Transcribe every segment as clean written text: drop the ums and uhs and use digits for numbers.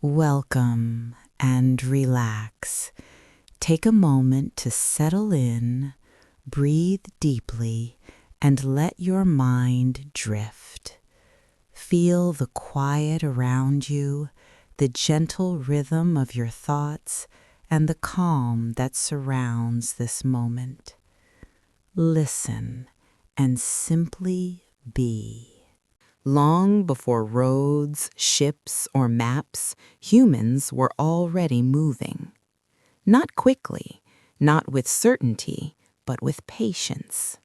Welcome and relax. Take a moment to settle in, breathe deeply, and let your mind drift. Feel the quiet around you, the gentle rhythm of your thoughts, and the calm that surrounds this moment. Listen and simply be. Long before roads, ships, or maps, humans were already moving. Not quickly, not with certainty, but with patience.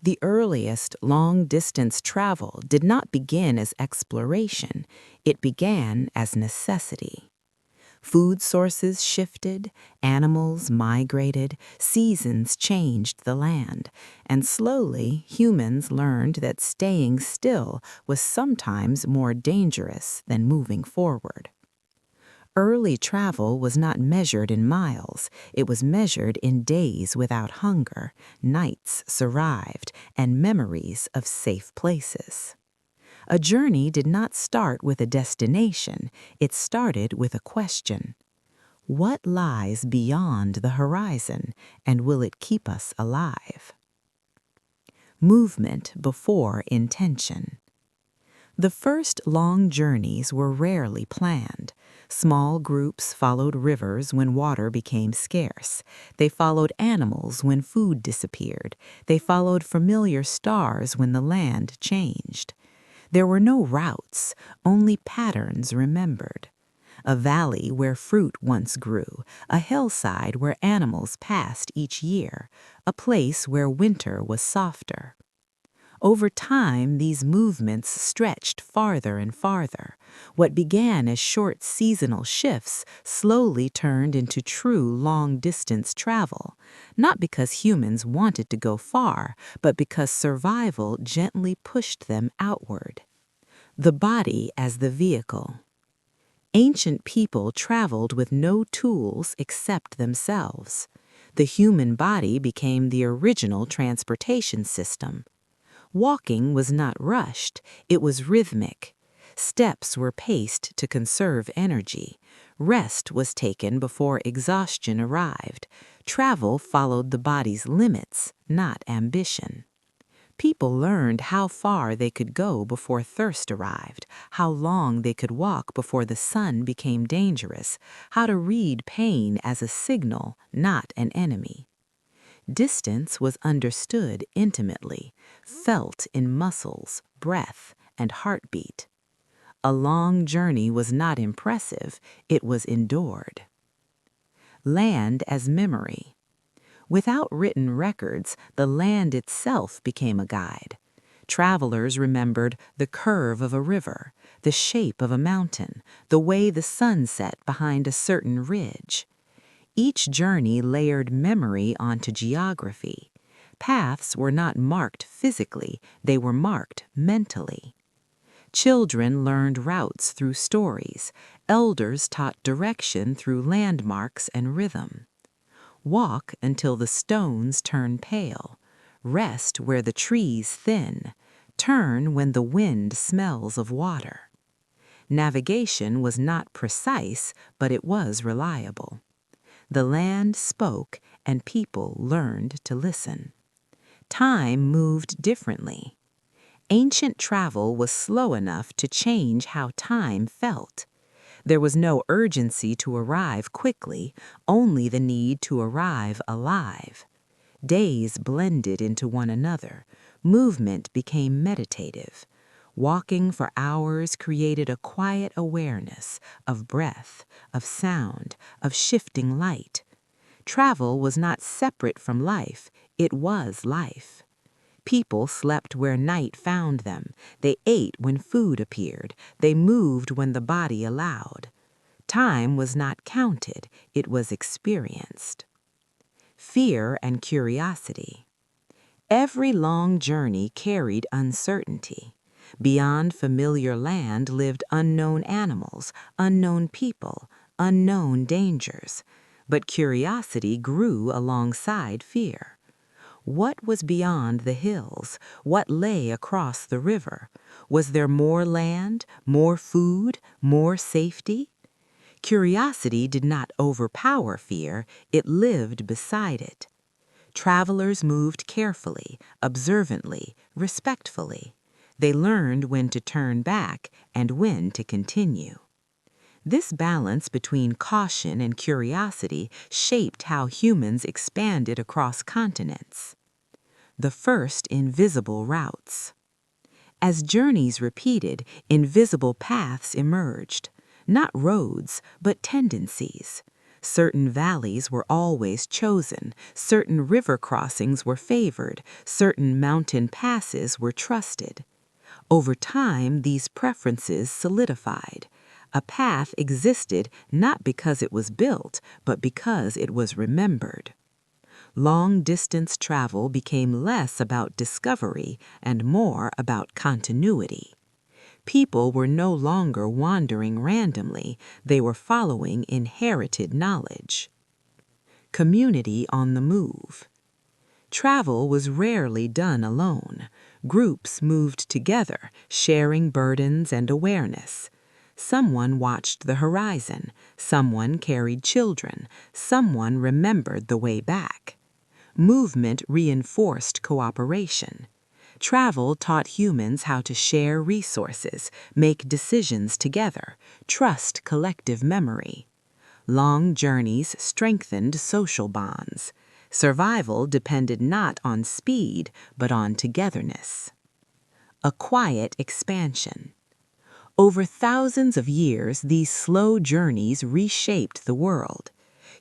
The earliest long-distance travel did not begin as exploration, it began as necessity. Food sources shifted, animals migrated, seasons changed the land, and slowly humans learned that staying still was sometimes more dangerous than moving forward. Early travel was not measured in miles, it was measured in days without hunger, nights survived, and memories of safe places. A journey did not start with a destination, it started with a question. What lies beyond the horizon, and will it keep us alive? Movement before intention. The first long journeys were rarely planned. Small groups followed rivers when water became scarce. They followed animals when food disappeared. They followed familiar stars when the land changed. There were no routes, only patterns remembered. A valley where fruit once grew, a hillside where animals passed each year, a place where winter was softer. Over time, these movements stretched farther and farther. What began as short seasonal shifts slowly turned into true long-distance travel, not because humans wanted to go far, but because survival gently pushed them outward. The body as the vehicle. Ancient people traveled with no tools except themselves. The human body became the original transportation system. Walking was not rushed, it was rhythmic. Steps were paced to conserve energy. Rest was taken before exhaustion arrived. Travel followed the body's limits, not ambition. People learned how far they could go before thirst arrived, how long they could walk before the sun became dangerous, how to read pain as a signal, not an enemy. Distance was understood intimately, felt in muscles, breath, and heartbeat. A long journey was not impressive, it was endured. Land as memory. Without written records, the land itself became a guide. Travelers remembered the curve of a river, the shape of a mountain, the way the sun set behind a certain ridge. Each journey layered memory onto geography. Paths were not marked physically, they were marked mentally. Children learned routes through stories. Elders taught direction through landmarks and rhythm. Walk until the stones turn pale. Rest where the trees thin. Turn when the wind smells of water. Navigation was not precise, but it was reliable. The land spoke, and people learned to listen. Time moved differently. Ancient travel was slow enough to change how time felt. There was no urgency to arrive quickly, only the need to arrive alive. Days blended into one another. Movement became meditative. Walking for hours created a quiet awareness of breath, of sound, of shifting light. Travel was not separate from life, it was life. People slept where night found them. They ate when food appeared. They moved when the body allowed. Time was not counted, it was experienced. Fear and curiosity. Every long journey carried uncertainty. Beyond familiar land lived unknown animals, unknown people, unknown dangers. But curiosity grew alongside fear. What was beyond the hills? What lay across the river? Was there more land, more food, more safety? Curiosity did not overpower fear, it lived beside it. Travelers moved carefully, observantly, respectfully. They learned when to turn back and when to continue. This balance between caution and curiosity shaped how humans expanded across continents. The first invisible routes. As journeys repeated, invisible paths emerged. Not roads, but tendencies. Certain valleys were always chosen, certain river crossings were favored, certain mountain passes were trusted. Over time, these preferences solidified. A path existed not because it was built, but because it was remembered. Long-distance travel became less about discovery and more about continuity. People were no longer wandering randomly, they were following inherited knowledge. Community on the move. Travel was rarely done alone. Groups moved together, sharing burdens and awareness. Someone watched the horizon, someone carried children, someone remembered the way back. Movement reinforced cooperation. Travel taught humans how to share resources, make decisions together, trust collective memory. Long journeys strengthened social bonds. Survival depended not on speed, but on togetherness. A quiet expansion. Over thousands of years, these slow journeys reshaped the world.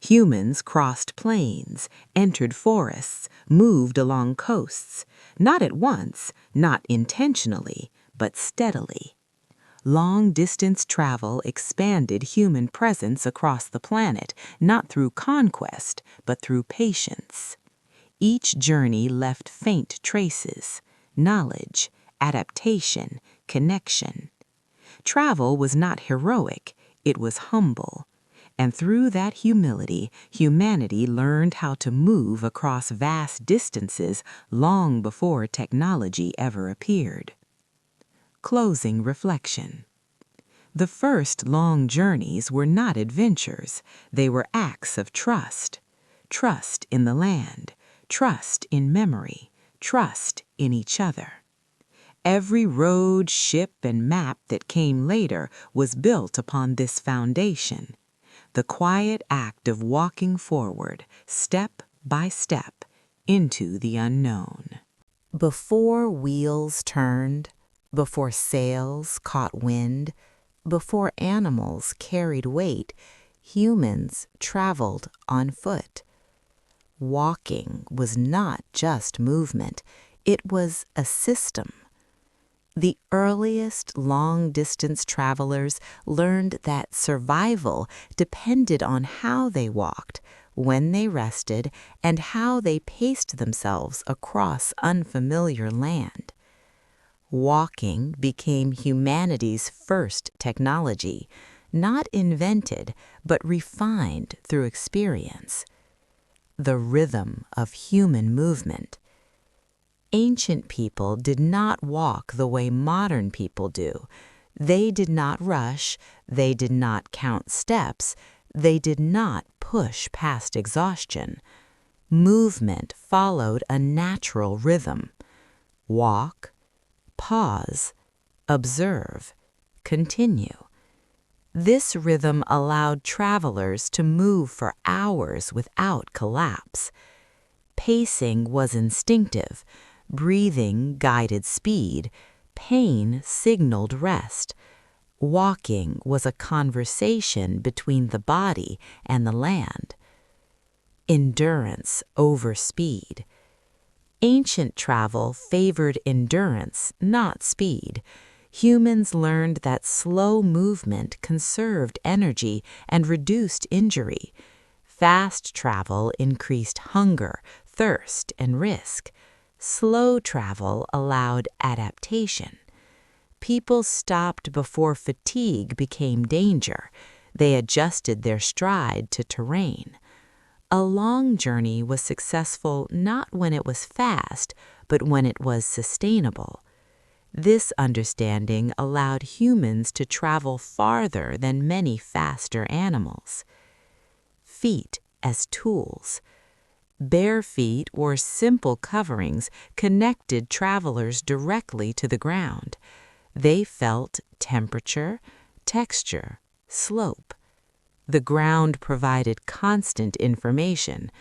Humans crossed plains, entered forests, moved along coasts, not at once, not intentionally, but steadily. Long-distance travel expanded human presence across the planet, not through conquest, but through patience. Each journey left faint traces, knowledge, adaptation, connection. Travel was not heroic, it was humble. And through that humility, humanity learned how to move across vast distances long before technology ever appeared. Closing reflection. The first long journeys were not adventures, they were acts of trust. Trust in the land, trust in memory, trust in each other. Every road, ship, and map that came later was built upon this foundation. The quiet act of walking forward, step by step, into the unknown. Before wheels turned, before sails caught wind, before animals carried weight, humans traveled on foot. Walking was not just movement, it was a system. The earliest long-distance travelers learned that survival depended on how they walked, when they rested, and how they paced themselves across unfamiliar land. Walking became humanity's first technology, not invented, but refined through experience. The rhythm of human movement. Ancient people did not walk the way modern people do. They did not rush, they did not count steps, they did not push past exhaustion. Movement followed a natural rhythm. Walk, pause, observe, continue. This rhythm allowed travelers to move for hours without collapse. Pacing was instinctive. Breathing guided speed, pain signaled rest. Walking was a conversation between the body and the land. Endurance over speed. Ancient travel favored endurance, not speed. Humans learned that slow movement conserved energy and reduced injury. Fast travel increased hunger, thirst, and risk. Slow travel allowed adaptation. People stopped before fatigue became danger. They adjusted their stride to terrain. A long journey was successful not when it was fast, but when it was sustainable. This understanding allowed humans to travel farther than many faster animals. Feet as tools. Bare feet or simple coverings connected travelers directly to the ground. They felt temperature, texture, slope. The ground provided constant information.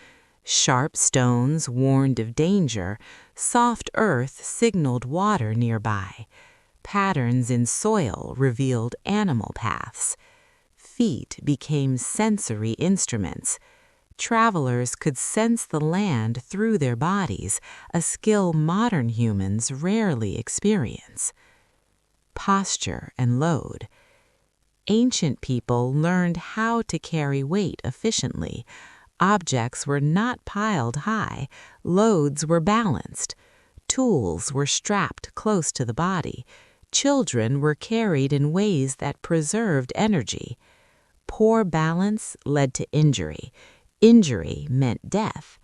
Sharp stones warned of danger, soft earth signaled water nearby. Patterns in soil revealed animal paths. Feet became sensory instruments. Travelers could sense the land through their bodies, a skill modern humans rarely experience. Posture and load. Ancient people learned how to carry weight efficiently. Objects were not piled high, loads were balanced. Tools were strapped close to the body. Children were carried in ways that preserved energy. Poor balance led to injury. Injury meant death.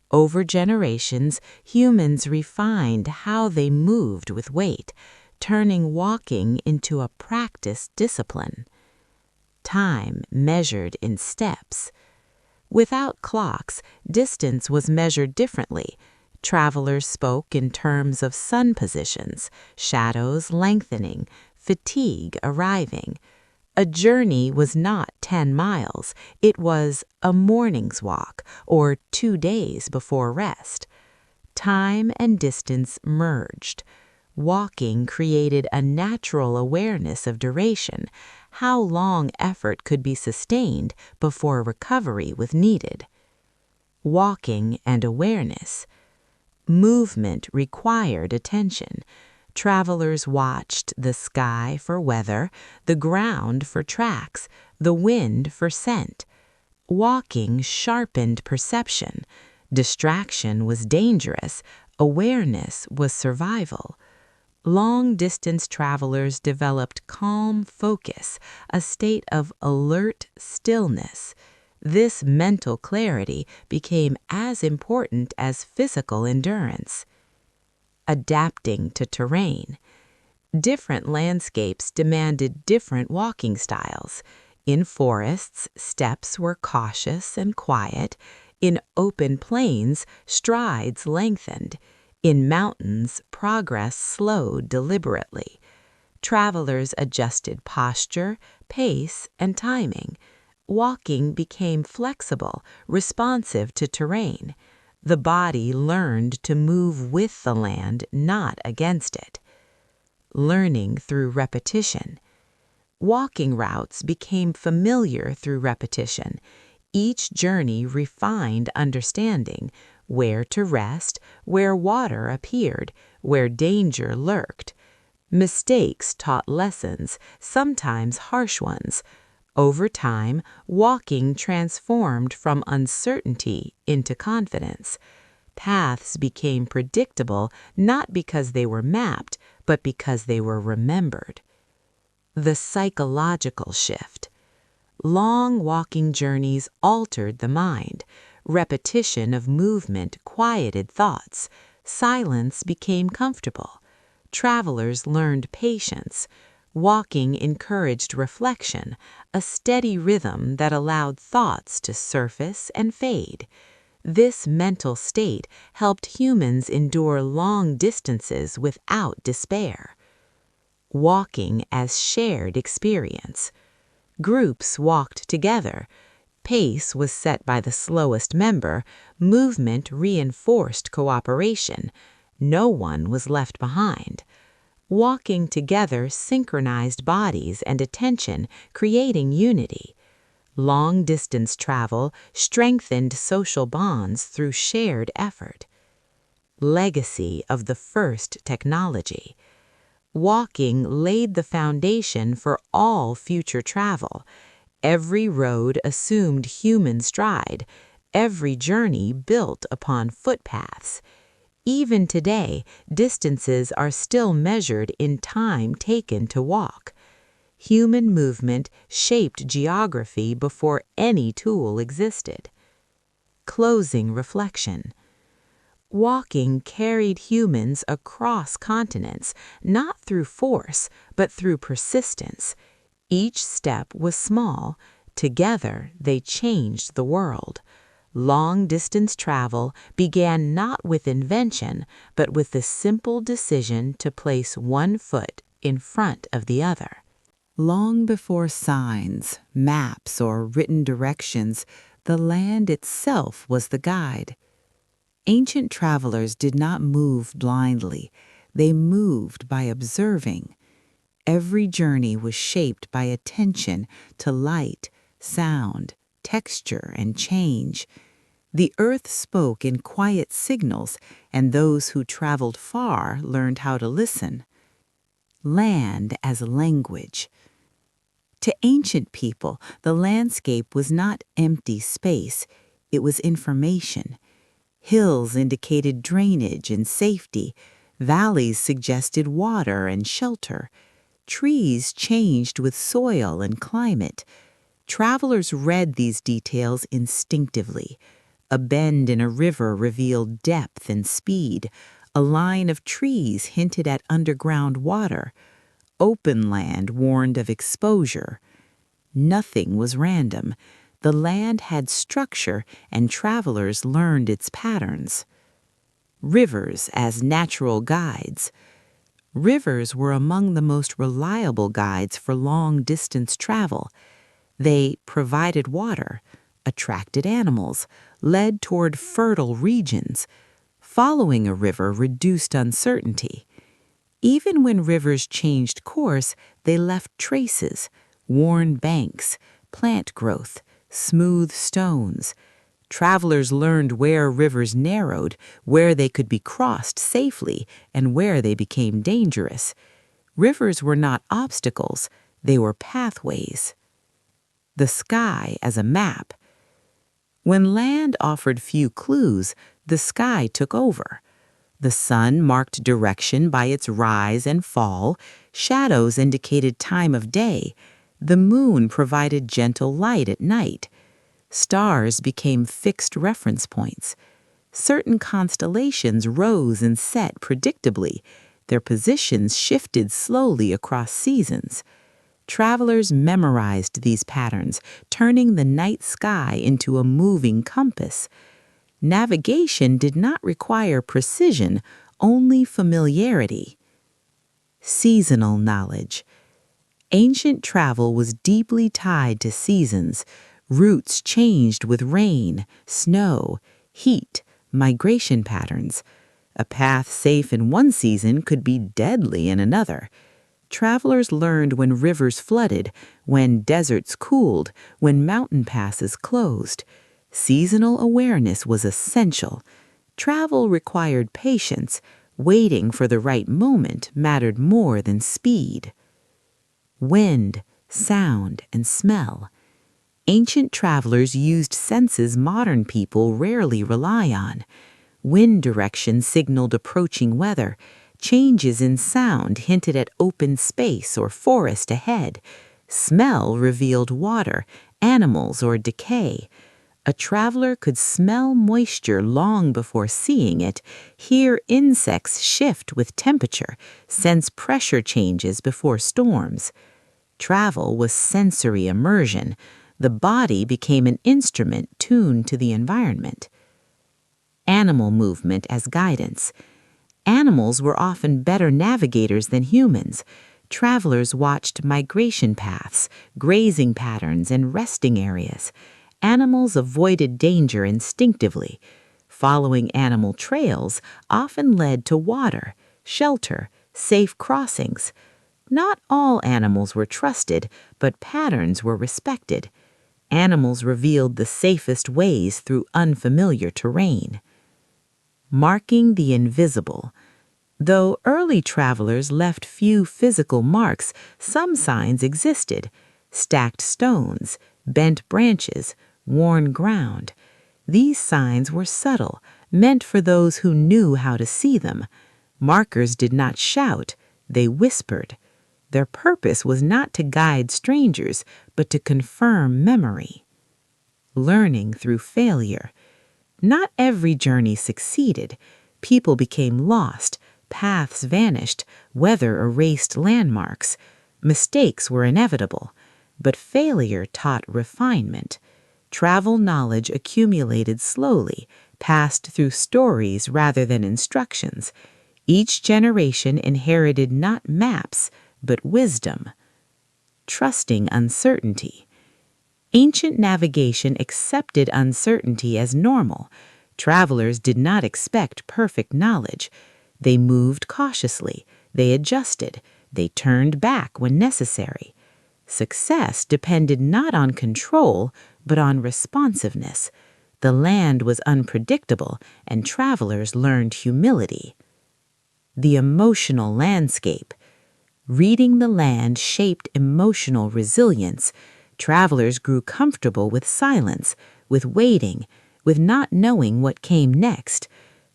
Over generations, humans refined how they moved with weight, turning walking into a practiced discipline. Time measured in steps. Without clocks, distance was measured differently. Travelers spoke in terms of sun positions, shadows lengthening, fatigue arriving. A journey was not 10 miles, it was a morning's walk or 2 days before rest. Time and distance merged. Walking created a natural awareness of duration, how long effort could be sustained before recovery was needed. Walking and awareness. Movement required attention. Travelers watched the sky for weather, the ground for tracks, the wind for scent. Walking sharpened perception. Distraction was dangerous. Awareness was survival. Long-distance travelers developed calm focus, a state of alert stillness. This mental clarity became as important as physical endurance. Adapting to terrain. Different landscapes demanded different walking styles. In forests, steps were cautious and quiet. In open plains, strides lengthened. In mountains, progress slowed deliberately. Travelers adjusted posture, pace, and timing. Walking became flexible, responsive to terrain. The body learned to move with the land, not against it. Learning through repetition. Walking routes became familiar through repetition. Each journey refined understanding, where to rest, where water appeared, where danger lurked. Mistakes taught lessons, sometimes harsh ones. Over time, walking transformed from uncertainty into confidence. Paths became predictable not because they were mapped, but because they were remembered. The psychological shift. Long walking journeys altered the mind. Repetition of movement quieted thoughts. Silence became comfortable. Travelers learned patience. Walking encouraged reflection, a steady rhythm that allowed thoughts to surface and fade. This mental state helped humans endure long distances without despair. Walking as shared experience. Groups walked together. Pace was set by the slowest member. Movement reinforced cooperation. No one was left behind. Walking together synchronized bodies and attention, creating unity. Long-distance travel strengthened social bonds through shared effort. Legacy of the first technology. Walking laid the foundation for all future travel. Every road assumed human stride. Every journey built upon footpaths. Even today, distances are still measured in time taken to walk. Human movement shaped geography before any tool existed. Closing reflection. Walking carried humans across continents, not through force, but through persistence. Each step was small. Together, they changed the world. Long-distance travel began not with invention, but with the simple decision to place one foot in front of the other. Long before signs, maps, or written directions, the land itself was the guide. Ancient travelers did not move blindly. They moved by observing. Every journey was shaped by attention to light, sound, texture, and change. The earth spoke in quiet signals, and those who traveled far learned how to listen. Land as language. To ancient people, the landscape was not empty space. It was information. Hills indicated drainage and safety. Valleys suggested water and shelter. Trees changed with soil and climate. Travelers read these details instinctively. A bend in a river revealed depth and speed. A line of trees hinted at underground water. Open land warned of exposure. Nothing was random. The land had structure, and travelers learned its patterns. Rivers as natural guides. Rivers were among the most reliable guides for long-distance travel. They provided water, attracted animals, led toward fertile regions. Following a river reduced uncertainty. Even when rivers changed course, they left traces, worn banks, plant growth, smooth stones. Travelers learned where rivers narrowed, where they could be crossed safely, and where they became dangerous. Rivers were not obstacles, they were pathways. The sky as a map. When land offered few clues, the sky took over. The sun marked direction by its rise and fall. Shadows indicated time of day. The moon provided gentle light at night. Stars became fixed reference points. Certain constellations rose and set predictably. Their positions shifted slowly across seasons. Travelers memorized these patterns, turning the night sky into a moving compass. Navigation did not require precision, only familiarity. Seasonal knowledge. Ancient travel was deeply tied to seasons. Routes changed with rain, snow, heat, migration patterns. A path safe in one season could be deadly in another. Travelers learned when rivers flooded, when deserts cooled, when mountain passes closed. Seasonal awareness was essential. Travel required patience. Waiting for the right moment mattered more than speed. Wind, sound, and smell. Ancient travelers used senses modern people rarely rely on. Wind direction signaled approaching weather. Changes in sound hinted at open space or forest ahead. Smell revealed water, animals, or decay. A traveler could smell moisture long before seeing it, hear insects shift with temperature, sense pressure changes before storms. Travel was sensory immersion. The body became an instrument tuned to the environment. Animal movement as guidance. Animals were often better navigators than humans. Travelers watched migration paths, grazing patterns, and resting areas. Animals avoided danger instinctively. Following animal trails often led to water, shelter, safe crossings. Not all animals were trusted, but patterns were respected. Animals revealed the safest ways through unfamiliar terrain. Marking the invisible. Though early travelers left few physical marks, some signs existed. Stacked stones, bent branches, worn ground. These signs were subtle, meant for those who knew how to see them. Markers did not shout, they whispered. Their purpose was not to guide strangers, but to confirm memory. Learning through failure. Not every journey succeeded. People became lost, paths vanished, weather erased landmarks. Mistakes were inevitable, but failure taught refinement. Travel knowledge accumulated slowly, passed through stories rather than instructions. Each generation inherited not maps, but wisdom. Trusting uncertainty. Ancient navigation accepted uncertainty as normal. Travelers did not expect perfect knowledge. They moved cautiously, they adjusted, they turned back when necessary. Success depended not on control, but on responsiveness. The land was unpredictable, and travelers learned humility. The emotional landscape. Reading the land shaped emotional resilience. Travelers grew comfortable with silence, with waiting, with not knowing what came next.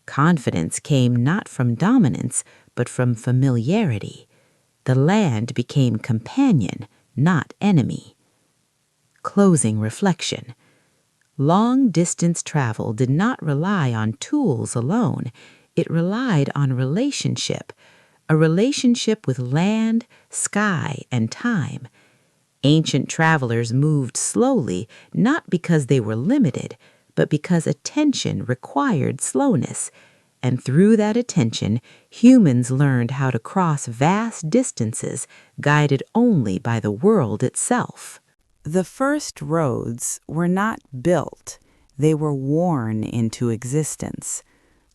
Confidence came not from dominance, but from familiarity. The land became companion, not enemy. Closing reflection. Long-distance travel did not rely on tools alone. It relied on relationship, a relationship with land, sky, and time. Ancient travelers moved slowly, not because they were limited, but because attention required slowness. And through that attention, humans learned how to cross vast distances, guided only by the world itself. The first roads were not built, they were worn into existence.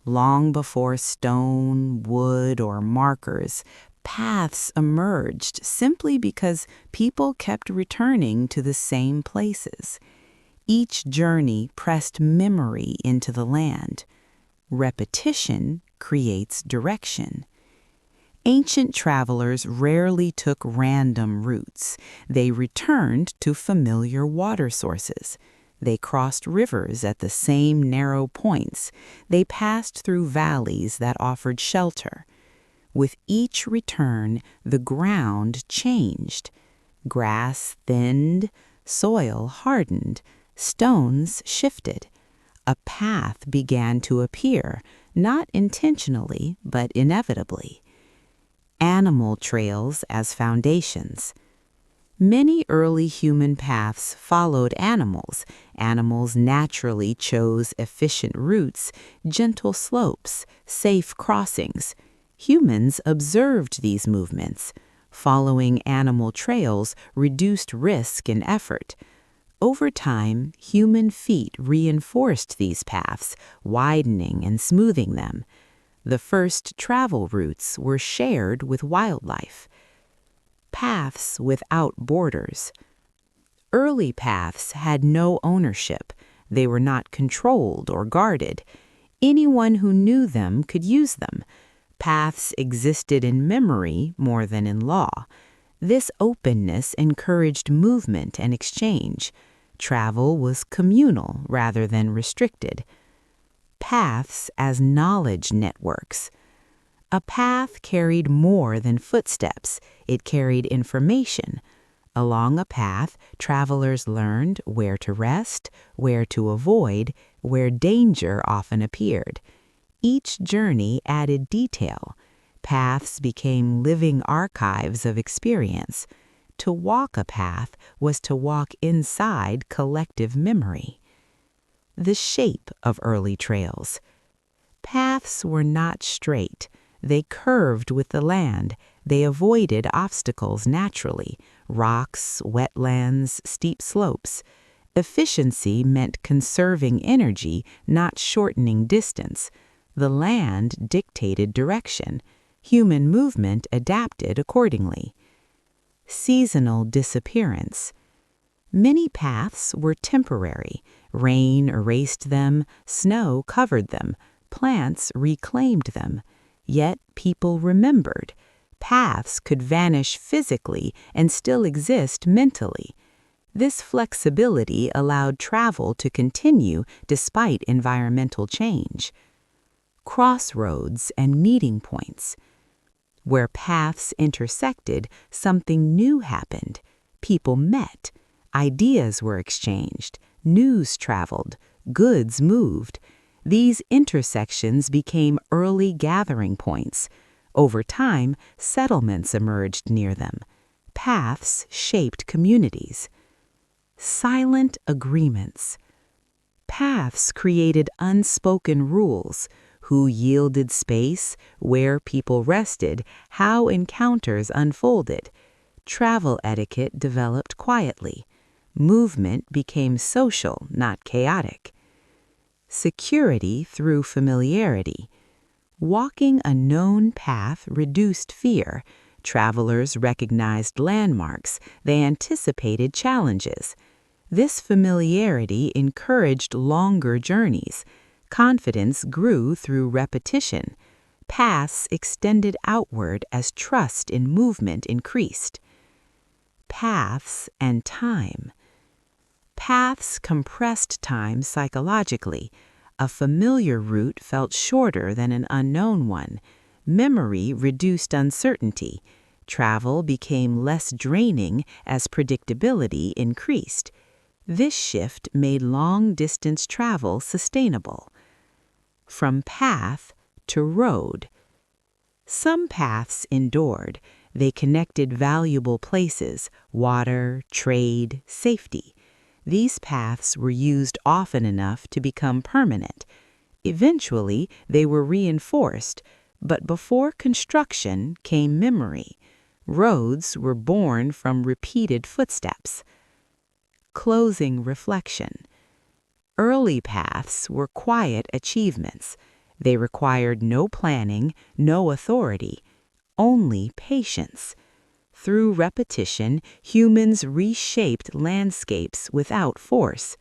Long before stone, wood, or markers, paths emerged simply because people kept returning to the same places. Each journey pressed memory into the land. Repetition creates direction. Ancient travelers rarely took random routes. They returned to familiar water sources. They crossed rivers at the same narrow points. They passed through valleys that offered shelter. With each return, the ground changed. Grass thinned, soil hardened, stones shifted. A path began to appear, not intentionally, but inevitably. Animal trails as foundations. Many early human paths followed animals. Animals naturally chose efficient routes, gentle slopes, safe crossings. Humans observed these movements. Following animal trails reduced risk and effort. Over time, human feet reinforced these paths, widening and smoothing them. The first travel routes were shared with wildlife. Paths without borders. Early paths had no ownership. They were not controlled or guarded. Anyone who knew them could use them. Paths existed in memory more than in law. This openness encouraged movement and exchange. Travel was communal rather than restricted. Paths as knowledge networks. A path carried more than footsteps. It carried information. Along a path, travelers learned where to rest, where to avoid, where danger often appeared. Each journey added detail. Paths became living archives of experience. To walk a path was to walk inside collective memory. The shape of early trails. Paths were not straight. They curved with the land. They avoided obstacles naturally, rocks, wetlands, steep slopes. Efficiency meant conserving energy, not shortening distance. The land dictated direction. Human movement adapted accordingly. Seasonal disappearance. Many paths were temporary. Rain erased them, snow covered them, plants reclaimed them. Yet people remembered. Paths could vanish physically and still exist mentally. This flexibility allowed travel to continue despite environmental change. Crossroads and meeting points. Where paths intersected, something new happened. People met. Ideas were exchanged. News traveled. Goods moved. These intersections became early gathering points. Over time, settlements emerged near them. Paths shaped communities. Silent agreements. Paths created unspoken rules: who yielded space, where people rested, how encounters unfolded. Travel etiquette developed quietly. Movement became social, not chaotic. Security through familiarity. Walking a known path reduced fear. Travelers recognized landmarks. They anticipated challenges. This familiarity encouraged longer journeys. Confidence grew through repetition. Paths extended outward as trust in movement increased. Paths and time. Paths compressed time psychologically. A familiar route felt shorter than an unknown one. Memory reduced uncertainty. Travel became less draining as predictability increased. This shift made long-distance travel sustainable. From path to road. Some paths endured. They connected valuable places: water, trade, safety. These paths were used often enough to become permanent. Eventually, they were reinforced, but before construction came memory. Roads were born from repeated footsteps. Closing reflection. Early paths were quiet achievements. They required no planning, no authority, only patience. Through repetition, humans reshaped landscapes without force.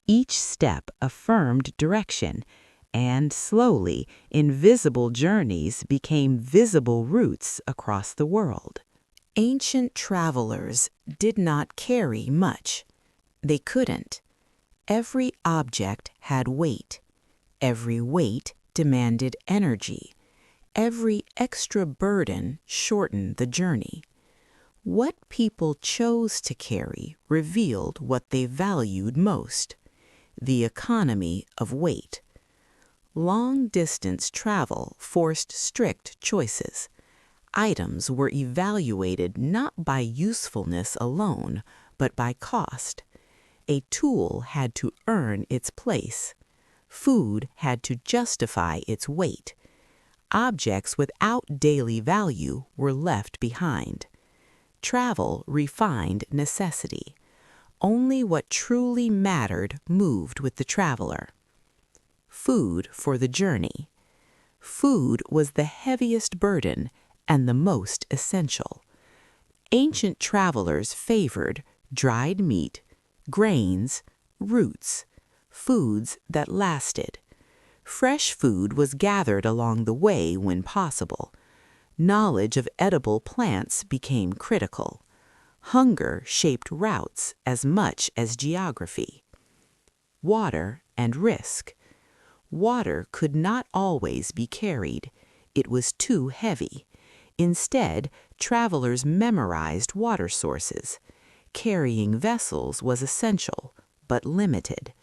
Each step affirmed direction, and slowly, invisible journeys became visible routes across the world. Ancient travelers did not carry much. They couldn't. Every object had weight. Every weight demanded energy. Every extra burden shortened the journey. What people chose to carry revealed what they valued most: the economy of weight. Long-distance travel forced strict choices. Items were evaluated not by usefulness alone, but by cost. A tool had to earn its place. Food had to justify its weight. Objects without daily value were left behind. Travel refined necessity. Only what truly mattered moved with the traveler. Food for the journey. Food was the heaviest burden and the most essential. Ancient travelers favored dried meat, grains, roots, foods that lasted. Fresh food was gathered along the way when possible. Knowledge of edible plants became critical. Hunger shaped routes as much as geography. Water and risk. Water could not always be carried. It was too heavy. Instead, travelers memorized water sources. Carrying vessels was essential, but limited.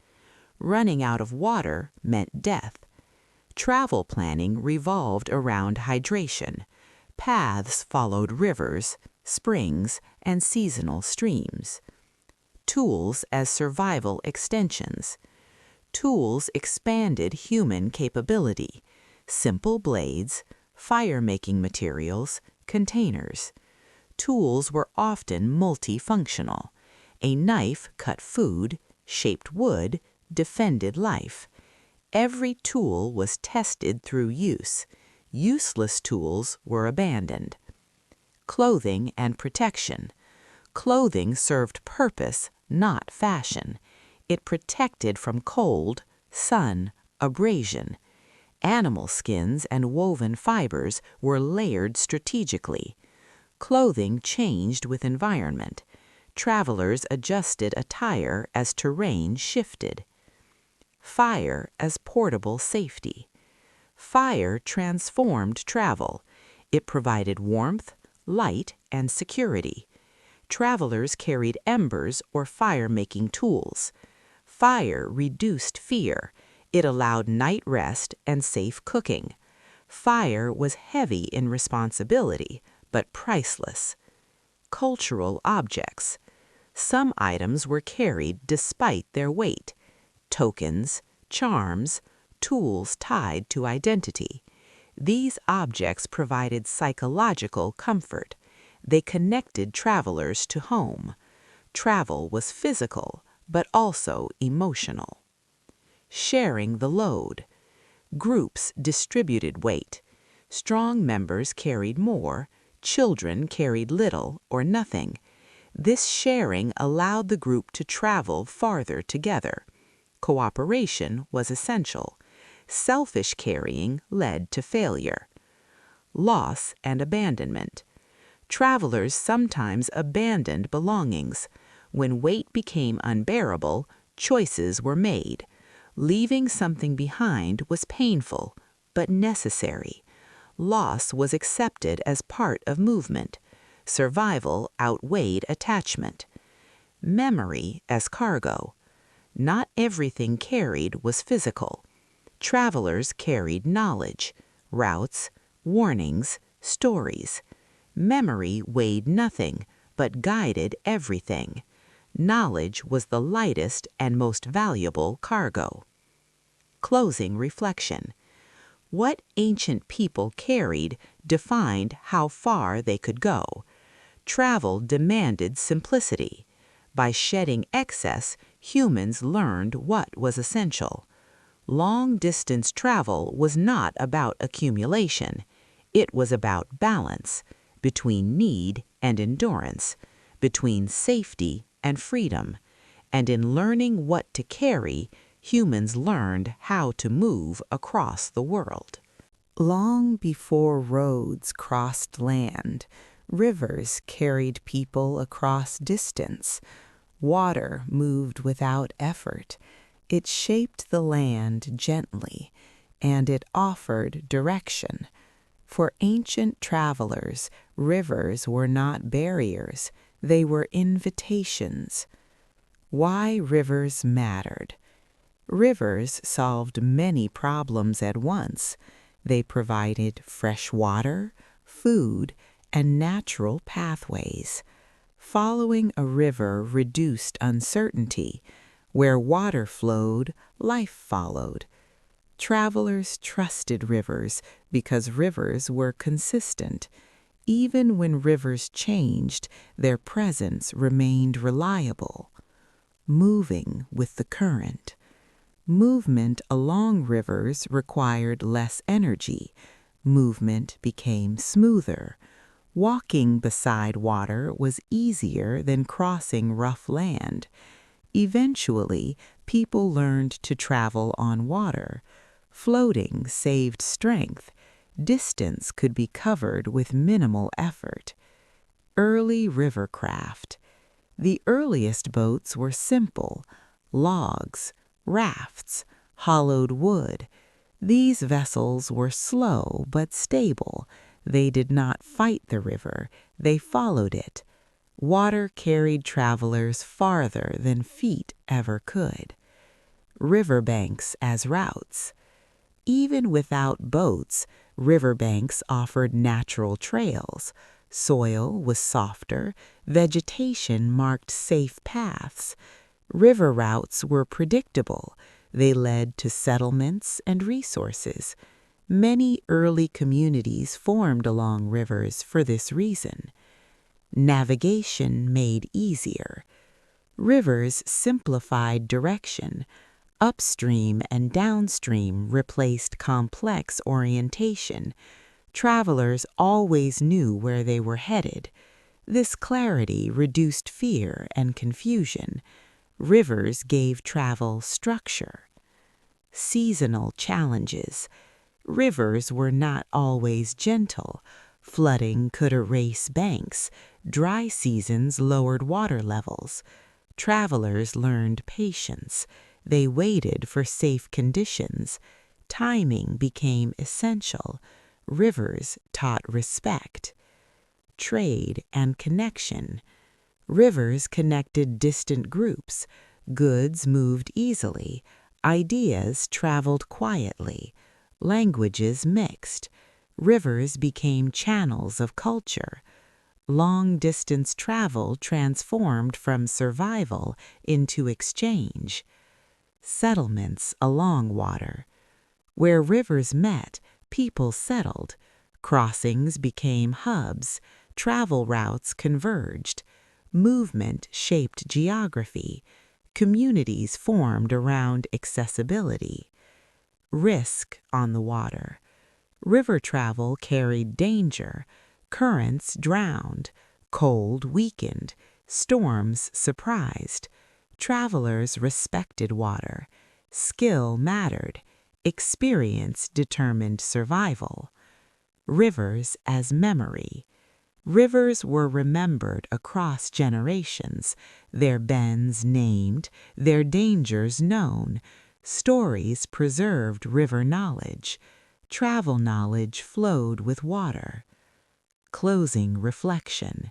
Running out of water meant death. Travel planning revolved around hydration. Paths followed rivers, springs, and seasonal streams. Tools as survival extensions. Tools expanded human capability. Simple blades, fire-making materials, containers. Tools were often multifunctional. A knife cut food, shaped wood, defended life. Every tool was tested through use. Useless tools were abandoned. Clothing and protection. Clothing served purpose, not fashion. It protected from cold, sun, abrasion. Animal skins and woven fibers were layered strategically. Clothing changed with environment. Travelers adjusted attire as terrain shifted. Fire as portable safety. Fire transformed travel. It provided warmth, light, and security. Travelers carried embers or fire-making tools. Fire reduced fear. It allowed night rest and safe cooking. Fire was heavy in responsibility, but priceless. Cultural objects. Some items were carried despite their weight. Tokens, charms, tools tied to identity. These objects provided psychological comfort. They connected travelers to home. Travel was physical, but also emotional. Sharing the load. Groups distributed weight. Strong members carried more, children carried little or nothing. This sharing allowed the group to travel farther together. Cooperation was essential. Selfish carrying led to failure. Loss and abandonment. Travelers sometimes abandoned belongings. When weight became unbearable, choices were made. Leaving something behind was painful, but necessary. Loss was accepted as part of movement. Survival outweighed attachment. Memory as cargo. Not everything carried was physical. Travelers carried knowledge, routes, warnings, stories. Memory weighed nothing, but guided everything. Knowledge was the lightest and most valuable cargo. Closing reflection. What ancient people carried defined how far they could go. Travel demanded simplicity. By shedding excess, humans learned what was essential. Long-distance travel was not about accumulation. It was about balance, between need and endurance, between safety and freedom. And in learning what to carry, humans learned how to move across the world. Long before roads crossed land, rivers carried people across distance. Water moved without effort. It shaped the land gently, and it offered direction. For ancient travelers, rivers were not barriers, they were invitations. Why rivers mattered. Rivers solved many problems at once. They provided fresh water, food, and natural pathways. Following a river reduced uncertainty. Where water flowed, life followed. Travelers trusted rivers because rivers were consistent. Even when rivers changed, their presence remained reliable. Moving with the current. Movement along rivers required less energy. Movement became smoother. Walking beside water was easier than crossing rough land. Eventually, people learned to travel on water. Floating saved strength. Distance could be covered with minimal effort. Early rivercraft. The earliest boats were simple: logs, rafts, hollowed wood. These vessels were slow but stable. They did not fight the river, they followed it. Water carried travelers farther than feet ever could. Riverbanks as routes. Even without boats, riverbanks offered natural trails. Soil was softer, vegetation marked safe paths. River routes were predictable. They led to settlements and resources. Many early communities formed along rivers for this reason. Navigation made easier. Rivers simplified direction. Upstream and downstream replaced complex orientation. Travelers always knew where they were headed. This clarity reduced fear and confusion. Rivers gave travel structure. Seasonal challenges. Rivers were not always gentle. Flooding could erase banks. Dry seasons lowered water levels. Travelers learned patience. They waited for safe conditions. Timing became essential. Rivers taught respect. Trade and connection. Rivers connected distant groups. Goods moved easily. Ideas traveled quietly, languages mixed, rivers became channels of culture. Long-distance travel transformed from survival into exchange. Settlements along water. Where rivers met, people settled. Crossings became hubs. Travel routes converged. Movement shaped geography. Communities formed around accessibility. Risk on the water. River travel carried danger. Currents drowned. Cold weakened. Storms surprised. Travelers respected water. Skill mattered. Experience determined survival. Rivers as memory. Rivers were remembered across generations, their bends named, their dangers known. Stories preserved river knowledge. Travel knowledge flowed with water. Closing reflection.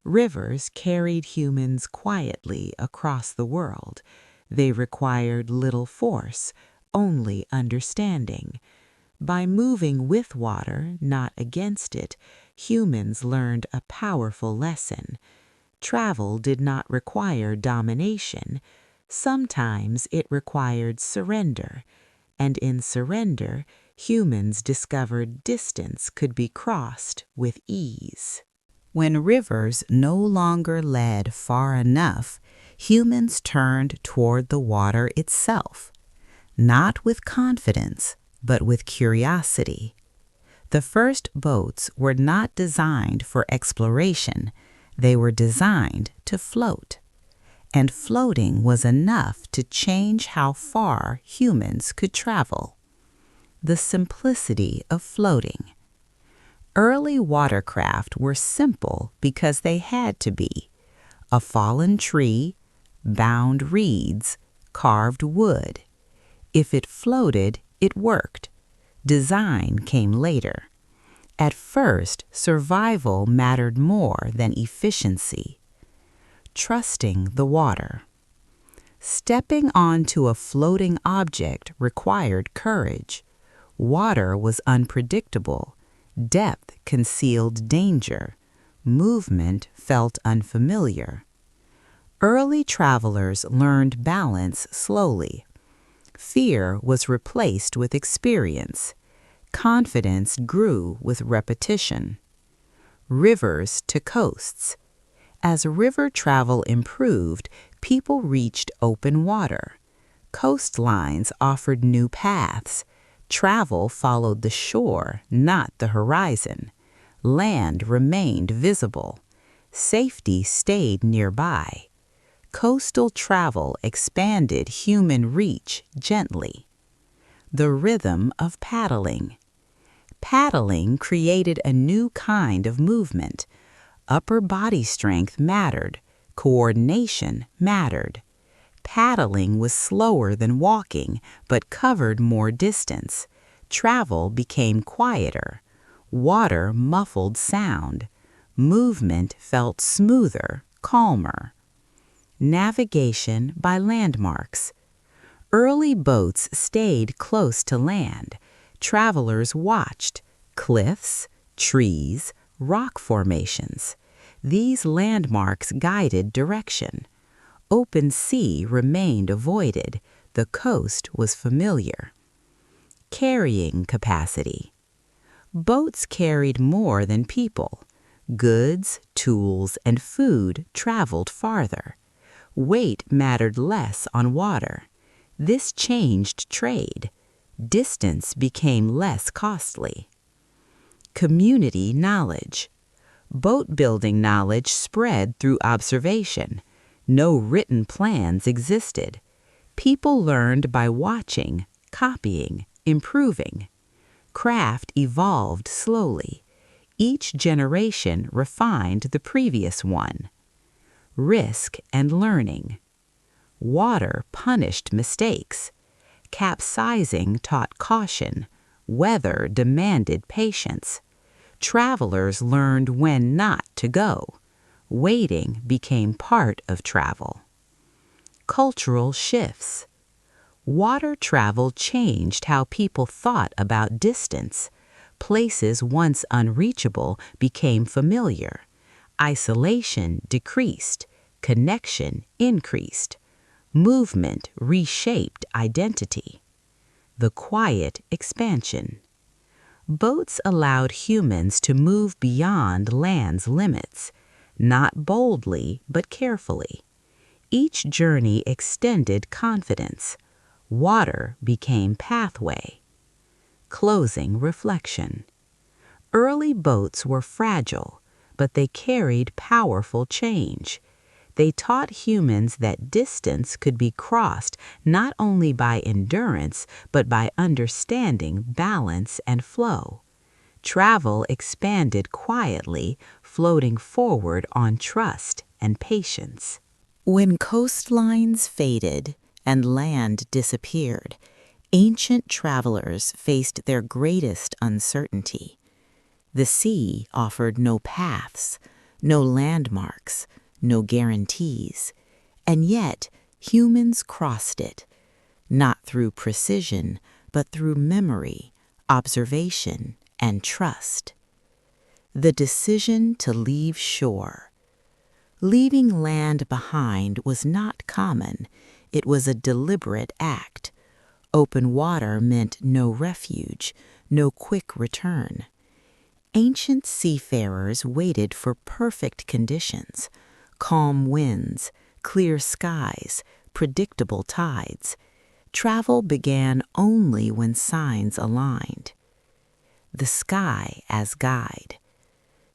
Rivers carried humans quietly across the world. They required little force, only understanding. By moving with water, not against it, humans learned a powerful lesson. Travel did not require domination. Sometimes it required surrender. And in surrender, humans discovered distance could be crossed with ease. When rivers no longer led far enough, humans turned toward the water itself, not with confidence, but with curiosity. The first boats were not designed for exploration, they were designed to float. And floating was enough to change how far humans could travel. The simplicity of floating. Early watercraft were simple because they had to be. A fallen tree, bound reeds, carved wood. If it floated, it worked. Design came later. At first, survival mattered more than efficiency. Trusting the water. Stepping onto a floating object required courage. Water was unpredictable. Depth concealed danger. Movement felt unfamiliar. Early travelers learned balance slowly. Fear was replaced with experience. Confidence grew with repetition. Rivers to coasts. As river travel improved, people reached open water. Coastlines offered new paths. Travel followed the shore, not the horizon. Land remained visible. Safety stayed nearby. Coastal travel expanded human reach gently. The rhythm of paddling. Paddling created a new kind of movement. Upper body strength mattered. Coordination mattered. Paddling was slower than walking, but covered more distance. Travel became quieter. Water muffled sound. Movement felt smoother, calmer. Navigation by landmarks. Early boats stayed close to land. Travelers watched cliffs, trees, rock formations. These landmarks guided direction. Open sea remained avoided. The coast was familiar. Carrying capacity. Boats carried more than people. Goods, tools, and food traveled farther. Weight mattered less on water. This changed trade. Distance became less costly. Community knowledge. Boat-building knowledge spread through observation. No written plans existed. People learned by watching, copying, improving. Craft evolved slowly. Each generation refined the previous one. Risk and learning. Water punished mistakes. Capsizing taught caution. Weather demanded patience. Travelers learned when not to go. Waiting became part of travel. Cultural shifts. Water travel changed how people thought about distance. Places once unreachable became familiar. Isolation decreased. Connection increased. Movement reshaped identity. The quiet expansion. Boats allowed humans to move beyond land's limits, not boldly but carefully. Each journey extended confidence. Water became pathway. Closing reflection. Early boats were fragile, but they carried powerful change. They taught humans that distance could be crossed not only by endurance, but by understanding balance and flow. Travel expanded quietly, floating forward on trust and patience. When coastlines faded and land disappeared, ancient travelers faced their greatest uncertainty. The sea offered no paths, no landmarks, no guarantees, and yet humans crossed it, not through precision, but through memory, observation, and trust. The decision to leave shore. Leaving land behind was not common. It was a deliberate act. Open water meant no refuge, no quick return. Ancient seafarers waited for perfect conditions, calm winds, clear skies, predictable tides. Travel began only when signs aligned. The sky as guide.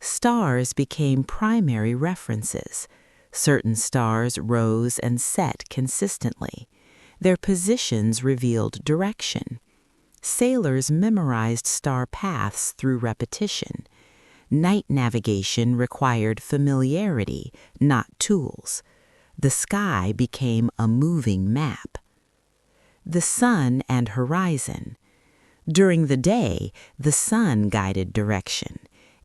Stars became primary references. Certain stars rose and set consistently. Their positions revealed direction. Sailors memorized star paths through repetition. Night navigation required familiarity, not tools. The sky became a moving map. The sun and horizon. During the day, the sun guided direction.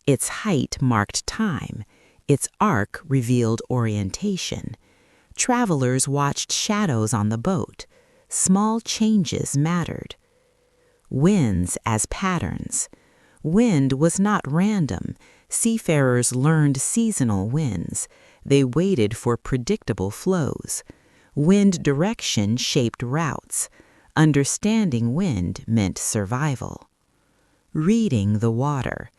Its height marked time. Its arc revealed orientation. Travelers watched shadows on the boat. Small changes mattered. Winds as patterns. Wind was not random. Seafarers learned seasonal winds. They waited for predictable flows. Wind direction shaped routes. Understanding wind meant survival. Reading the water.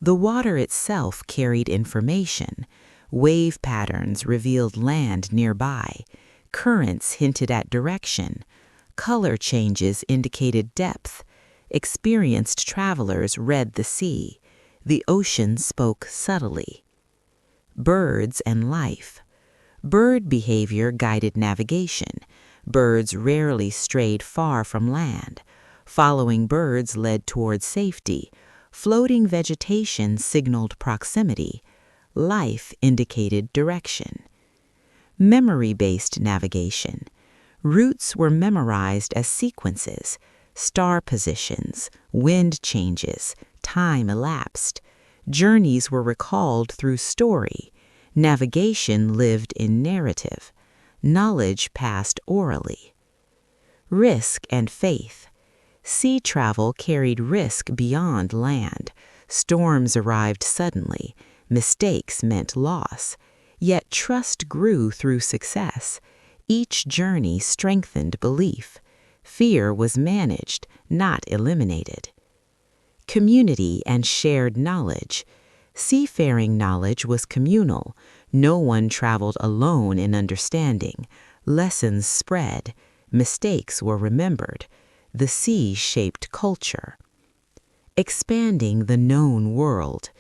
The water itself carried information. Wave patterns revealed land nearby. Currents hinted at direction. Color changes indicated depth. Experienced travelers read the sea. The ocean spoke subtly. Birds and life. Bird behavior guided navigation. Birds rarely strayed far from land. Following birds led toward safety. Floating vegetation signaled proximity. Life indicated direction. Memory-based navigation. Routes were memorized as sequences. Star positions, wind changes, time elapsed. Journeys were recalled through story. Navigation lived in narrative. Knowledge passed orally. Risk and faith. Sea travel carried risk beyond land. Storms arrived suddenly. Mistakes meant loss. Yet trust grew through success. Each journey strengthened belief. Fear was managed, not eliminated. Community and shared knowledge. Seafaring knowledge was communal. No one traveled alone in understanding. Lessons spread. Mistakes were remembered. The sea shaped culture. Expanding the known world.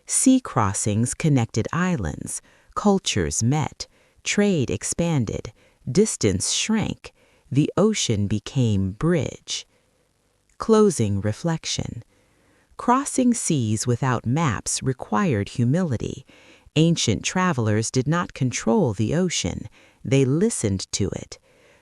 Sea crossings connected islands. Cultures met. Trade expanded. Distance shrank. The ocean became bridge. Closing reflection. Crossing seas without maps required humility. Ancient travelers did not control the ocean. They listened to it.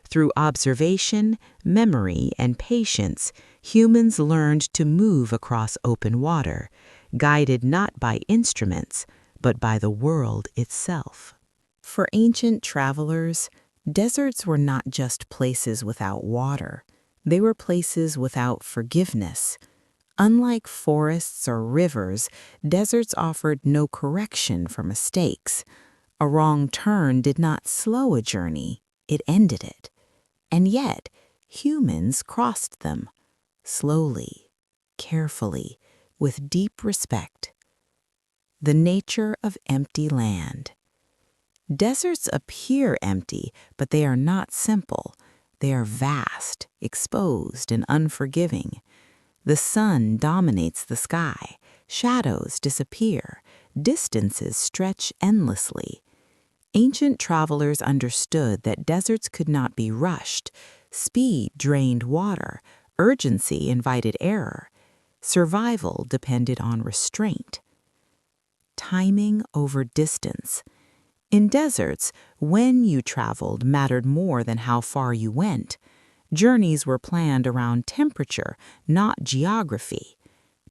Through observation, memory, and patience, humans learned to move across open water, guided not by instruments, but by the world itself. For ancient travelers, Deserts were not just places without water. They were places without forgiveness. Unlike forests or rivers, deserts offered no correction for mistakes. A wrong turn did not slow a journey, it ended it. And yet, humans crossed them, slowly, carefully, with deep respect. The nature of empty land. Deserts appear empty, but they are not simple. They are vast, exposed, and unforgiving. The sun dominates the sky, shadows disappear, distances stretch endlessly. Ancient travelers understood that deserts could not be rushed. Speed drained water, urgency invited error. Survival depended on restraint. Timing over distance. In deserts, when you traveled mattered more than how far you went. Journeys were planned around temperature, not geography.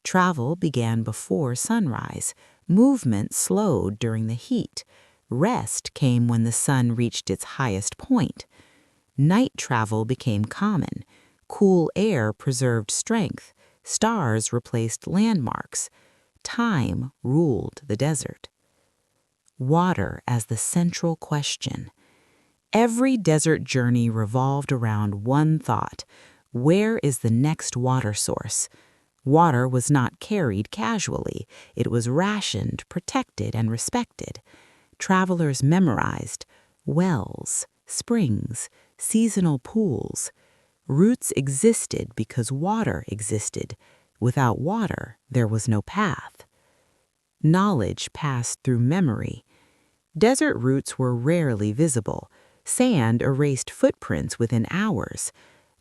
Travel began before sunrise. Movement slowed during the heat. Rest came when the sun reached its highest point. Night travel became common. Cool air preserved strength. Stars replaced landmarks. Time ruled the desert. Water as the central question. Every desert journey revolved around one thought: where is the next water source? Water was not carried casually. It was rationed, protected, and respected. Travelers memorized wells, springs, seasonal pools. Routes existed because water existed. Without water, there was no path. Knowledge passed through memory. Desert routes were rarely visible. Sand erased footprints within hours.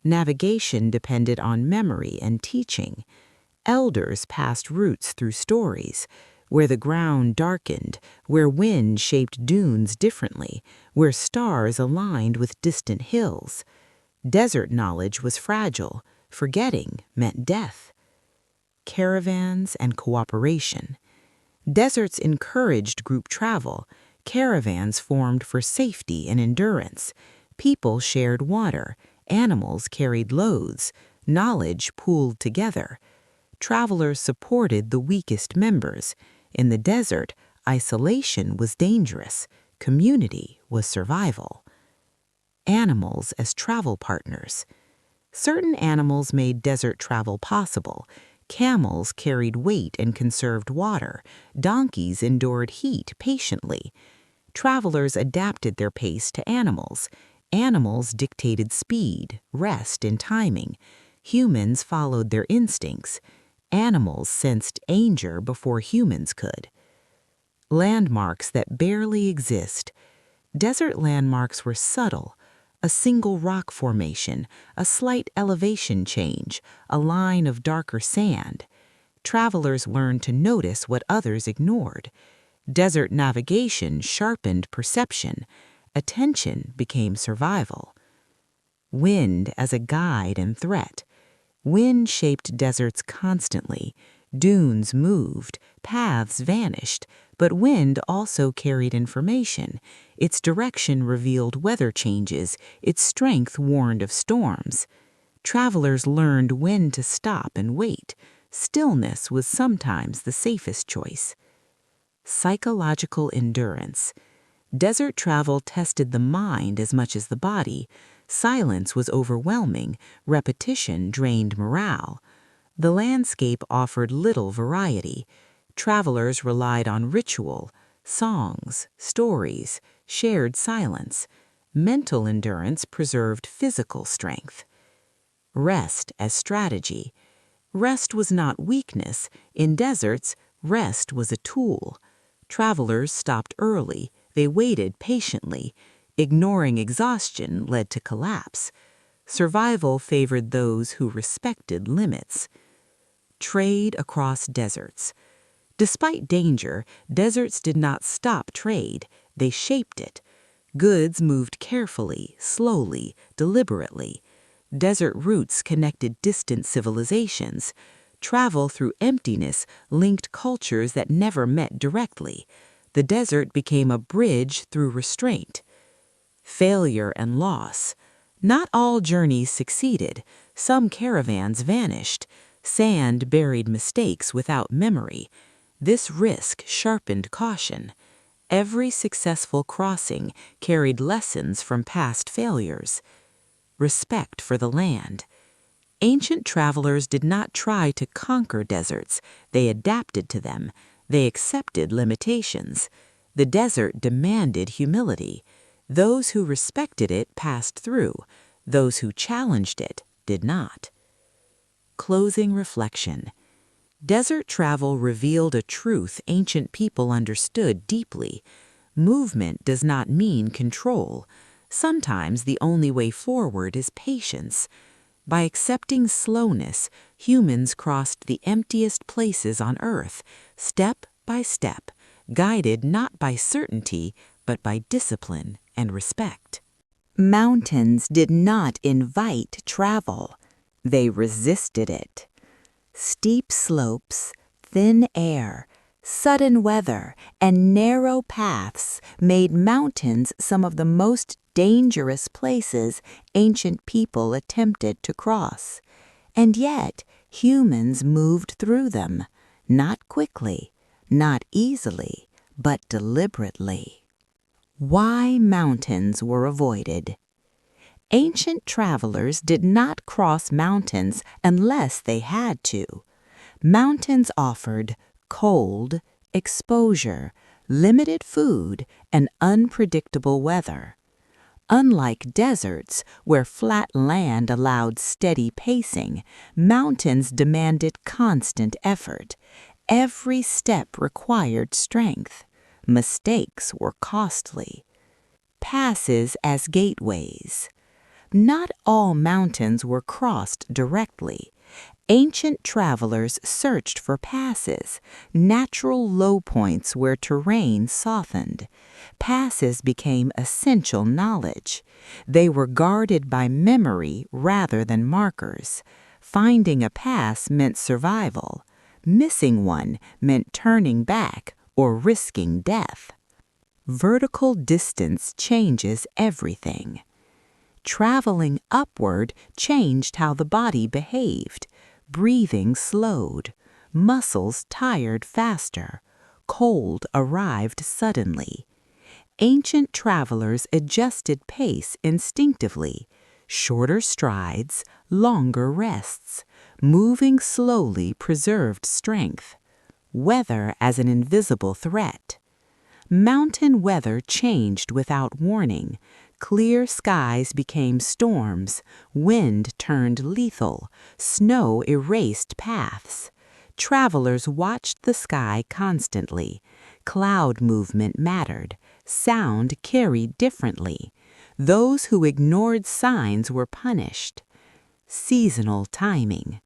Navigation depended on memory and teaching. Elders passed routes through stories, where the ground darkened, where wind shaped dunes differently, where stars aligned with distant hills. Desert knowledge was fragile. Forgetting meant death. Caravans and cooperation. Deserts encouraged group travel. Caravans formed for safety and endurance. People shared water. Animals carried loads. Knowledge pooled together. Travelers supported the weakest members. In the desert, isolation was dangerous. Community was survival. Animals as travel partners. Certain animals made desert travel possible. Camels carried weight and conserved water. Donkeys endured heat patiently. Travelers adapted their pace to animals. Animals dictated speed, rest, and timing. Humans followed their instincts. Animals sensed danger before humans could. Landmarks that barely exist. Desert landmarks were subtle. A single rock formation, a slight elevation change, a line of darker sand. Travelers learned to notice what others ignored. Desert navigation sharpened perception. Attention became survival. Wind as a guide and threat. Wind shaped deserts constantly. Dunes moved, paths vanished, but wind also carried information. Its direction revealed weather changes, its strength warned of storms. Travelers learned when to stop and wait. Stillness was sometimes the safest choice. Psychological endurance. Desert travel tested the mind as much as the body. Silence was overwhelming. Repetition drained morale. The landscape offered little variety. Travelers relied on ritual, songs, stories, shared silence. Mental endurance preserved physical strength. Rest as strategy. Rest was not weakness. In deserts, rest was a tool. Travelers stopped early. They waited patiently. Ignoring exhaustion led to collapse. Survival favored those who respected limits. Trade across deserts. Despite danger, deserts did not stop trade. They shaped it. Goods moved carefully, slowly, deliberately. Desert routes connected distant civilizations. Travel through emptiness linked cultures that never met directly. The desert became a bridge through restraint. failure and loss. Not all journeys succeeded. Some caravans vanished. Sand buried mistakes without memory. This risk sharpened caution. Every successful crossing carried lessons from past failures. Respect for the land. Ancient travelers did not try to conquer deserts. They adapted to them. They accepted limitations. The desert demanded humility. Those who respected it passed through. Those who challenged it did not. Closing reflection. Desert travel revealed a truth ancient people understood deeply. Movement does not mean control. Sometimes the only way forward is patience. By accepting slowness, humans crossed the emptiest places on Earth, step by step, guided not by certainty, but by discipline and respect. Mountains did not invite travel. They resisted it. Steep slopes, thin air, sudden weather, and narrow paths made mountains some of the most dangerous places ancient people attempted to cross. And yet, humans moved through them, not quickly, not easily, but deliberately. Why mountains were avoided. Ancient travelers did not cross mountains unless they had to. Mountains offered cold, exposure, limited food, and unpredictable weather. Unlike deserts, where flat land allowed steady pacing, mountains demanded constant effort. Every step required strength. Mistakes were costly. Passes as gateways. Not all mountains were crossed directly. Ancient travelers searched for passes, natural low points where terrain softened. Passes became essential knowledge. They were guarded by memory rather than markers. Finding a pass meant survival. Missing one meant turning back or risking death. Vertical distance changes everything. Traveling upward changed how the body behaved. Breathing slowed. Muscles tired faster. Cold arrived suddenly. Ancient travelers adjusted pace instinctively. Shorter strides, longer rests. Moving slowly preserved strength. Weather as an invisible threat. Mountain weather changed without warning. Clear skies became storms, wind turned lethal, snow erased paths. Travelers watched the sky constantly. Cloud movement mattered. Sound carried differently. Those who ignored signs were punished. Seasonal timing.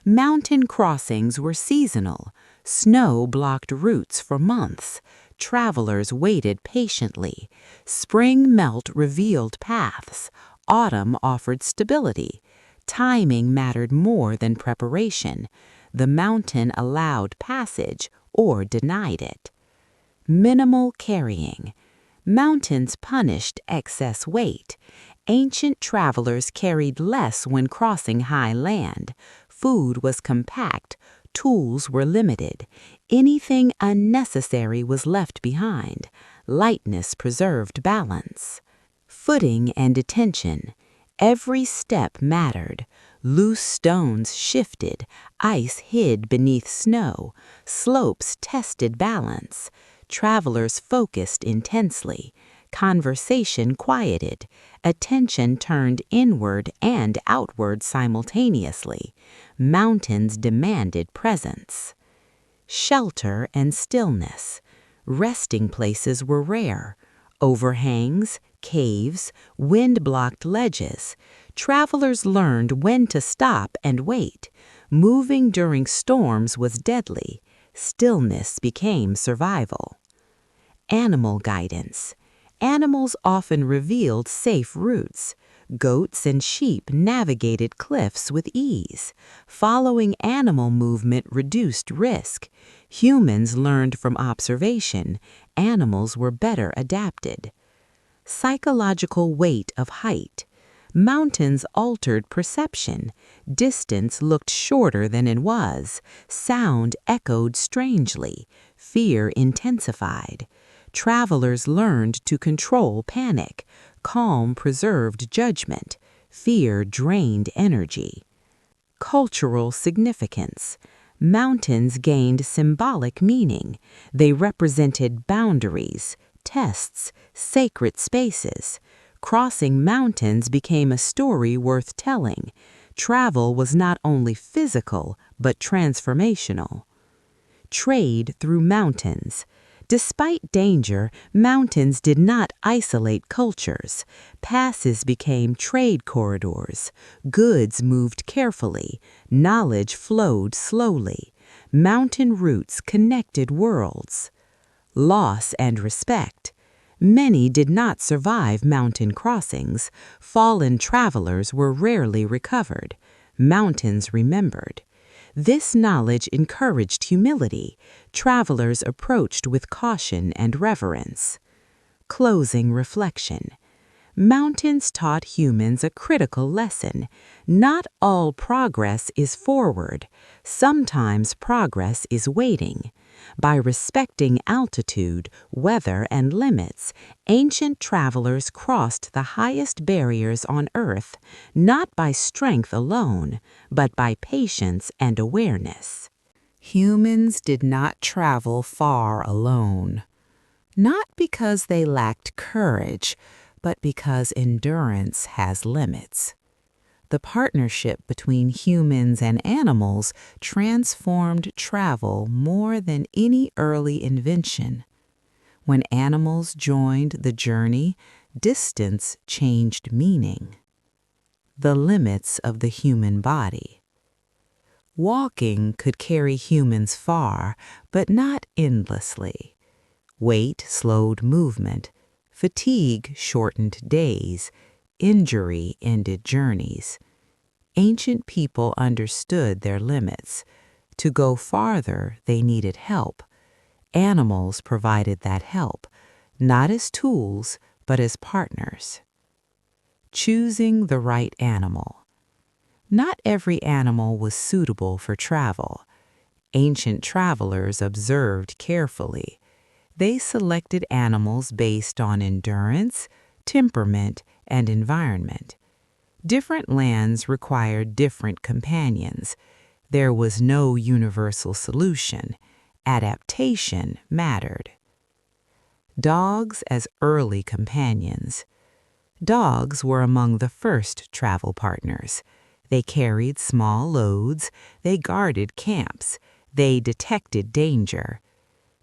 Mountain crossings were seasonal. Snow blocked routes for months. Travelers waited patiently. Spring melt revealed paths. Autumn offered stability. Timing mattered more than preparation. The mountain allowed passage or denied it. Minimal carrying. Mountains punished excess weight. Ancient travelers carried less when crossing high land. Food was compact. Tools were limited. Anything unnecessary was left behind. Lightness preserved balance. Footing and attention. Every step mattered. Loose stones shifted. Ice hid beneath snow. Slopes tested balance. Travelers focused intensely. Conversation quieted. Attention turned inward and outward simultaneously. Mountains demanded presence. Shelter and stillness. Resting places were rare. Overhangs, caves, wind-blocked ledges. Travelers learned when to stop and wait. Moving during storms was deadly. Stillness became survival. Animal guidance. Animals often revealed safe routes. Goats and sheep navigated cliffs with ease. Following animal movement reduced risk. Humans learned from observation. Animals were better adapted. Psychological weight of height. Mountains altered perception. Distance looked shorter than it was. Sound echoed strangely. Fear intensified. Travelers learned to control panic. Calm preserved judgment. Fear drained energy. Cultural significance. Mountains gained symbolic meaning. They represented boundaries, tests, sacred spaces. Crossing mountains became a story worth telling. Travel was not only physical, but transformational. Trade through mountains. Despite danger, mountains did not isolate cultures. Passes became trade corridors. Goods moved carefully. Knowledge flowed slowly. Mountain routes connected worlds. Loss and respect. Many did not survive mountain crossings. Fallen travelers were rarely recovered. Mountains remembered. This knowledge encouraged humility. Travelers approached with caution and reverence. Closing reflection. Mountains taught humans a critical lesson. Not all progress is forward. Sometimes progress is waiting. By respecting altitude, weather, and limits, ancient travelers crossed the highest barriers on Earth, not by strength alone, but by patience and awareness. Humans did not travel far alone. Not because they lacked courage, but because endurance has limits. The partnership between humans and animals transformed travel more than any early invention. When animals joined the journey, distance changed meaning. The limits of the human body. Walking could carry humans far, but not endlessly. Weight slowed movement. Fatigue shortened days. Injury ended journeys. Ancient people understood their limits. To go farther, they needed help. Animals provided that help, not as tools, but as partners. Choosing the right animal. Not every animal was suitable for travel. Ancient travelers observed carefully. They selected animals based on endurance, temperament, and environment. Different lands required different companions. There was no universal solution. Adaptation mattered. Dogs as early companions. Dogs were among the first travel partners. They carried small loads. They guarded camps. They detected danger.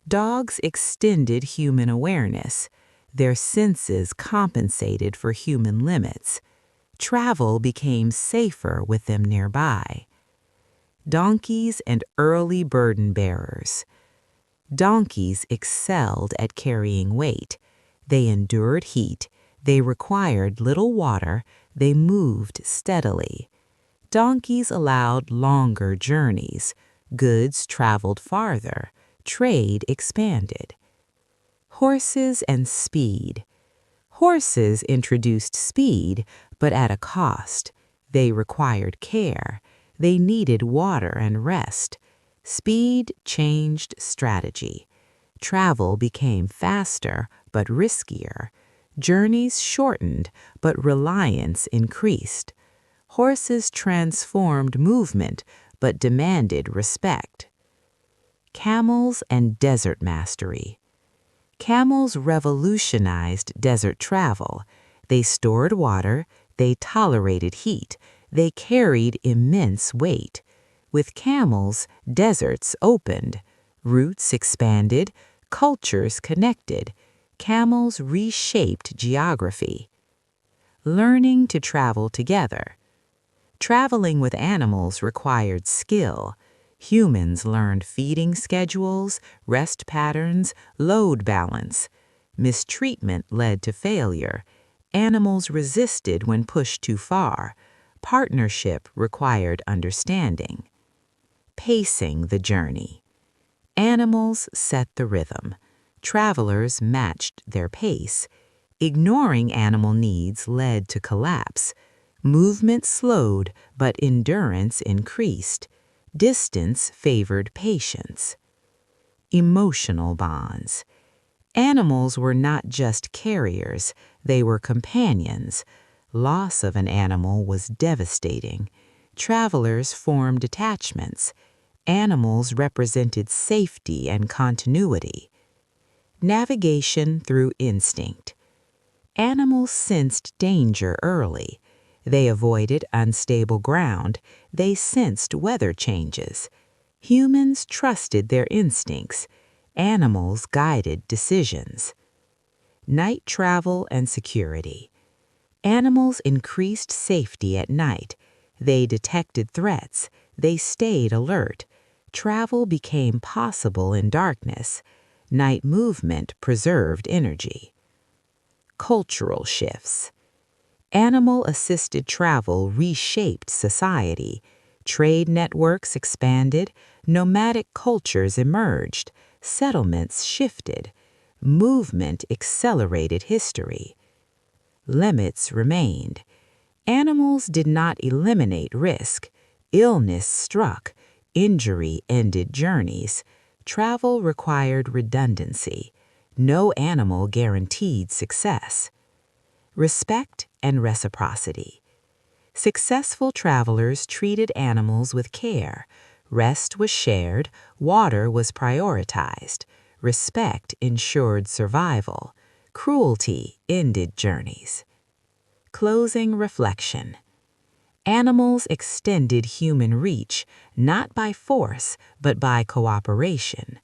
Dogs extended human awareness. Their senses compensated for human limits. Travel became safer with them nearby. Donkeys and early burden bearers. Donkeys excelled at carrying weight. They endured heat. They required little water. They moved steadily. Donkeys allowed longer journeys. Goods traveled farther. Trade expanded. Horses and speed. Horses introduced speed, but at a cost. They required care. They needed water and rest. Speed changed strategy. Travel became faster, but riskier. Journeys shortened, but reliance increased. Horses transformed movement, but demanded respect. Camels and desert mastery. Camels revolutionized desert travel. They stored water, they tolerated heat, they carried immense weight. With camels, deserts opened, routes expanded, cultures connected. Camels reshaped geography. Learning to travel together. Traveling with animals required skill. Humans learned feeding schedules, rest patterns, load balance. Mistreatment led to failure. Animals resisted when pushed too far. Partnership required understanding. Pacing the journey. Animals set the rhythm. Travelers matched their pace. Ignoring animal needs led to collapse. Movement slowed, but endurance increased. Distance favored patience. Emotional bonds. Animals were not just carriers, they were companions. Loss of an animal was devastating. Travelers formed attachments. Animals represented safety and continuity. Navigation through instinct. Animals sensed danger early. They avoided unstable ground. They sensed weather changes. Humans trusted their instincts. Animals guided decisions. Night travel and security. Animals increased safety at night. They detected threats. They stayed alert. Travel became possible in darkness. Night movement preserved energy. Cultural shifts. Animal-assisted travel reshaped society. Trade networks expanded. Nomadic cultures emerged. Settlements shifted. Movement accelerated history. Limits remained. Animals did not eliminate risk. Illness struck. Injury ended journeys. Travel required redundancy. No animal guaranteed success. Respect and reciprocity. Successful travelers treated animals with care. Rest was shared. Water was prioritized. Respect ensured survival. Cruelty ended journeys. Closing reflection. Animals extended human reach, not by force, but by cooperation.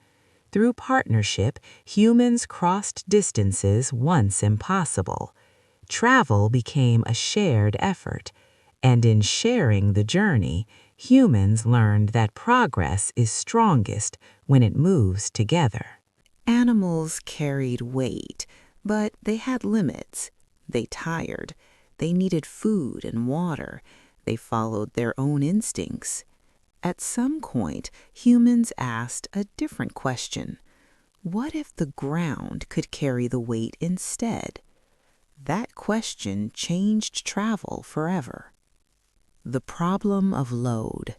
Through partnership, humans crossed distances once impossible. Travel became a shared effort, and in sharing the journey, humans learned that progress is strongest when it moves together. Animals carried weight, but they had limits. They tired. They needed food and water. They followed their own instincts. At some point, humans asked a different question. What if the ground could carry the weight instead? That question changed travel forever. The problem of load.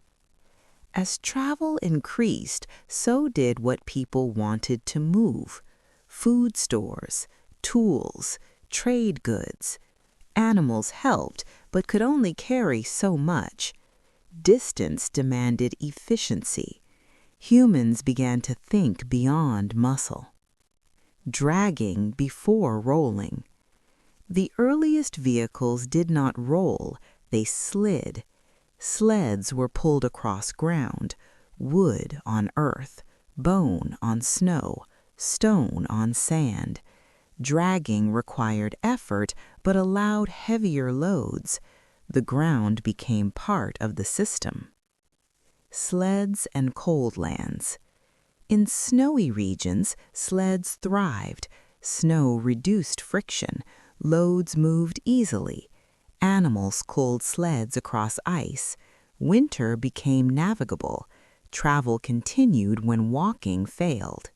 As travel increased, so did what people wanted to move. Food stores, tools, trade goods. Animals helped, but could only carry so much. Distance demanded efficiency. Humans began to think beyond muscle. Dragging before rolling. The earliest vehicles did not roll, they slid. Sleds were pulled across ground, wood on earth, bone on snow, stone on sand. Dragging required effort but allowed heavier loads. The ground became part of the system. Sleds and cold lands. In snowy regions, sleds thrived. Snow reduced friction. Loads moved easily. Animals pulled sleds across ice. Winter became navigable. Travel continued when walking failed.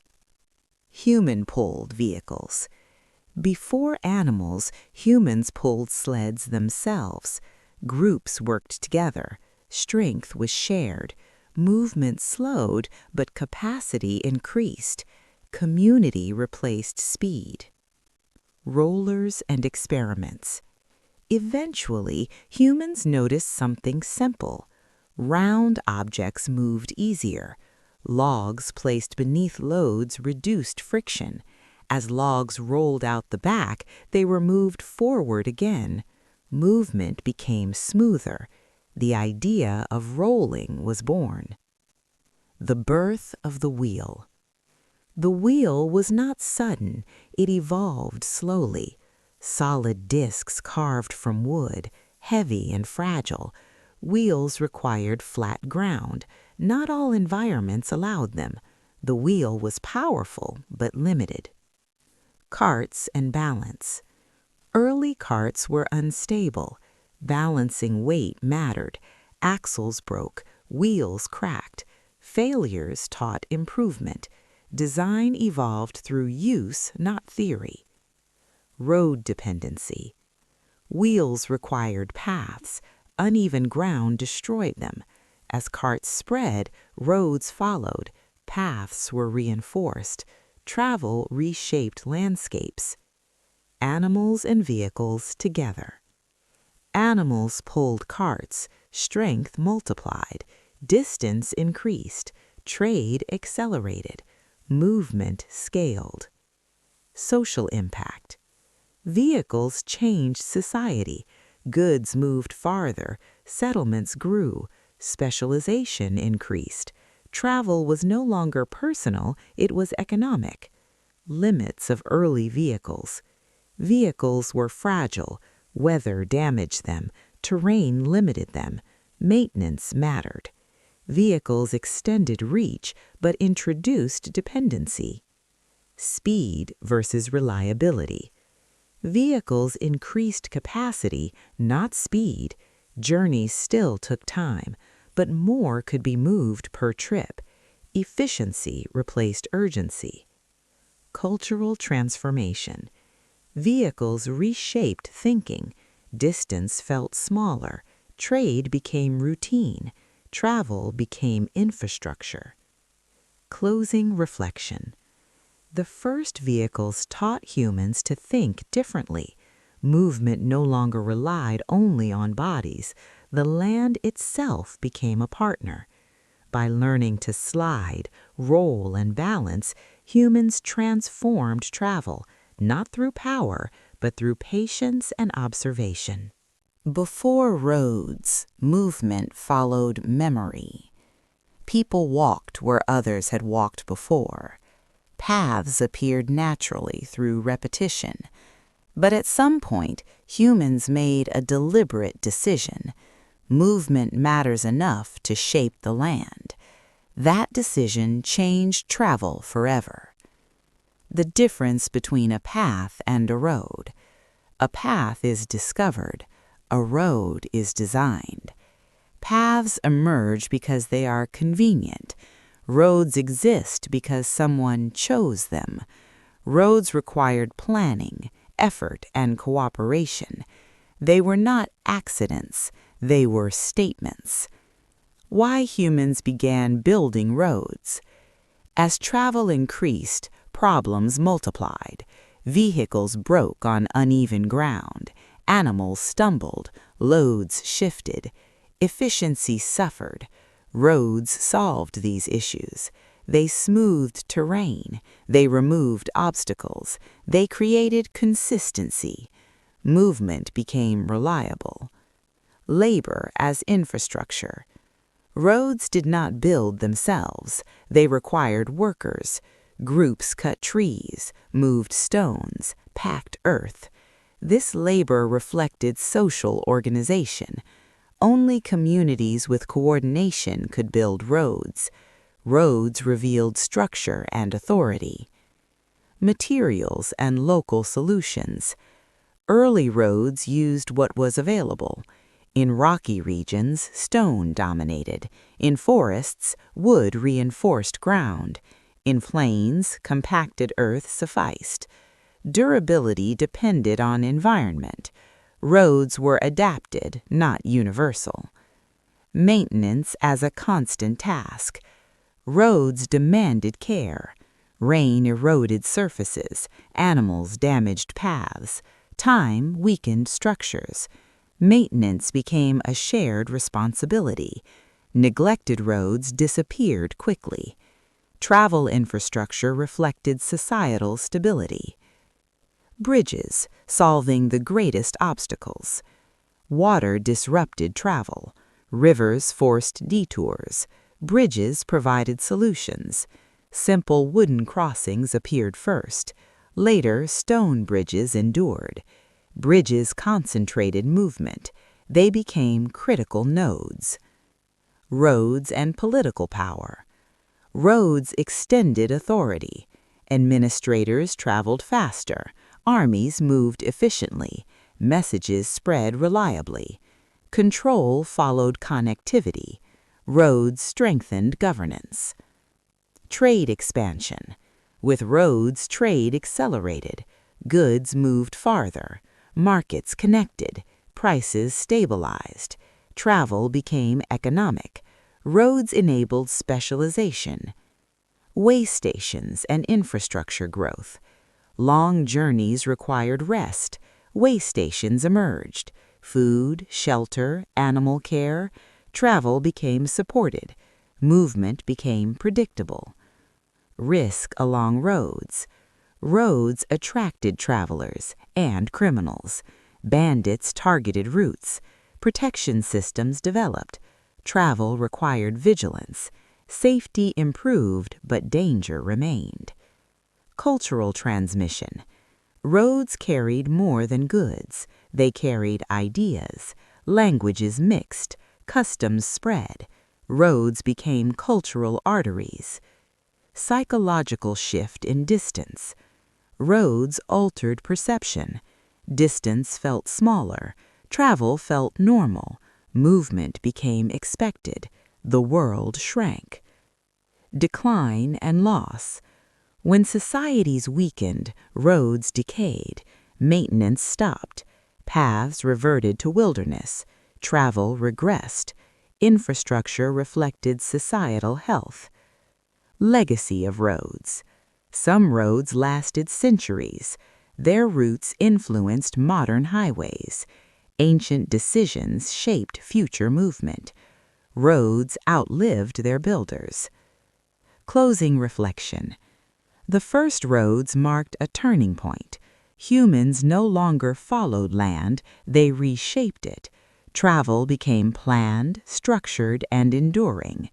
Human-pulled vehicles. Before animals, humans pulled sleds themselves. Groups worked together. Strength was shared. Movement slowed, but capacity increased. Community replaced speed. Rollers and experiments. Eventually, humans noticed something simple. Round objects moved easier. Logs placed beneath loads reduced friction. As logs rolled out the back, they were moved forward again. Movement became smoother. The idea of rolling was born. The birth of the wheel. The wheel was not sudden. It evolved slowly. Solid discs carved from wood, heavy and fragile. Wheels required flat ground. Not all environments allowed them. The wheel was powerful but limited. Carts and balance. Early carts were unstable. Balancing weight mattered. Axles broke. Wheels cracked. Failures taught improvement. Design evolved through use, not theory. road dependency. Wheels required paths. Uneven ground destroyed them. As carts spread, roads followed. Paths were reinforced. Travel reshaped landscapes. Animals and vehicles together. Animals pulled carts. Strength multiplied. Distance increased. Trade accelerated. Movement scaled. Social impact. Vehicles changed society. Goods moved farther. Settlements grew. Specialization increased. Travel was no longer personal, it was economic. Limits of early vehicles. Vehicles were fragile. Weather damaged them. Terrain limited them. Maintenance mattered. Vehicles extended reach but introduced dependency. Speed versus reliability. Vehicles increased capacity, not speed. Journeys still took time, but more could be moved per trip. Efficiency replaced urgency. Cultural transformation. Vehicles reshaped thinking. Distance felt smaller. Trade became routine. Travel became infrastructure. Closing reflection. The first vehicles taught humans to think differently. Movement no longer relied only on bodies. The land itself became a partner. By learning to slide, roll, and balance, humans transformed travel, not through power, but through patience and observation. Before roads, movement followed memory. People walked where others had walked before. Paths appeared naturally through repetition. But at some point, humans made a deliberate decision. Movement matters enough to shape the land. That decision changed travel forever. The difference between a path and a road. A path is discovered. A road is designed. Paths emerge because they are convenient. Roads exist because someone chose them. Roads required planning, effort, and cooperation. They were not accidents, they were statements. Why humans began building roads. As travel increased, problems multiplied. Vehicles broke on uneven ground. Animals stumbled. Loads shifted. Efficiency suffered. Roads solved these issues. They smoothed terrain. They removed obstacles. They created consistency. Movement became reliable. Labor as infrastructure. Roads did not build themselves. They required workers. Groups cut trees, moved stones, packed earth. This labor reflected social organization. Only communities with coordination could build roads. Roads revealed structure and authority. Materials and local solutions. Early roads used what was available. In rocky regions, stone dominated. In forests, wood reinforced ground. In plains, compacted earth sufficed. Durability depended on environment. Roads were adapted, not universal. Maintenance as a constant task. Roads demanded care. Rain eroded surfaces. Animals damaged paths. Time weakened structures. Maintenance became a shared responsibility. Neglected roads disappeared quickly. Travel infrastructure reflected societal stability. Bridges, solving the greatest obstacles. Water disrupted travel. Rivers forced detours. Bridges provided solutions. Simple wooden crossings appeared first. Later, stone bridges endured. Bridges concentrated movement. They became critical nodes. Roads and political power. Roads extended authority. Administrators traveled faster. Armies moved efficiently. Messages spread reliably. Control followed connectivity. Roads strengthened governance. Trade expansion. With roads, trade accelerated. Goods moved farther, markets connected, prices stabilized, travel became economic, roads enabled specialization, way stations and infrastructure growth. Long journeys required rest, way stations emerged, food, shelter, animal care, travel became supported, movement became predictable. Risk along roads. Roads attracted travelers and criminals. Bandits targeted routes. Protection systems developed. Travel required vigilance. Safety improved, but danger remained. Cultural transmission. Roads carried more than goods. They carried ideas. Languages mixed. Customs spread. Roads became cultural arteries. Psychological shift in distance. Roads altered perception. Distance felt smaller. Travel felt normal. Movement became expected. The world shrank. Decline and loss. When societies weakened, roads decayed. Maintenance stopped. Paths reverted to wilderness. Travel regressed. Infrastructure reflected societal health. Legacy of roads. Some roads lasted centuries. Their routes influenced modern highways. Ancient decisions shaped future movement. Roads outlived their builders. Closing reflection. The first roads marked a turning point. Humans no longer followed land, they reshaped it. Travel became planned, structured, and enduring.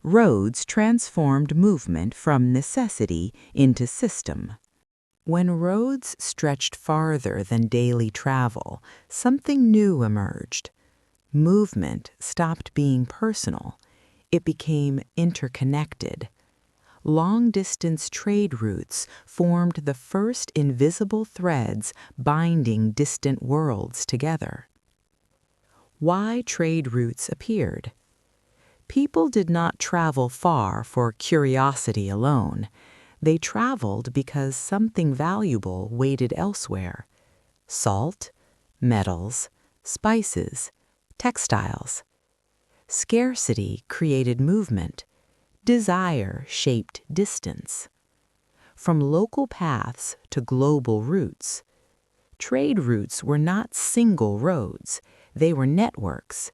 Roads transformed movement from necessity into system. When roads stretched farther than daily travel, something new emerged. Movement stopped being personal. It became interconnected. Long-distance trade routes formed the first invisible threads binding distant worlds together. Why trade routes appeared? People did not travel far for curiosity alone. They traveled because something valuable waited elsewhere. Salt, metals, spices, textiles. Scarcity created movement. Desire shaped distance. From local paths to global routes. Trade routes were not single roads. They were networks.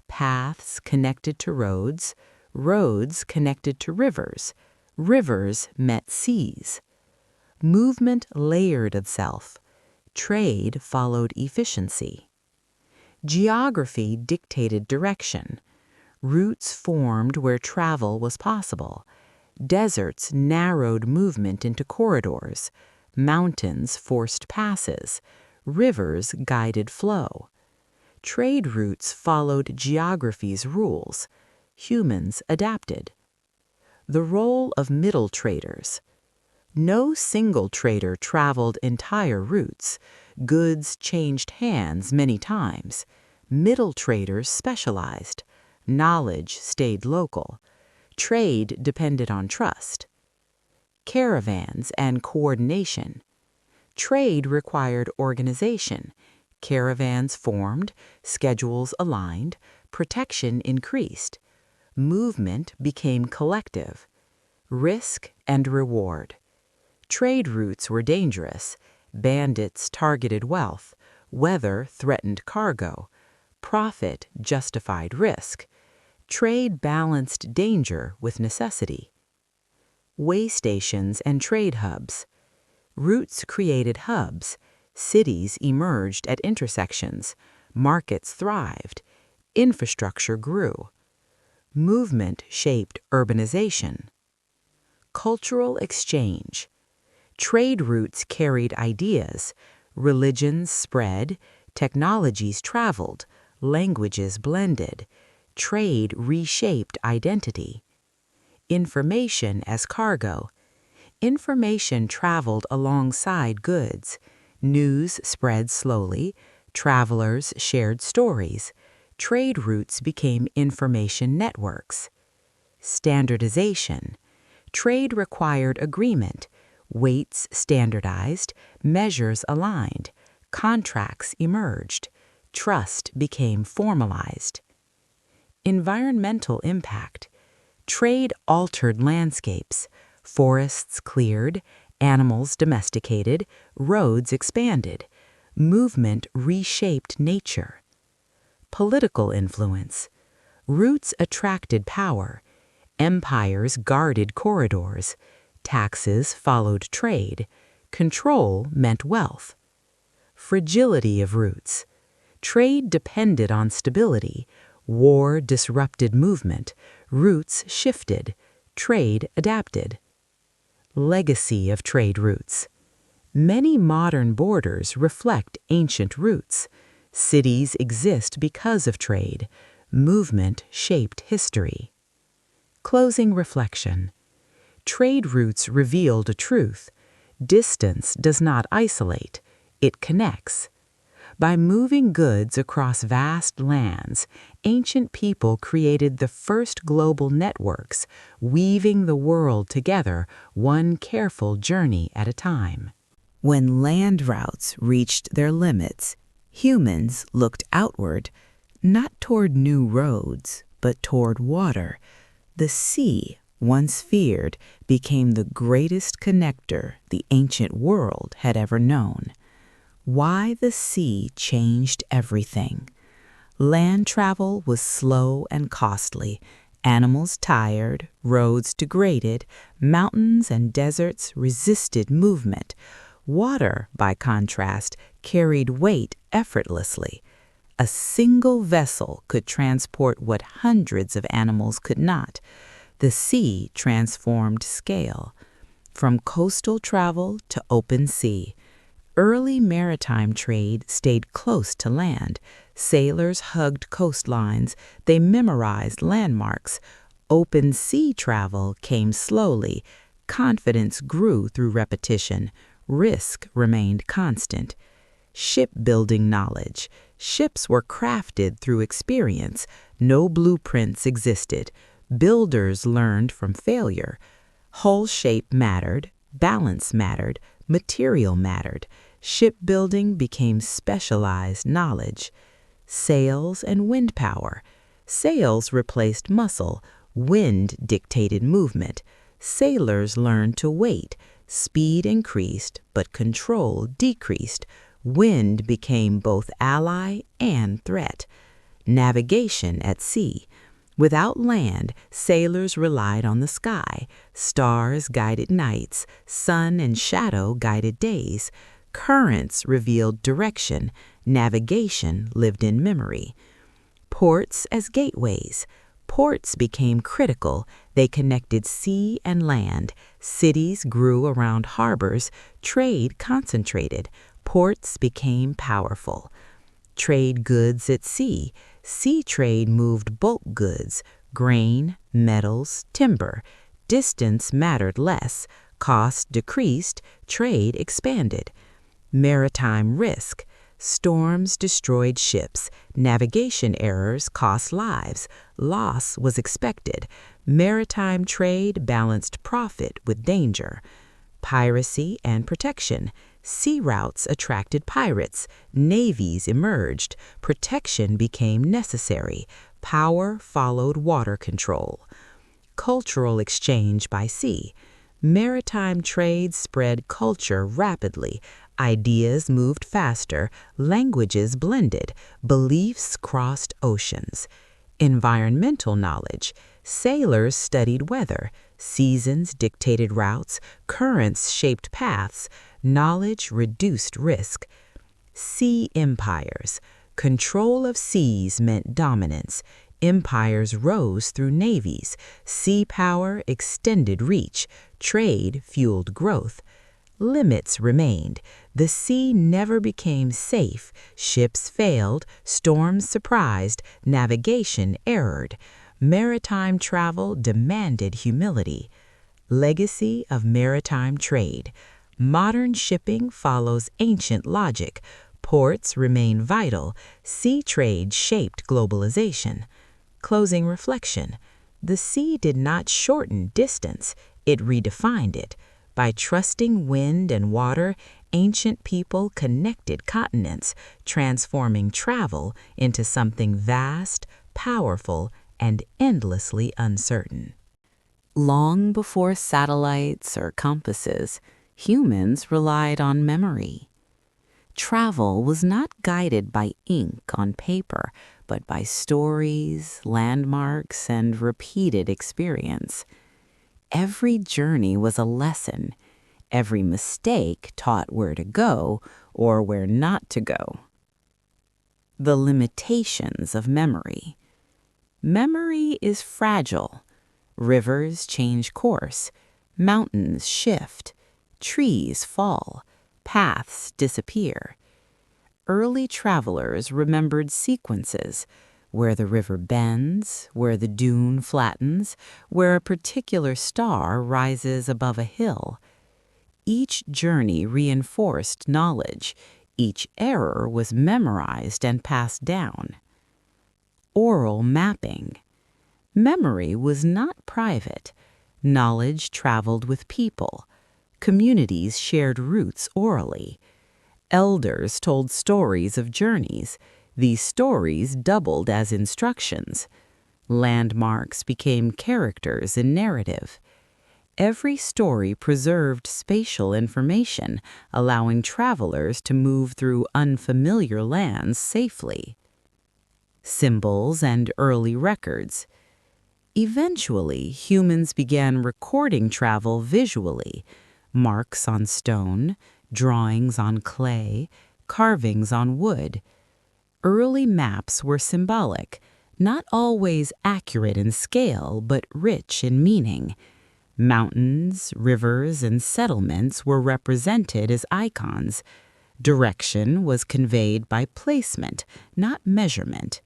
Paths connected to roads, roads connected to rivers, rivers met seas. Movement layered itself. Trade followed efficiency. Geography dictated direction. Routes formed where travel was possible. Deserts narrowed movement into corridors. Mountains forced passes. Rivers guided flow. Trade routes followed geography's rules. Humans adapted. The role of middle traders. No single trader traveled entire routes. Goods changed hands many times. Middle traders specialized. Knowledge stayed local. Trade depended on trust. Caravans and coordination. Trade required organization. Caravans formed, schedules aligned, protection increased. Movement became collective. Risk and reward. Trade routes were dangerous. Bandits targeted wealth. Weather threatened cargo. Profit justified risk. Trade balanced danger with necessity. Way stations and trade hubs. Routes created hubs. Cities emerged at intersections. Markets thrived. Infrastructure grew. Movement shaped urbanization. Cultural exchange. Trade routes carried ideas. Religions spread. Technologies traveled. Languages blended. Trade reshaped identity. Information as cargo. Information traveled alongside goods. News spread slowly. Travelers shared stories. Trade routes became information networks. Standardization. Trade required agreement. weights standardized, measures aligned, contracts emerged, trust became formalized. Environmental impact. Trade altered landscapes, forests cleared, animals domesticated, roads expanded, movement reshaped nature. Political influence. Routes attracted power, empires guarded corridors, taxes followed trade, control meant wealth. Fragility of routes. Trade depended on stability, war disrupted movement, routes shifted, trade adapted. Legacy of trade routes. Many modern borders reflect ancient roots. Cities exist because of trade. Movement shaped history. Closing reflection. Trade routes revealed a truth. Distance does not isolate, it connects. By moving goods across vast lands, ancient people created the first global networks, weaving the world together one careful journey at a time. When land routes reached their limits, humans looked outward, not toward new roads, but toward water. The sea, once feared, became the greatest connector the ancient world had ever known. Why the sea changed everything. Land travel was slow and costly, animals tired, roads degraded, mountains and deserts resisted movement. Water, by contrast, carried weight effortlessly. A single vessel could transport what hundreds of animals could not. The sea transformed scale. From coastal travel to open sea, early maritime trade stayed close to land. Sailors hugged coastlines. They memorized landmarks. Open sea travel came slowly. Confidence grew through repetition. Risk remained constant. Shipbuilding knowledge. Ships were crafted through experience. No blueprints existed. Builders learned from failure. Hull shape mattered. Balance mattered. Material mattered. Shipbuilding became specialized knowledge. Sails and wind power. Sails replaced muscle. Wind dictated movement. Sailors learned to wait. Speed increased, but control decreased. Wind became both ally and threat. Navigation at sea. Without land, sailors relied on the sky. Stars guided nights. Sun and shadow guided days. Currents revealed direction. Navigation lived in memory. Ports as gateways. Ports became critical. They connected sea and land. Cities grew around harbors. Trade concentrated. Ports became powerful. Trade goods at sea. Sea trade moved bulk goods, grain, metals, timber. Distance mattered less. Cost decreased. Trade expanded. Maritime risk. Storms destroyed ships. Navigation errors cost lives. Loss was expected. Maritime trade balanced profit with danger. Piracy and protection. Sea routes attracted pirates. Navies emerged. Protection became necessary. Power followed water control. Cultural exchange by sea. Maritime trade spread culture rapidly. Ideas moved faster. Languages blended. Beliefs crossed oceans. Environmental knowledge. Sailors studied weather. Seasons dictated routes. Currents shaped paths. Knowledge reduced risk. Sea empires. Control of seas meant dominance. Empires rose through navies. Sea power extended reach. Trade fueled growth. Limits remained. The sea never became safe. Ships failed. Storms surprised. Navigation errored. Maritime travel demanded humility. Legacy of maritime trade. Modern shipping follows ancient logic. Ports remain vital. Sea trade shaped globalization. Closing reflection. The sea did not shorten distance. It redefined it. By trusting wind and water, ancient people connected continents, transforming travel into something vast, powerful, and endlessly uncertain. Long before satellites or compasses, humans relied on memory. Travel was not guided by ink on paper, but by stories, landmarks, and repeated experience. Every journey was a lesson. Every mistake taught where to go or where not to go. The limitations of memory. Memory is fragile. Rivers change course, mountains shift, trees fall, paths disappear. Early travelers remembered sequences, where the river bends, where the dune flattens, where a particular star rises above a hill. Each journey reinforced knowledge. Each error was memorized and passed down. Oral mapping. Memory was not private. Knowledge traveled with people. Communities shared routes orally. Elders told stories of journeys. These stories doubled as instructions. Landmarks became characters in narrative. Every story preserved spatial information, allowing travelers to move through unfamiliar lands safely. Symbols and early records. Eventually, humans began recording travel visually. Marks on stone, drawings on clay, carvings on wood. Early maps were symbolic, not always accurate in scale, but rich in meaning. Mountains, rivers, and settlements were represented as icons. Direction was conveyed by placement, not measurement.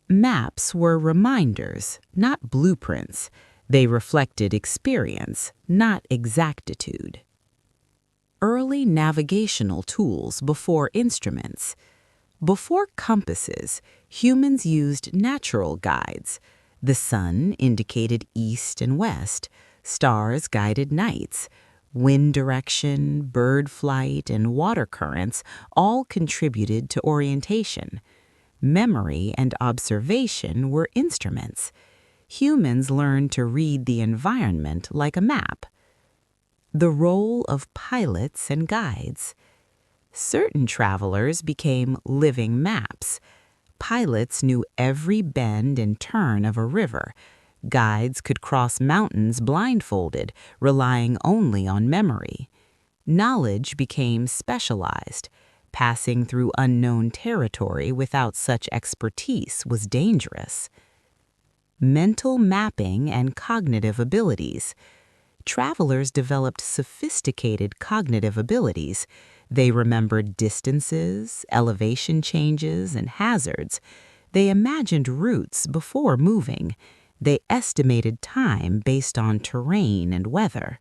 Maps were reminders, not blueprints. They reflected experience, not exactitude. Early navigational tools before instruments. Before compasses, humans used natural guides. The sun indicated east and west. Stars guided nights. Wind direction, bird flight, and water currents all contributed to orientation. Memory and observation were instruments. Humans learned to read the environment like a map. The role of pilots and guides. Certain travelers became living maps. Pilots knew every bend and turn of a river. Guides could cross mountains blindfolded, relying only on memory. Knowledge became specialized. Passing through unknown territory without such expertise was dangerous. Mental mapping and cognitive abilities. Travelers developed sophisticated cognitive abilities. They remembered distances, elevation changes, and hazards. They imagined routes before moving. They estimated time based on terrain and weather.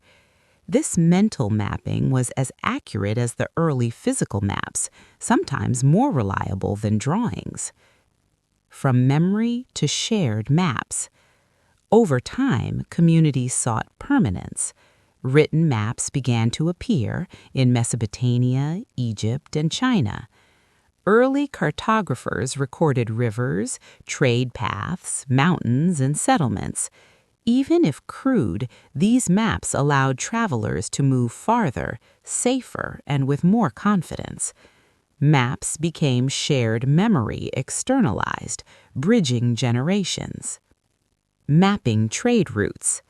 This mental mapping was as accurate as the early physical maps, sometimes more reliable than drawings. From memory to shared maps. Over time, communities sought permanence. Written maps began to appear in Mesopotamia, Egypt, and China. Early cartographers recorded rivers, trade paths, mountains, and settlements. Even if crude, these maps allowed travelers to move farther, safer, and with more confidence. Maps became shared memory externalized, bridging generations. Mapping trade routes.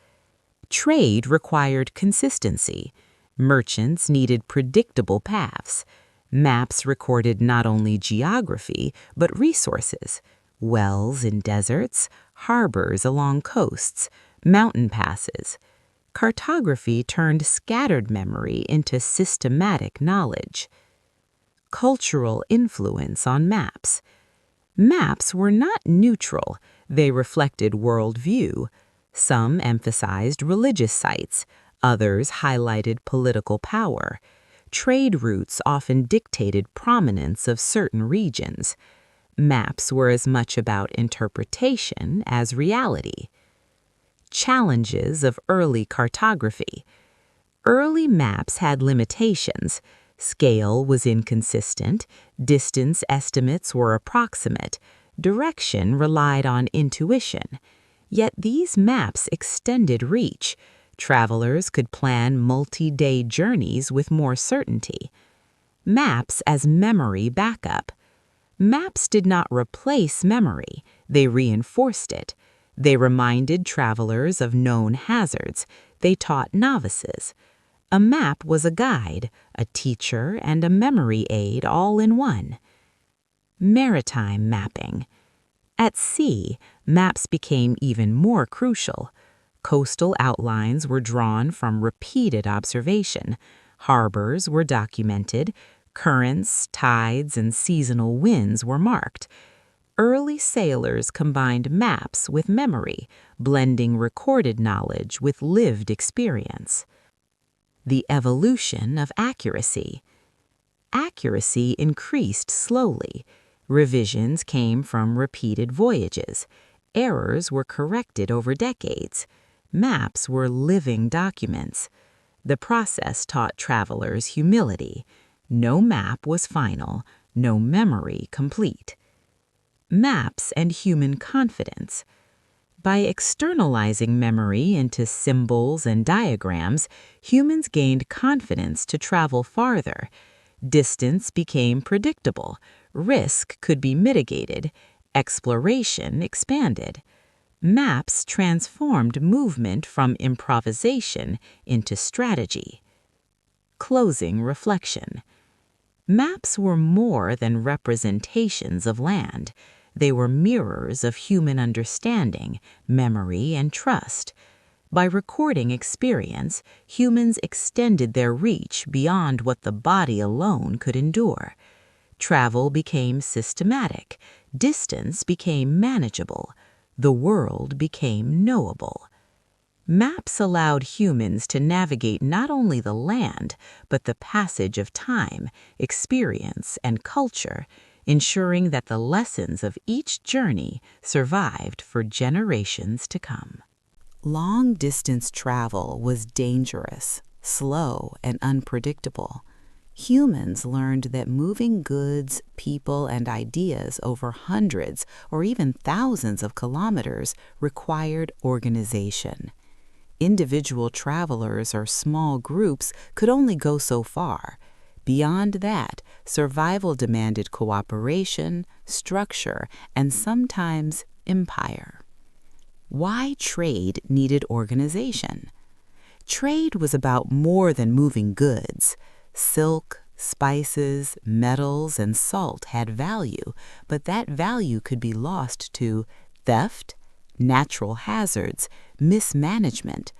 Trade required consistency. Merchants needed predictable paths. Maps recorded not only geography, but resources: wells in deserts, harbors along coasts, mountain passes. Cartography turned scattered memory into systematic knowledge. Cultural influence on maps. Maps were not neutral. They reflected worldview. Some emphasized religious sites. Others highlighted political power. Trade routes often dictated prominence of certain regions. Maps were as much about interpretation as reality. Challenges of early cartography. Early maps had limitations. Scale was inconsistent, distance estimates were approximate, direction relied on intuition. Yet these maps extended reach. Travelers could plan multi-day journeys with more certainty. Maps as memory backup. Maps did not replace memory, they reinforced it. They reminded travelers of known hazards. They taught novices. A map was a guide, a teacher, and a memory aid all in one. Maritime mapping. At sea, maps became even more crucial. Coastal outlines were drawn from repeated observation. Harbors were documented. Currents, tides, and seasonal winds were marked. Early sailors combined maps with memory, blending recorded knowledge with lived experience. The evolution of accuracy. Accuracy increased slowly. Revisions came from repeated voyages. Errors were corrected over decades. Maps were living documents. The process taught travelers humility. No map was final, no memory complete. Maps and human confidence. By externalizing memory into symbols and diagrams, humans gained confidence to travel farther. Distance became predictable, risk could be mitigated, exploration expanded. Maps transformed movement from improvisation into strategy. Closing reflection. Maps were more than representations of land. They were mirrors of human understanding, memory, and trust. By recording experience, humans extended their reach beyond what the body alone could endure. Travel became systematic, distance became manageable, the world became knowable. Maps allowed humans to navigate not only the land, but the passage of time, experience, and culture, ensuring that the lessons of each journey survived for generations to come. Long-distance travel was dangerous, slow, and unpredictable. Humans learned that moving goods, people, and ideas over hundreds or even thousands of kilometers required organization. Individual travelers or small groups could only go so far. Beyond that, survival demanded cooperation, structure, and sometimes empire. Why trade needed organization? Trade was about more than moving goods. Silk, spices, metals, and salt had value, but that value could be lost to theft, natural hazards, mismanagement.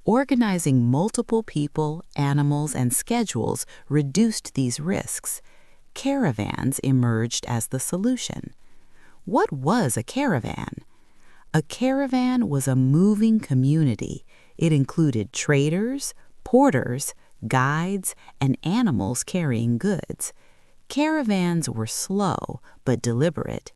Organizing multiple people, animals, and schedules reduced these risks. Caravans emerged as the solution. What was a caravan? A caravan was a moving community. It included traders, porters, guides, and animals carrying goods. Caravans were slow but deliberate.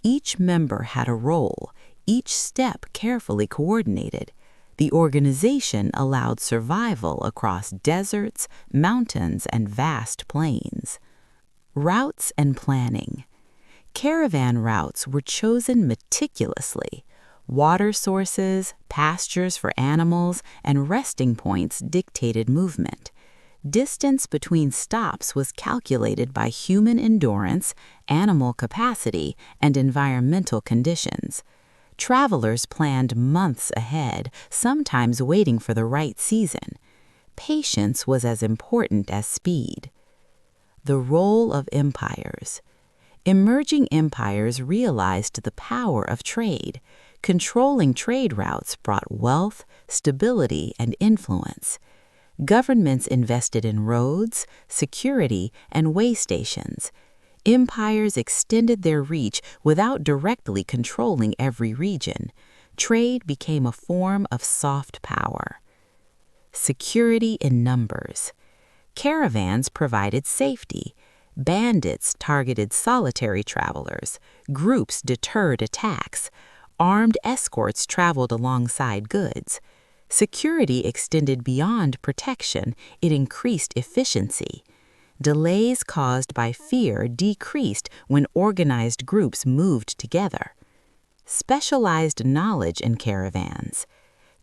Each member had a role, each step carefully coordinated. The organization allowed survival across deserts, mountains, and vast plains. Routes and planning. Caravan routes were chosen meticulously. Water sources, pastures for animals, and resting points dictated movement. Distance between stops was calculated by human endurance, animal capacity, and environmental conditions. Travelers planned months ahead, sometimes waiting for the right season. Patience was as important as speed. The role of empires. Emerging empires realized the power of trade. Controlling trade routes brought wealth, stability, and influence. Governments invested in roads, security, and way stations. Empires extended their reach without directly controlling every region. Trade became a form of soft power. Security in numbers. Caravans provided safety. Bandits targeted solitary travelers. Groups deterred attacks. Armed escorts traveled alongside goods. Security extended beyond protection, it increased efficiency. Delays caused by fear decreased when organized groups moved together. Specialized knowledge in caravans.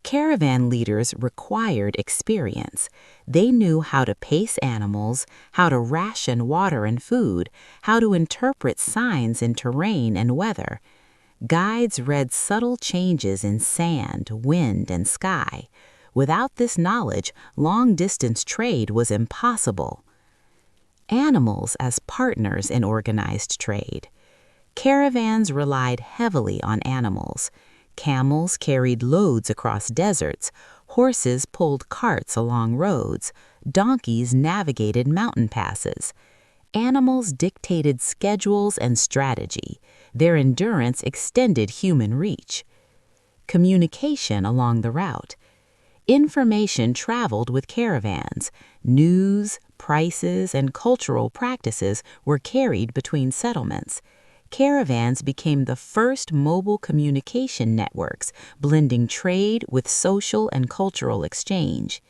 Caravan leaders required experience. They knew how to pace animals, how to ration water and food, how to interpret signs in terrain and weather. Guides read subtle changes in sand, wind, and sky. Without this knowledge, long-distance trade was impossible. Animals as partners in organized trade. Caravans relied heavily on animals. Camels carried loads across deserts, horses pulled carts along roads, donkeys navigated mountain passes. Animals dictated schedules and strategy. Their endurance extended human reach. Communication along the route. Information traveled with caravans. News, prices, and cultural practices were carried between settlements. Caravans became the first mobile communication networks, blending trade with social and cultural exchange.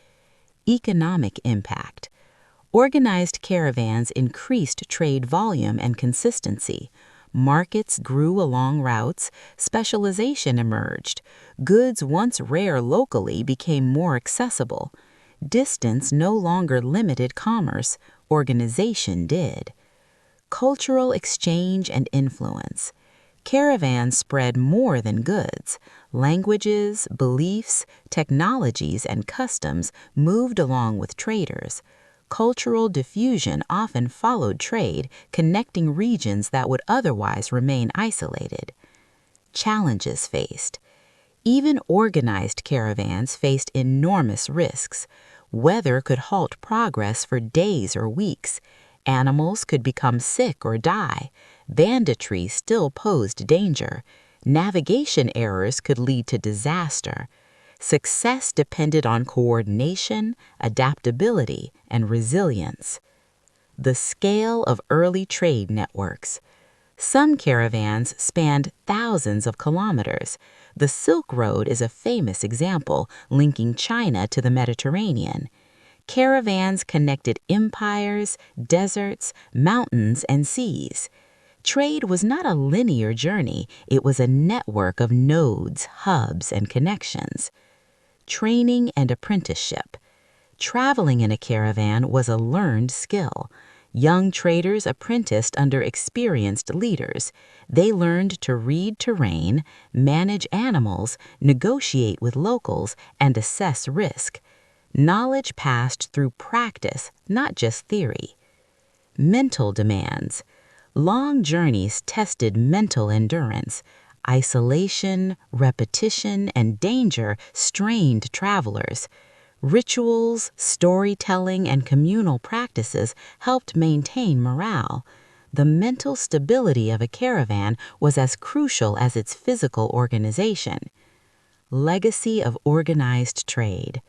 Economic impact. Organized caravans increased trade volume and consistency. Markets grew along routes, specialization emerged. Goods once rare locally became more accessible. Distance no longer limited commerce, organization did. Cultural exchange and influence. Caravans spread more than goods. Languages, beliefs, technologies, and customs moved along with traders. Cultural diffusion often followed trade, connecting regions that would otherwise remain isolated. Challenges faced. Even organized caravans faced enormous risks. Weather could halt progress for days or weeks. Animals could become sick or die. Banditry still posed danger. Navigation errors could lead to disaster. Success depended on coordination, adaptability, and resilience. The scale of early trade networks. Some caravans spanned thousands of kilometers. The Silk Road is a famous example, linking China to the Mediterranean. Caravans connected empires, deserts, mountains, and seas. Trade was not a linear journey, it was a network of nodes, hubs, and connections. Training and apprenticeship. Traveling in a caravan was a learned skill. Young traders apprenticed under experienced leaders. They learned to read terrain, manage animals, negotiate with locals, and assess risk. Knowledge passed through practice, not just theory. Mental demands. Long journeys tested mental endurance. Isolation, repetition, and danger strained travelers. Rituals, storytelling, and communal practices helped maintain morale. The mental stability of a caravan was as crucial as its physical organization. Legacy of organized trade.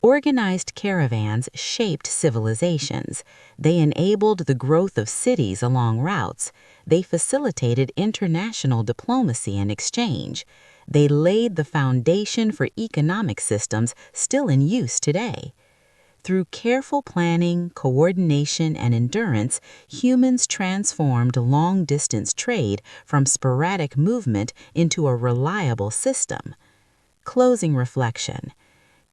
Organized caravans shaped civilizations. They enabled the growth of cities along routes. They facilitated international diplomacy and exchange. They laid the foundation for economic systems still in use today. Through careful planning, coordination, and endurance, humans transformed long-distance trade from sporadic movement into a reliable system. Closing reflection.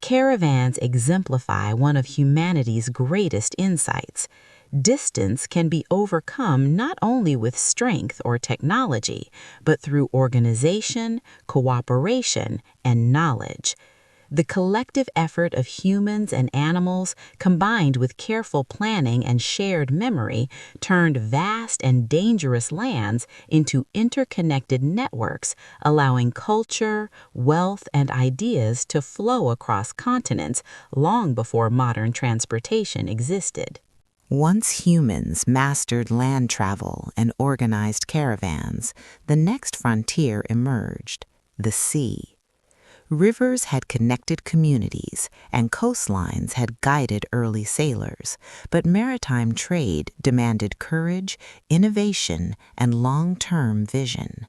Caravans exemplify one of humanity's greatest insights. Distance can be overcome not only with strength or technology, but through organization, cooperation, and knowledge. The collective effort of humans and animals, combined with careful planning and shared memory, turned vast and dangerous lands into interconnected networks, allowing culture, wealth, and ideas to flow across continents long before modern transportation existed. Once humans mastered land travel and organized caravans, the next frontier emerged: the sea. Rivers had connected communities, and coastlines had guided early sailors, but maritime trade demanded courage, innovation, and long-term vision.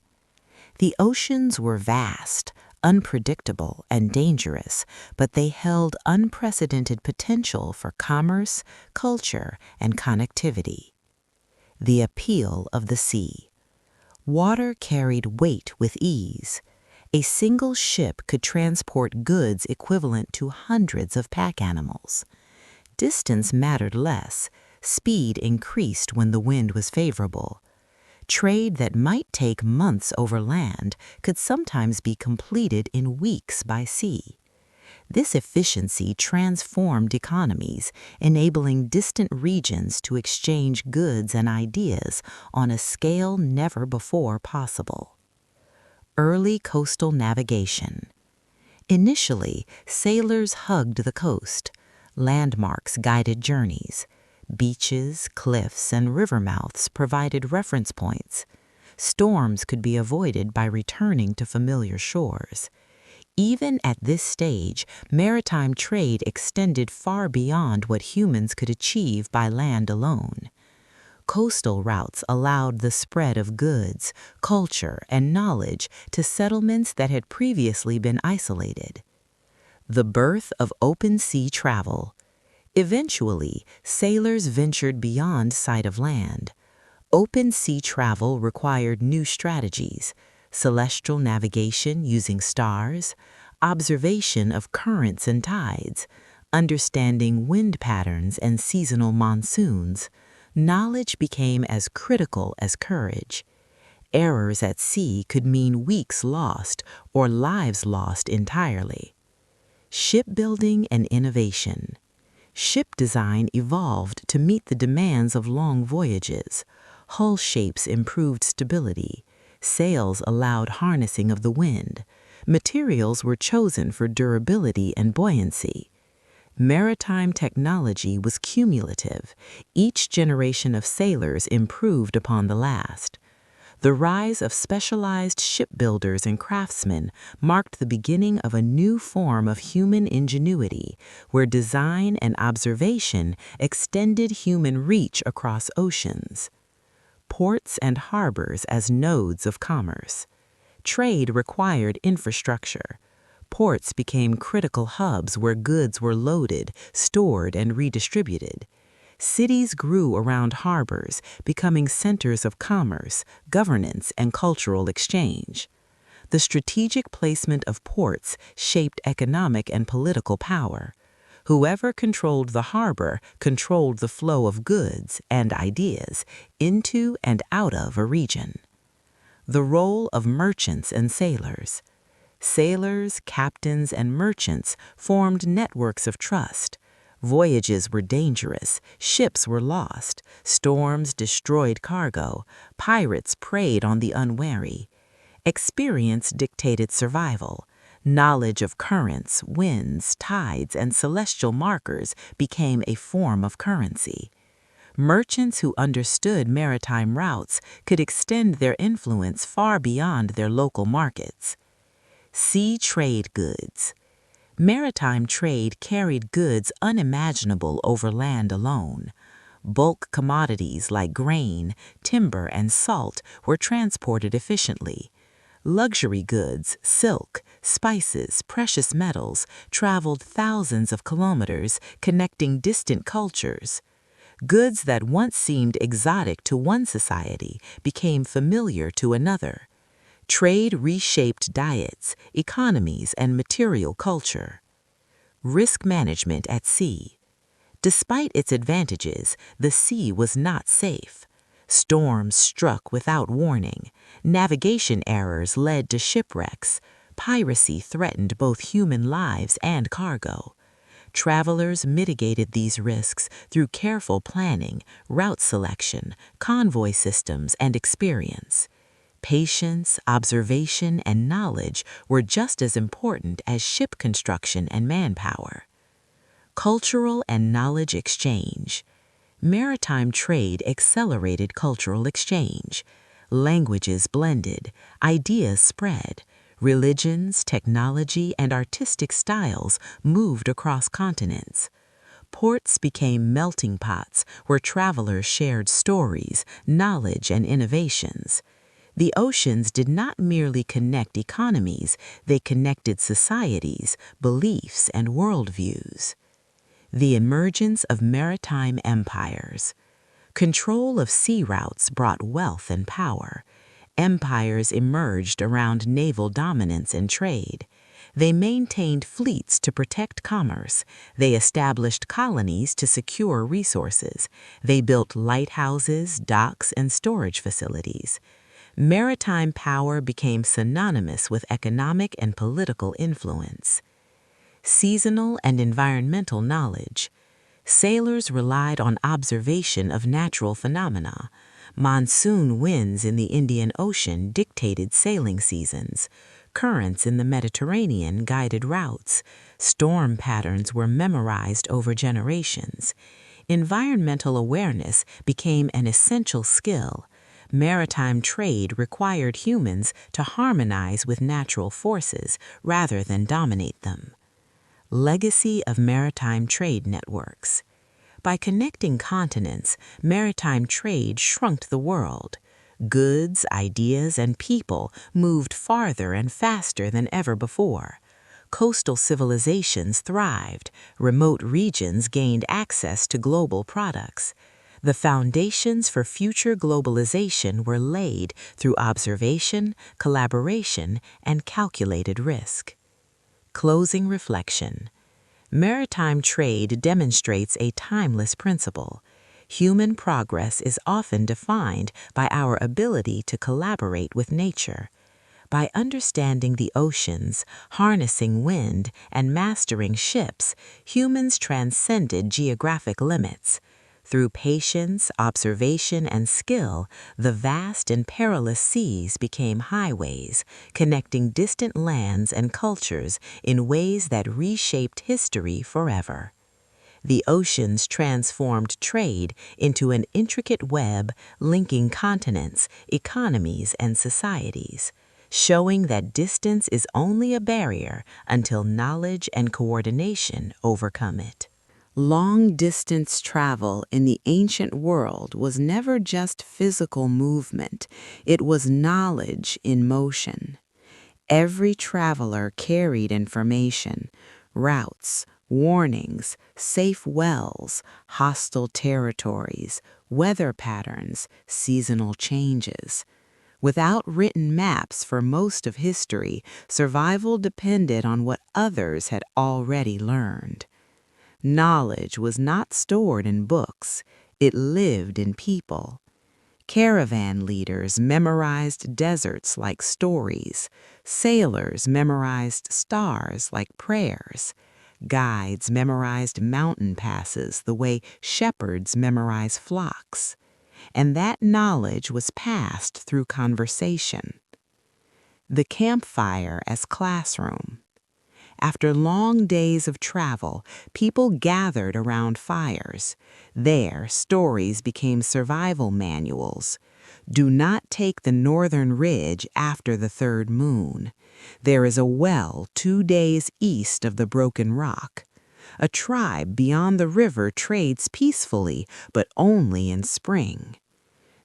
The oceans were vast, unpredictable and dangerous, but they held unprecedented potential for commerce, culture, and connectivity. The appeal of the sea. Water carried weight with ease. A single ship could transport goods equivalent to hundreds of pack animals. Distance mattered less. Speed increased when the wind was favorable. Trade that might take months over land could sometimes be completed in weeks by sea. This efficiency transformed economies, enabling distant regions to exchange goods and ideas on a scale never before possible. Early coastal navigation. Initially, sailors hugged the coast. Landmarks guided journeys. Beaches, cliffs, and river mouths provided reference points. Storms could be avoided by returning to familiar shores. Even at this stage, maritime trade extended far beyond what humans could achieve by land alone. Coastal routes allowed the spread of goods, culture, and knowledge to settlements that had previously been isolated. The birth of open sea travel. Eventually, sailors ventured beyond sight of land. Open sea travel required new strategies: celestial navigation using stars, observation of currents and tides, understanding wind patterns and seasonal monsoons. Knowledge became as critical as courage. Errors at sea could mean weeks lost or lives lost entirely. Shipbuilding and innovation. Ship design evolved to meet the demands of long voyages. Hull shapes improved stability. Sails allowed harnessing of the wind. Materials were chosen for durability and buoyancy. Maritime technology was cumulative. Each generation of sailors improved upon the last. The rise of specialized shipbuilders and craftsmen marked the beginning of a new form of human ingenuity, where design and observation extended human reach across oceans. Ports and harbors as nodes of commerce. Trade required infrastructure. Ports became critical hubs where goods were loaded, stored, and redistributed. Cities grew around harbors, becoming centers of commerce, governance, and cultural exchange. The strategic placement of ports shaped economic and political power. Whoever controlled the harbor controlled the flow of goods and ideas into and out of a region. The role of merchants and sailors. Sailors, captains, and merchants formed networks of trust. Voyages were dangerous, ships were lost, storms destroyed cargo, pirates preyed on the unwary. Experience dictated survival. Knowledge of currents, winds, tides, and celestial markers became a form of currency. Merchants who understood maritime routes could extend their influence far beyond their local markets. Sea trade goods. Maritime trade carried goods unimaginable over land alone. Bulk commodities like grain, timber, and salt were transported efficiently. Luxury goods, silk, spices, precious metals traveled thousands of kilometers, connecting distant cultures. Goods that once seemed exotic to one society became familiar to another. Trade reshaped diets, economies, and material culture. Risk management at sea. Despite its advantages, the sea was not safe. Storms struck without warning. Navigation errors led to shipwrecks. Piracy threatened both human lives and cargo. Travelers mitigated these risks through careful planning, route selection, convoy systems, and experience. Patience, observation, and knowledge were just as important as ship construction and manpower. Cultural and knowledge exchange. Maritime trade accelerated cultural exchange. Languages blended, ideas spread. Religions, technology, and artistic styles moved across continents. Ports became melting pots where travelers shared stories, knowledge, and innovations. The oceans did not merely connect economies, they connected societies, beliefs, and worldviews. The emergence of maritime empires. Control of sea routes brought wealth and power. Empires emerged around naval dominance and trade. They maintained fleets to protect commerce. They established colonies to secure resources. They built lighthouses, docks, and storage facilities. Maritime power became synonymous with economic and political influence. Seasonal and environmental knowledge. Sailors relied on observation of natural phenomena. Monsoon winds in the Indian Ocean dictated sailing seasons. Currents in the Mediterranean guided routes. Storm patterns were memorized over generations. Environmental awareness became an essential skill. Maritime trade required humans to harmonize with natural forces rather than dominate them. Legacy of maritime trade networks. By connecting continents, maritime trade shrunk the world. Goods, ideas, and people moved farther and faster than ever before. Coastal civilizations thrived. Remote regions gained access to global products. The foundations for future globalization were laid through observation, collaboration, and calculated risk. Closing reflection. Maritime trade demonstrates a timeless principle. Human progress is often defined by our ability to collaborate with nature. By understanding the oceans, harnessing wind, and mastering ships, humans transcended geographic limits. Through patience, observation, and skill, the vast and perilous seas became highways, connecting distant lands and cultures in ways that reshaped history forever. The oceans transformed trade into an intricate web linking continents, economies, and societies, showing that distance is only a barrier until knowledge and coordination overcome it. Long-distance travel in the ancient world was never just physical movement, it was knowledge in motion. Every traveler carried information, routes, warnings, safe wells, hostile territories, weather patterns, seasonal changes. Without written maps for most of history, survival depended on what others had already learned. Knowledge was not stored in books, it lived in people. Caravan leaders memorized deserts like stories. Sailors memorized stars like prayers. Guides memorized mountain passes the way shepherds memorize flocks. And that knowledge was passed through conversation. The campfire as classroom. After long days of travel, people gathered around fires. There, stories became survival manuals. Do not take the northern ridge after the third moon. There is a well 2 days east of the Broken Rock. A tribe beyond the river trades peacefully, but only in spring.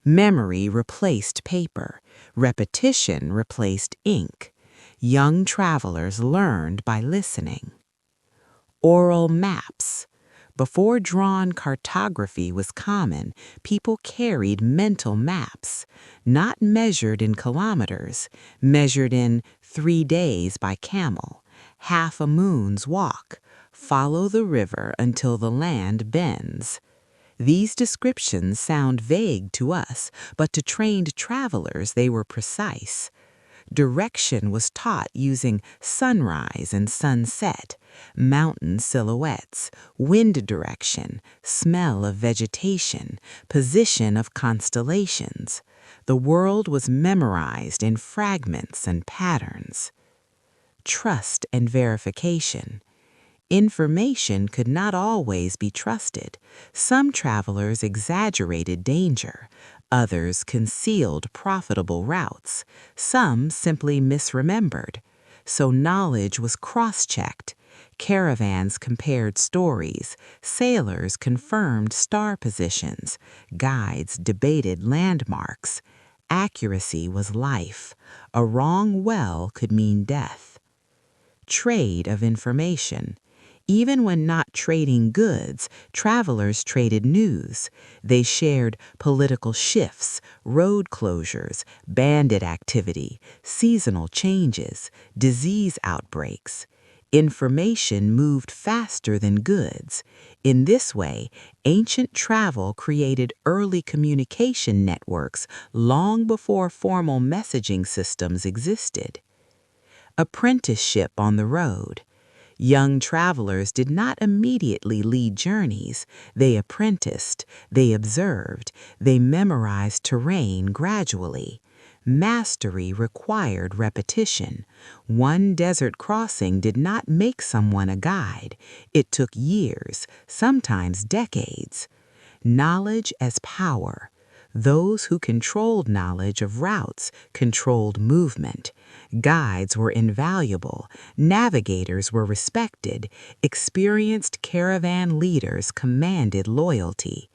Memory replaced paper. Repetition replaced ink. Young travelers learned by listening. Oral maps. Before drawn cartography was common, people carried mental maps, not measured in kilometers, measured in 3 days by camel, half a moon's walk, follow the river until the land bends. These descriptions sound vague to us, but to trained travelers they were precise. Direction was taught using sunrise and sunset, mountain silhouettes, wind direction, smell of vegetation, position of constellations. The world was memorized in fragments and patterns. Trust and verification. Information could not always be trusted. Some travelers exaggerated danger. Others concealed profitable routes. Some simply misremembered. So knowledge was cross-checked. Caravans compared stories. Sailors confirmed star positions. Guides debated landmarks. Accuracy was life. A wrong well could mean death. Trade of information. Even when not trading goods, travelers traded news. They shared political shifts, road closures, bandit activity, seasonal changes, disease outbreaks. Information moved faster than goods. In this way, ancient travel created early communication networks long before formal messaging systems existed. Apprenticeship on the road. Young travelers did not immediately lead journeys. They apprenticed, they observed, they memorized terrain gradually. Mastery required repetition. One desert crossing did not make someone a guide. It took years, sometimes decades. Knowledge as power. Those who controlled knowledge of routes controlled movement. Guides were invaluable, navigators were respected, experienced caravan leaders commanded loyalty.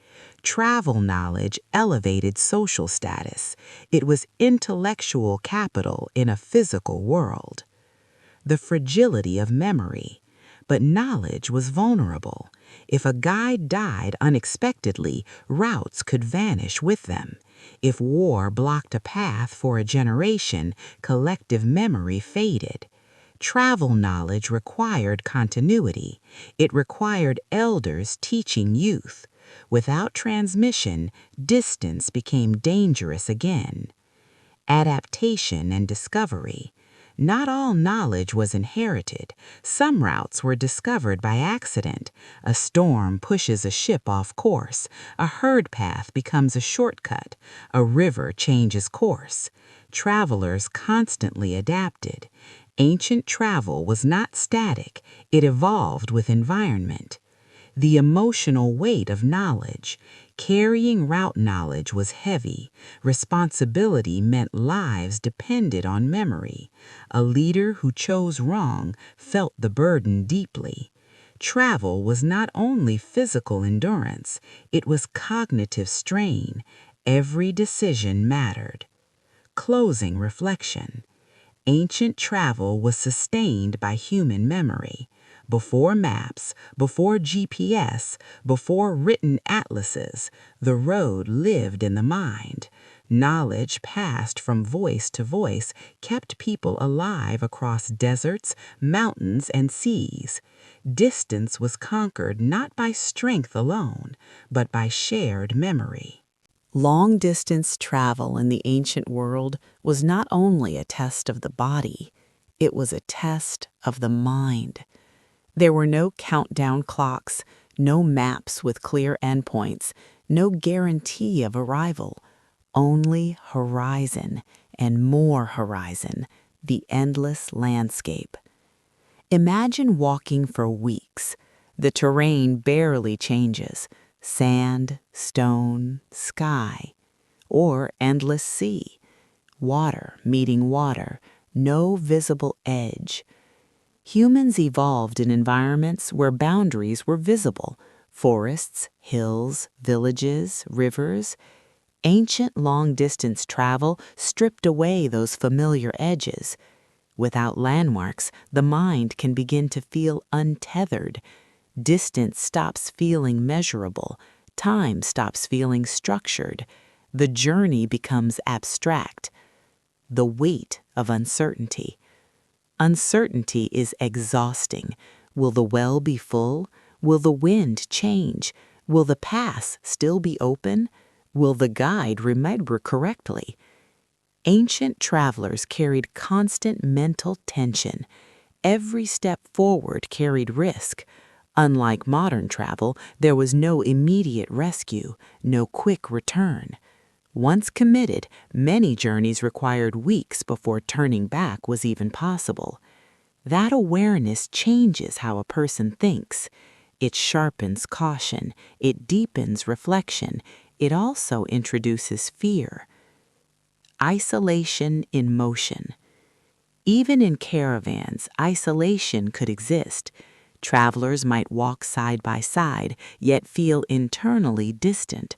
Travel knowledge elevated social status. It was intellectual capital in a physical world. The fragility of memory. But knowledge was vulnerable. If a guide died unexpectedly, routes could vanish with them. If war blocked a path for a generation, collective memory faded. Travel knowledge required continuity. It required elders teaching youth. Without transmission, distance became dangerous again. Adaptation and discovery. Not all knowledge was inherited. Some routes were discovered by accident. A storm pushes a ship off course. A herd path becomes a shortcut. A river changes course. Travelers constantly adapted. Ancient travel was not static. It evolved with environment. The emotional weight of knowledge. Carrying route knowledge was heavy. Responsibility meant lives depended on memory. A leader who chose wrong felt the burden deeply. Travel was not only physical endurance, it was cognitive strain. Every decision mattered. Closing reflection. Ancient travel was sustained by human memory. Before maps, before GPS, before written atlases, the road lived in the mind. Knowledge passed from voice to voice, kept people alive across deserts, mountains, and seas. Distance was conquered not by strength alone, but by shared memory. Long-distance travel in the ancient world was not only a test of the body, it was a test of the mind. There were no countdown clocks, no maps with clear endpoints, no guarantee of arrival, only horizon and more horizon, the endless landscape. Imagine walking for weeks. The terrain barely changes. Sand, stone, sky, or endless sea. Water meeting water, no visible edge. Humans evolved in environments where boundaries were visible: forests, hills, villages, rivers. Ancient long-distance travel stripped away those familiar edges. Without landmarks, the mind can begin to feel untethered. Distance stops feeling measurable. Time stops feeling structured. The journey becomes abstract. The weight of uncertainty. Uncertainty is exhausting. Will the well be full? Will the wind change? Will the pass still be open? Will the guide remember correctly? Ancient travelers carried constant mental tension. Every step forward carried risk. Unlike modern travel, there was no immediate rescue, no quick return. Once committed, many journeys required weeks before turning back was even possible. That awareness changes how a person thinks. It sharpens caution, it deepens reflection, it also introduces fear. Isolation in motion. Even in caravans, isolation could exist. Travelers might walk side by side, yet feel internally distant.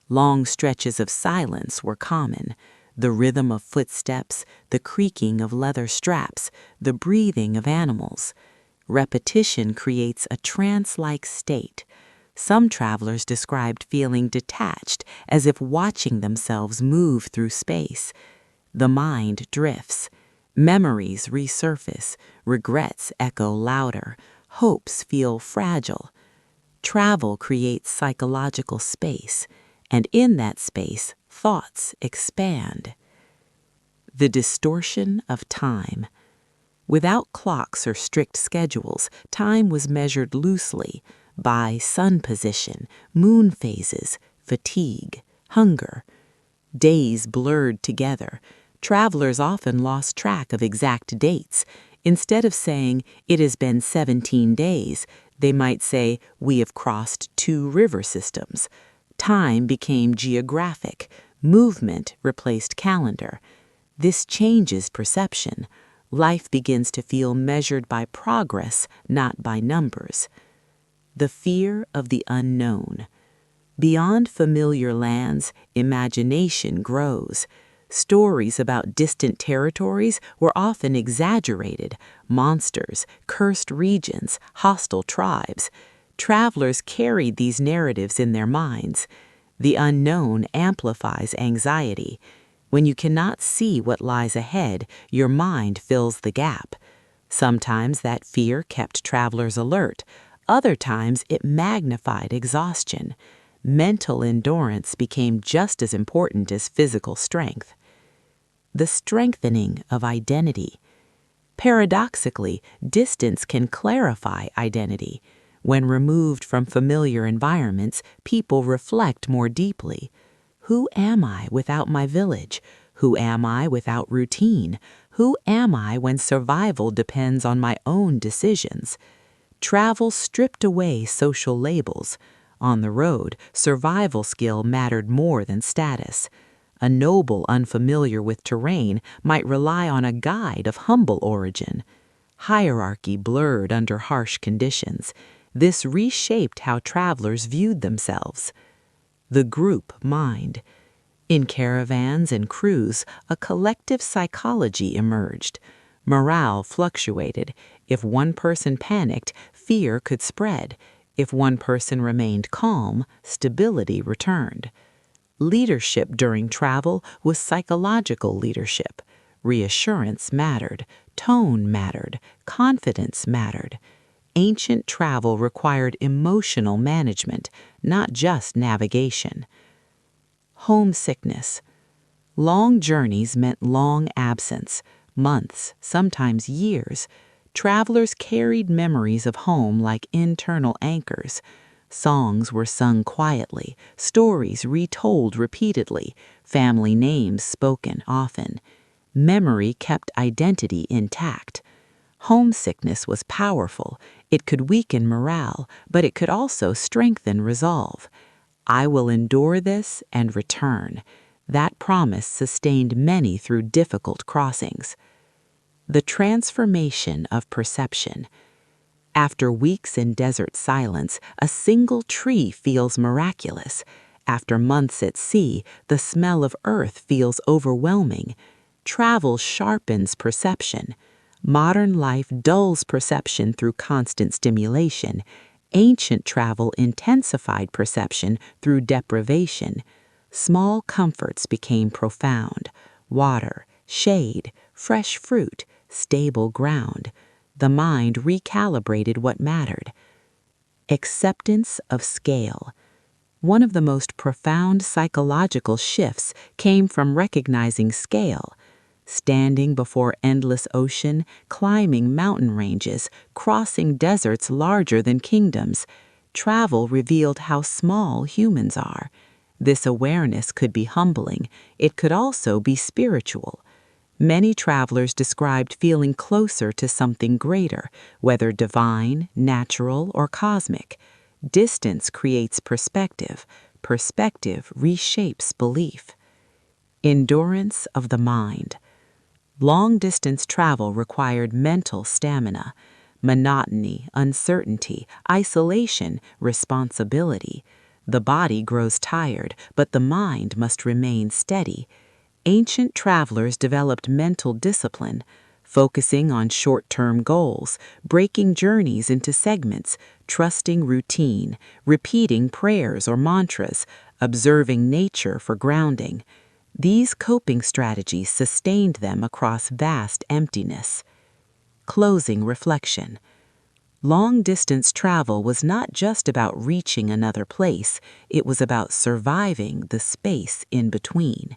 Long stretches of silence were common. the rhythm of footsteps, the creaking of leather straps, the breathing of animals. Repetition creates a trance-like state. Some travelers described feeling detached, as if watching themselves move through space. The mind drifts. Memories resurface. Regrets echo louder. Hopes feel fragile. Travel creates psychological space, and in that space, thoughts expand. The distortion of time. Without clocks or strict schedules, time was measured loosely by sun position, moon phases, fatigue, hunger. Days blurred together. Travelers often lost track of exact dates. Instead of saying, "It has been 17 days," they might say, "We have crossed 2 river systems." Time became geographic. Movement replaced calendar. This changes perception. Life begins to feel measured by progress, not by numbers. The fear of the unknown. Beyond familiar lands, imagination grows. Stories about distant territories were often exaggerated: monsters, cursed regions, hostile tribes. Travelers carried these narratives in their minds. The unknown amplifies anxiety. When you cannot see what lies ahead, your mind fills the gap. Sometimes that fear kept travelers alert. Other times it magnified exhaustion. Mental endurance became just as important as physical strength. The strengthening of identity. Paradoxically, distance can clarify identity. When removed from familiar environments, people reflect more deeply. Who am I without my village? Who am I without routine? Who am I when survival depends on my own decisions? Travel stripped away social labels. On the road, survival skill mattered more than status. A noble unfamiliar with terrain might rely on a guide of humble origin. Hierarchy blurred under harsh conditions. This reshaped how travelers viewed themselves. The group mind. In caravans and crews, a collective psychology emerged. Morale fluctuated. If one person panicked, fear could spread. If one person remained calm, stability returned. Leadership during travel was psychological leadership. Reassurance mattered, tone mattered, confidence mattered. Ancient travel required emotional management, not just navigation. Homesickness. Long journeys meant long absence, months, sometimes years. Travelers carried memories of home like internal anchors. Songs were sung quietly, stories retold repeatedly, family names spoken often. Memory kept identity intact. Homesickness was powerful. It could weaken morale, but it could also strengthen resolve. I will endure this and return. That promise sustained many through difficult crossings. The transformation of perception. After weeks in desert silence, a single tree feels miraculous. After months at sea, the smell of earth feels overwhelming. Travel sharpens perception. Modern life dulls perception through constant stimulation. Ancient travel intensified perception through deprivation. Small comforts became profound: water, shade, fresh fruit, stable ground. The mind recalibrated what mattered. Acceptance of scale. One of the most profound psychological shifts came from recognizing scale. Standing before endless ocean, climbing mountain ranges, crossing deserts larger than kingdoms, travel revealed how small humans are. This awareness could be humbling. It could also be spiritual. Many travelers described feeling closer to something greater, whether divine, natural, or cosmic. Distance creates perspective. Perspective reshapes belief. Endurance of the mind. Long-distance travel required mental stamina. Monotony, uncertainty, isolation, responsibility. The body grows tired, but the mind must remain steady. Ancient travelers developed mental discipline, focusing on short-term goals, breaking journeys into segments, trusting routine, repeating prayers or mantras, observing nature for grounding. These coping strategies sustained them across vast emptiness. Closing reflection. Long-distance travel was not just about reaching another place, it was about surviving the space in between.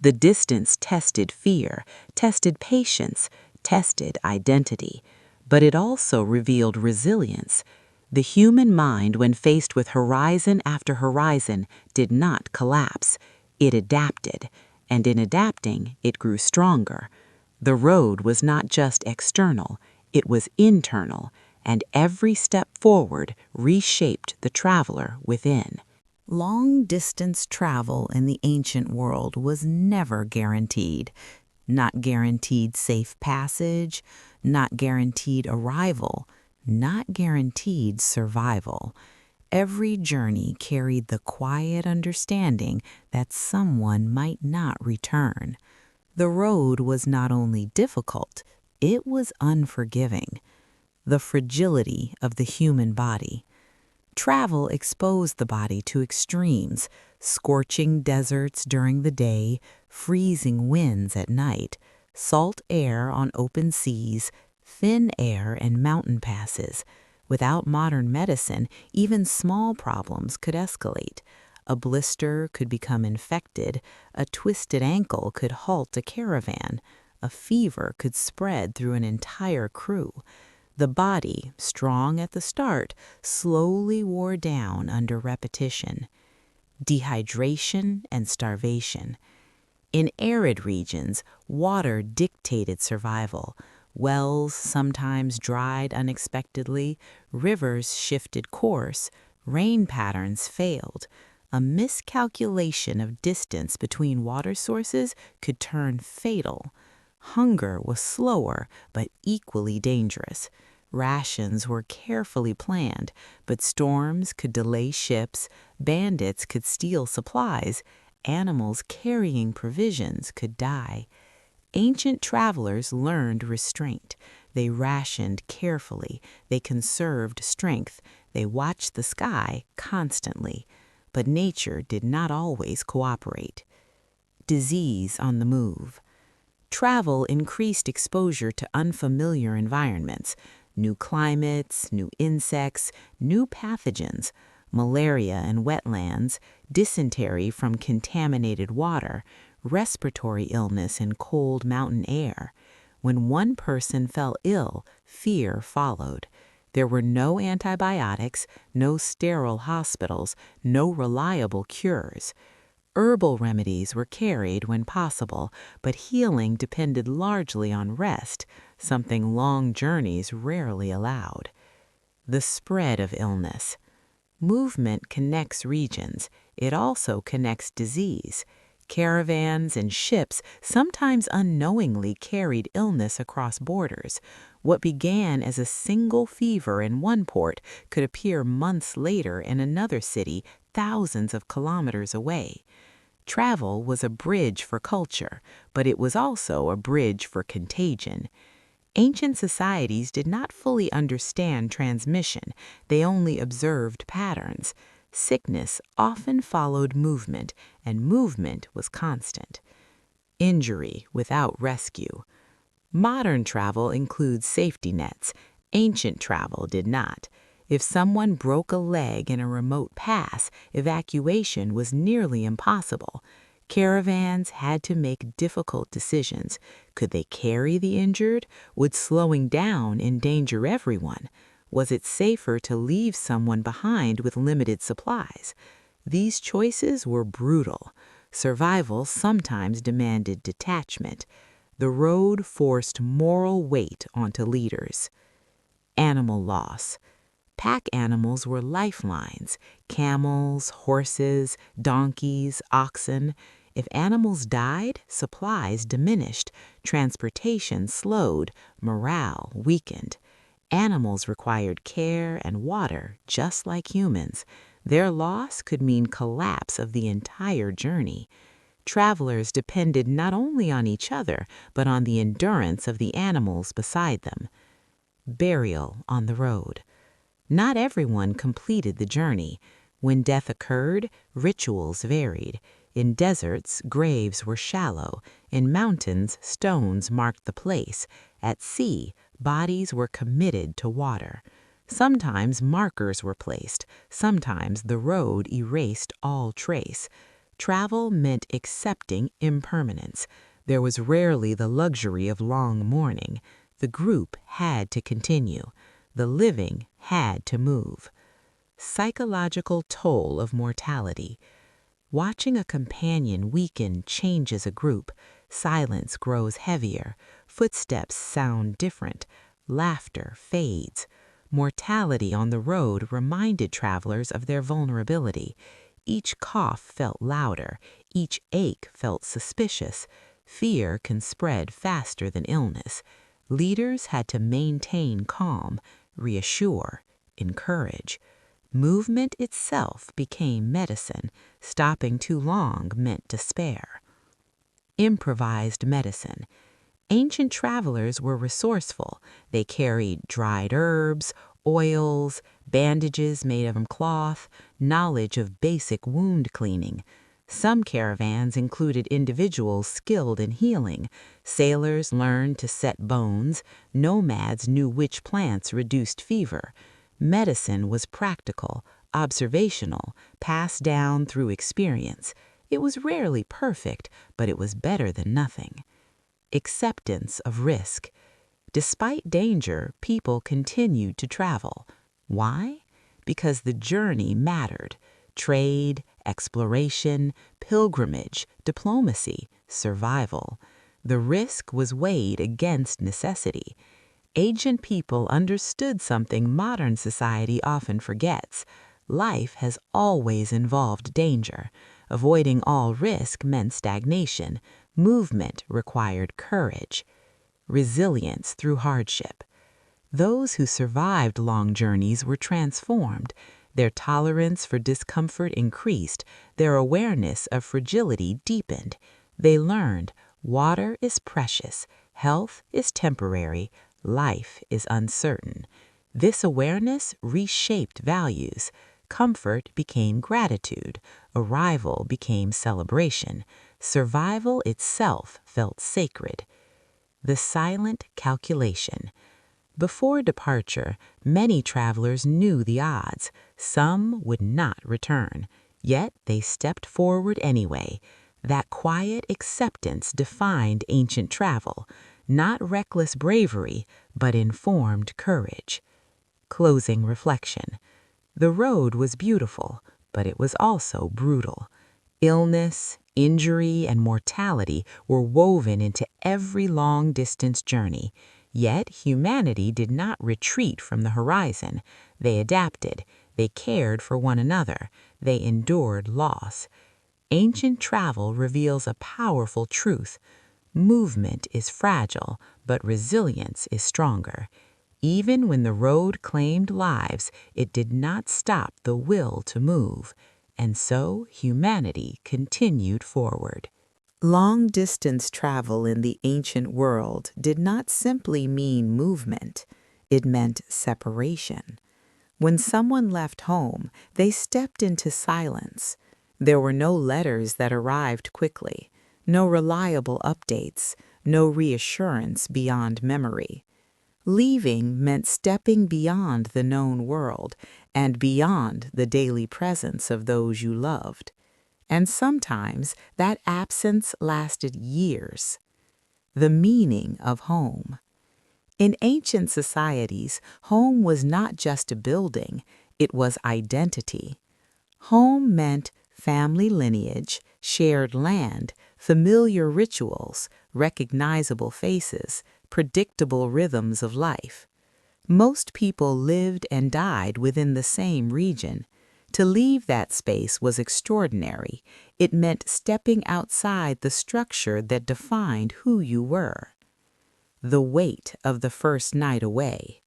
The distance tested fear, tested patience, tested identity, but it also revealed resilience. The human mind, when faced with horizon after horizon, did not collapse. It adapted, and in adapting, it grew stronger. The road was not just external, it was internal, and every step forward reshaped the traveler within. Long-distance travel in the ancient world was never guaranteed. Not guaranteed safe passage, not guaranteed arrival, not guaranteed survival. Every journey carried the quiet understanding that someone might not return. The road was not only difficult, it was unforgiving. The fragility of the human body. Travel exposed the body to extremes, scorching deserts during the day, freezing winds at night, salt air on open seas, thin air in mountain passes. Without modern medicine, even small problems could escalate. A blister could become infected, a twisted ankle could halt a caravan, a fever could spread through an entire crew. The body, strong at the start, slowly wore down under repetition. Dehydration and starvation. In arid regions, water dictated survival. Wells sometimes dried unexpectedly, rivers shifted course, rain patterns failed. A miscalculation of distance between water sources could turn fatal. Hunger was slower but equally dangerous. Rations were carefully planned, but storms could delay ships, bandits could steal supplies, animals carrying provisions could die. Ancient travelers learned restraint. They rationed carefully, they conserved strength, they watched the sky constantly. But nature did not always cooperate. Disease on the move. Travel increased exposure to unfamiliar environments, new climates, new insects, new pathogens, malaria in wetlands, dysentery from contaminated water, respiratory illness in cold mountain air. When one person fell ill, fear followed. There were no antibiotics, no sterile hospitals, no reliable cures. Herbal remedies were carried when possible, but healing depended largely on rest, something long journeys rarely allowed. The spread of illness. Movement connects regions. It also connects disease. Caravans and ships sometimes unknowingly carried illness across borders. What began as a single fever in one port could appear months later in another city thousands of kilometers away. Travel was a bridge for culture, but it was also a bridge for contagion. Ancient societies did not fully understand transmission, they only observed patterns. Sickness often followed movement, and movement was constant. Injury without rescue. Modern travel includes safety nets. Ancient travel did not. If someone broke a leg in a remote pass, evacuation was nearly impossible. Caravans had to make difficult decisions. Could they carry the injured? Would slowing down endanger everyone? Was it safer to leave someone behind with limited supplies? These choices were brutal. Survival sometimes demanded detachment. The road forced moral weight onto leaders. Animal loss. Pack animals were lifelines: camels, horses, donkeys, oxen. If animals died, supplies diminished, transportation slowed, morale weakened. Animals required care and water just like humans. Their loss could mean collapse of the entire journey. Travelers depended not only on each other, but on the endurance of the animals beside them. Burial on the road. Not everyone completed the journey. When death occurred, rituals varied. In deserts, graves were shallow. In mountains, stones marked the place. At sea, bodies were committed to water. Sometimes markers were placed. Sometimes the road erased all trace. Travel meant accepting impermanence. There was rarely the luxury of long mourning. The group had to continue. The living had to move. Psychological toll of mortality. Watching a companion weaken changes a group. Silence grows heavier. Footsteps sound different. Laughter fades. Mortality on the road reminded travelers of their vulnerability. Each cough felt louder. Each ache felt suspicious. Fear can spread faster than illness. Leaders had to maintain calm, reassure, encourage. Movement itself became medicine. Stopping too long meant despair. Improvised medicine. Ancient travelers were resourceful. They carried dried herbs, oils, bandages made of cloth, knowledge of basic wound cleaning. Some caravans included individuals skilled in healing. Sailors learned to set bones. Nomads knew which plants reduced fever. Medicine was practical, observational, passed down through experience. It was rarely perfect, but it was better than nothing. Acceptance of risk. Despite danger, people continued to travel. Why? Because the journey mattered. Trade, exploration, pilgrimage, diplomacy, survival. The risk was weighed against necessity. Ancient people understood something modern society often forgets. Life has always involved danger. Avoiding all risk meant stagnation. Movement required courage. Resilience through hardship. Those who survived long journeys were transformed. Their tolerance for discomfort increased. Their awareness of fragility deepened. They learned water is precious, health is temporary, life is uncertain. This awareness reshaped values. Comfort became gratitude. Arrival became celebration. Survival itself felt sacred. The silent calculation. Before departure, many travelers knew the odds. Some would not return. Yet they stepped forward anyway. That quiet acceptance defined ancient travel. Not reckless bravery, but informed courage. Closing reflection. The road was beautiful, but it was also brutal. Illness, injury, and mortality were woven into every long-distance journey. Yet humanity did not retreat from the horizon. They adapted. They cared for one another. They endured loss. Ancient travel reveals a powerful truth. Movement is fragile, but resilience is stronger. Even when the road claimed lives, it did not stop the will to move. And so humanity continued forward. Long-distance travel in the ancient world did not simply mean movement. It meant separation. When someone left home, they stepped into silence. There were no letters that arrived quickly, no reliable updates, no reassurance beyond memory. Leaving meant stepping beyond the known world and beyond the daily presence of those you loved. And sometimes that absence lasted years. The meaning of home. In ancient societies, home was not just a building, it was identity. Home meant family lineage, shared land, familiar rituals, recognizable faces, predictable rhythms of life. Most people lived and died within the same region. To leave that space was extraordinary. It meant stepping outside the structure that defined who you were. The weight of the first night away.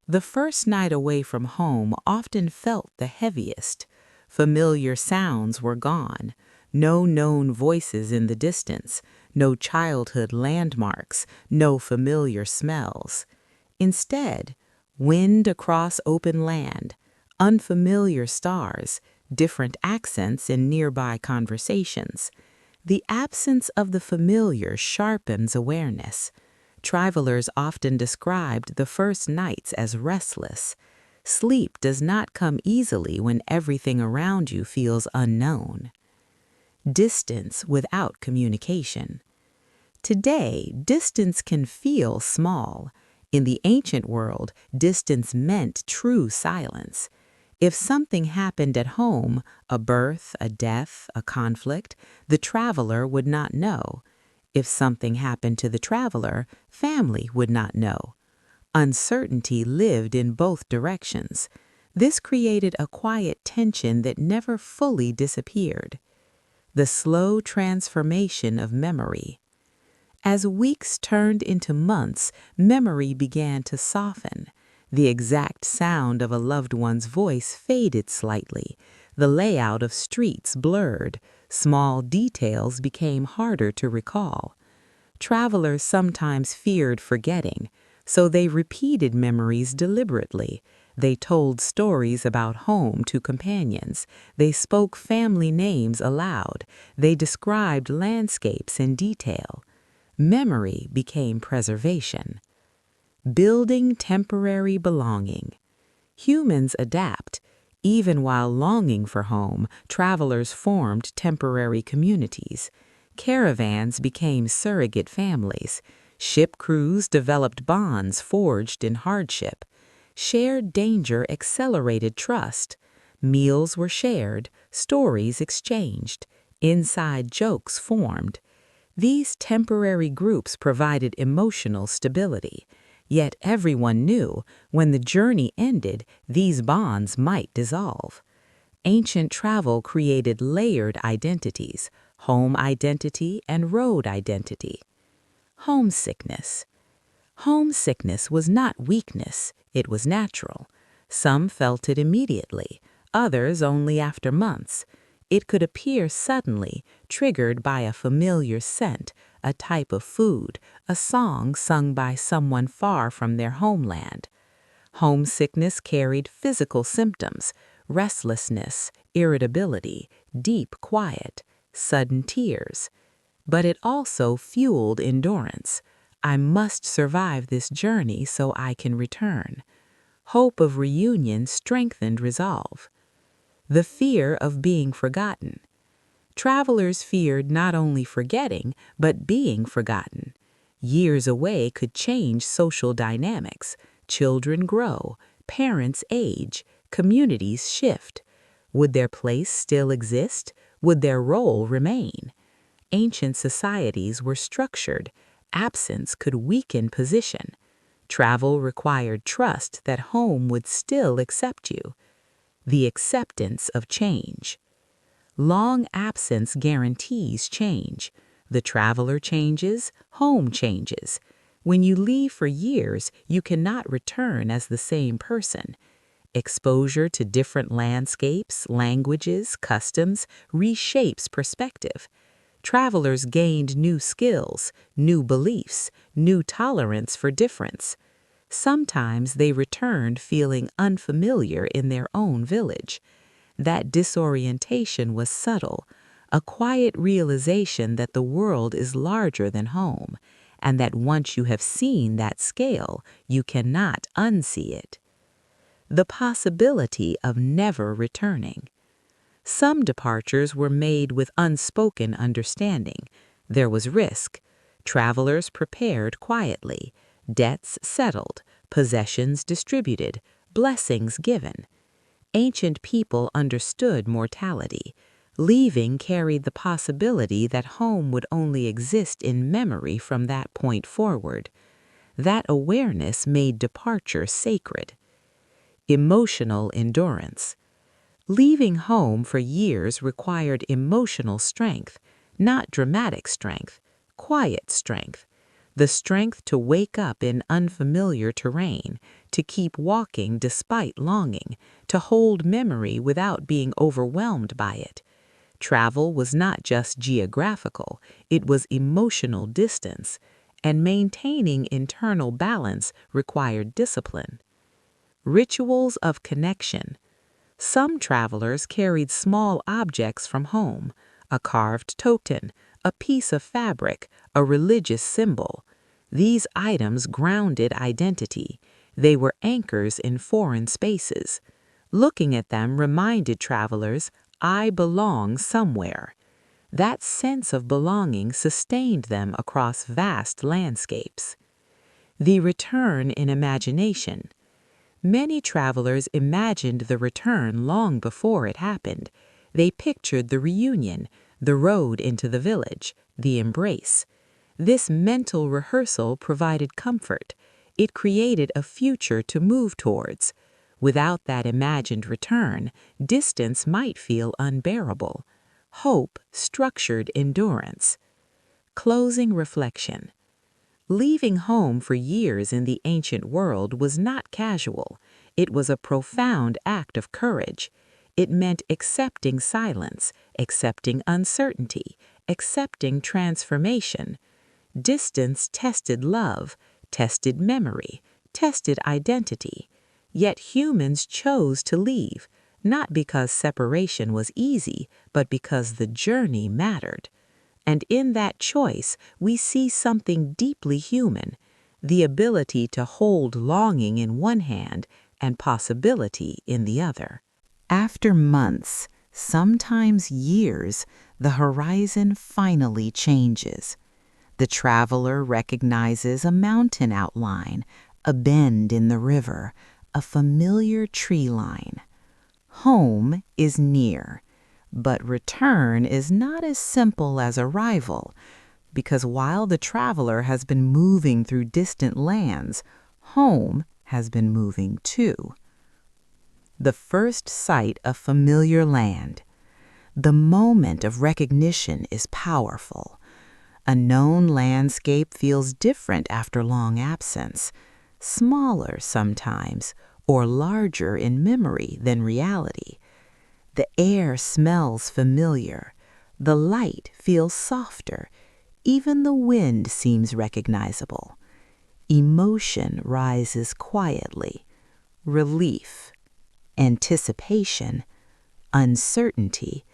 The first night away from home often felt the heaviest. Familiar sounds were gone. no known voices in the distance, no childhood landmarks, no familiar smells. Instead, wind across open land, unfamiliar stars, different accents in nearby conversations. The absence of the familiar sharpens awareness. Travelers often described the first nights as restless. Sleep does not come easily when everything around you feels unknown. Distance without communication. Today, distance can feel small. In the ancient world, distance meant true silence. If something happened at home, a birth, a death, a conflict, the traveler would not know. If something happened to the traveler, family would not know. Uncertainty lived in both directions. This created a quiet tension that never fully disappeared. The slow transformation of memory. As weeks turned into months, memory began to soften. The exact sound of a loved one's voice faded slightly. The layout of streets blurred. Small details became harder to recall. Travelers sometimes feared forgetting, so they repeated memories deliberately. They told stories about home to companions. They spoke family names aloud. They described landscapes in detail. Memory became preservation. Building temporary belonging. Humans adapt. Even while longing for home, travelers formed temporary communities. Caravans became surrogate families. Ship crews developed bonds forged in hardship. Shared danger accelerated trust. Meals were shared, stories exchanged, inside jokes formed. These temporary groups provided emotional stability. Yet everyone knew when the journey ended, these bonds might dissolve. Ancient travel created layered identities, home identity and road identity. Homesickness. Homesickness was not weakness, it was natural. Some felt it immediately, others only after months. It could appear suddenly, triggered by a familiar scent, a type of food, a song sung by someone far from their homeland. Homesickness carried physical symptoms: restlessness, irritability, deep quiet, sudden tears. But it also fueled endurance. I must survive this journey so I can return. Hope of reunion strengthened resolve. The fear of being forgotten. Travelers feared not only forgetting, but being forgotten. Years away could change social dynamics. Children grow, parents age, communities shift. Would their place still exist? Would their role remain? Ancient societies were structured. Absence could weaken position. Travel required trust that home would still accept you. The acceptance of change. Long absence guarantees change. The traveler changes, home changes. When you leave for years, you cannot return as the same person. Exposure to different landscapes, languages, customs reshapes perspective. Travelers gained new skills, new beliefs, new tolerance for difference. Sometimes they returned feeling unfamiliar in their own village. That disorientation was subtle, a quiet realization that the world is larger than home, and that once you have seen that scale, you cannot unsee it. The possibility of never returning. Some departures were made with unspoken understanding. There was risk. Travelers prepared quietly, debts settled, possessions distributed, blessings given. Ancient people understood mortality. Leaving carried the possibility that home would only exist in memory from that point forward. That awareness made departure sacred. Emotional endurance. Leaving home for years required emotional strength, not dramatic strength, quiet strength. The strength to wake up in unfamiliar terrain, to keep walking despite longing, to hold memory without being overwhelmed by it. Travel was not just geographical, it was emotional distance, and maintaining internal balance required discipline. Rituals of connection. Some travelers carried small objects from home, a carved token, a piece of fabric, a religious symbol. These items grounded identity. They were anchors in foreign spaces. Looking at them reminded travelers, I belong somewhere. That sense of belonging sustained them across vast landscapes. The return in imagination. Many travelers imagined the return long before it happened. They pictured the reunion, the road into the village, the embrace. This mental rehearsal provided comfort. It created a future to move towards. Without that imagined return, distance might feel unbearable. Hope structured endurance. Closing reflection. Leaving home for years in the ancient world was not casual. It was a profound act of courage. It meant accepting silence, accepting uncertainty, accepting transformation. Distance tested love, tested memory, tested identity. Yet humans chose to leave, not because separation was easy, but because the journey mattered. And in that choice, we see something deeply human, the ability to hold longing in one hand and possibility in the other. After months, sometimes years, the horizon finally changes. The traveler recognizes a mountain outline, a bend in the river, a familiar tree line. Home is near. But return is not as simple as arrival, because while the traveler has been moving through distant lands, home has been moving too. The first sight of familiar land. The moment of recognition is powerful. A known landscape feels different after long absence, smaller sometimes, or larger in memory than reality. The air smells familiar. The light feels softer. Even the wind seems recognizable. Emotion rises quietly. Relief, anticipation, uncertainty,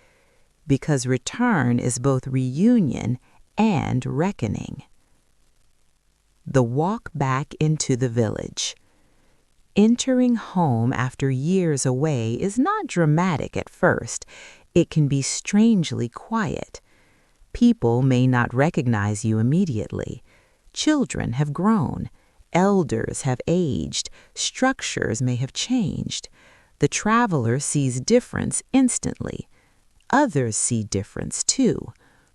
because return is both reunion and reckoning. The walk back into the village. Entering home after years away is not dramatic at first. It can be strangely quiet. People may not recognize you immediately. Children have grown. Elders have aged. Structures may have changed. The traveler sees difference instantly. Others see difference too.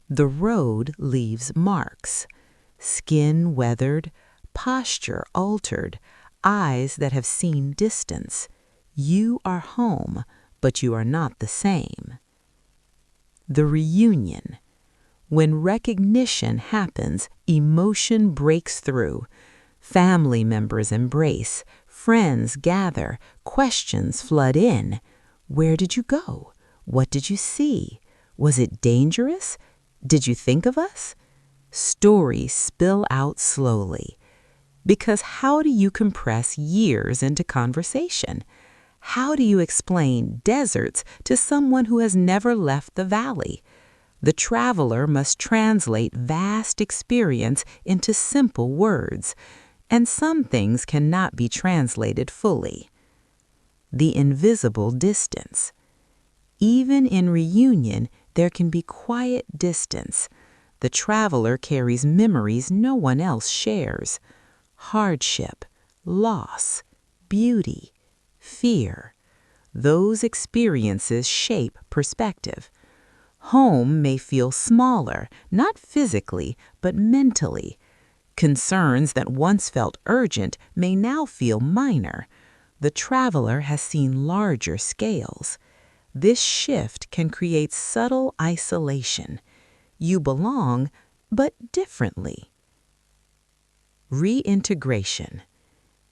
The road leaves marks. Skin weathered, posture altered, eyes that have seen distance. You are home, but you are not the same. The reunion. When recognition happens, emotion breaks through. Family members embrace, friends gather, questions flood in. Where did you go? What did you see? Was it dangerous? Did you think of us? Stories spill out slowly. Because how do you compress years into conversation? How do you explain deserts to someone who has never left the valley? The traveler must translate vast experience into simple words, and some things cannot be translated fully. The invisible distance. Even in reunion, there can be quiet distance. The traveler carries memories no one else shares. Hardship, loss, beauty, fear. Those experiences shape perspective. Home may feel smaller, not physically, but mentally. Concerns that once felt urgent may now feel minor. The traveler has seen larger scales. This shift can create subtle isolation. You belong, but differently. Reintegration.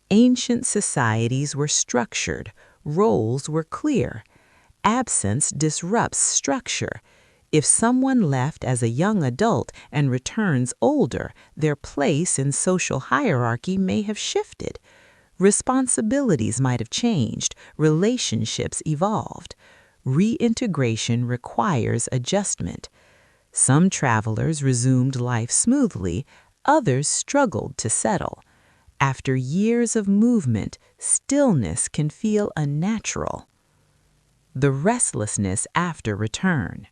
Ancient societies were structured, roles were clear. Absence disrupts structure. If someone left as a young adult and returns older, their place in social hierarchy may have shifted. Responsibilities might have changed, relationships evolved. Reintegration requires adjustment. Some travelers resumed life smoothly, others struggled to settle. After years of movement, stillness can feel unnatural. The restlessness after return.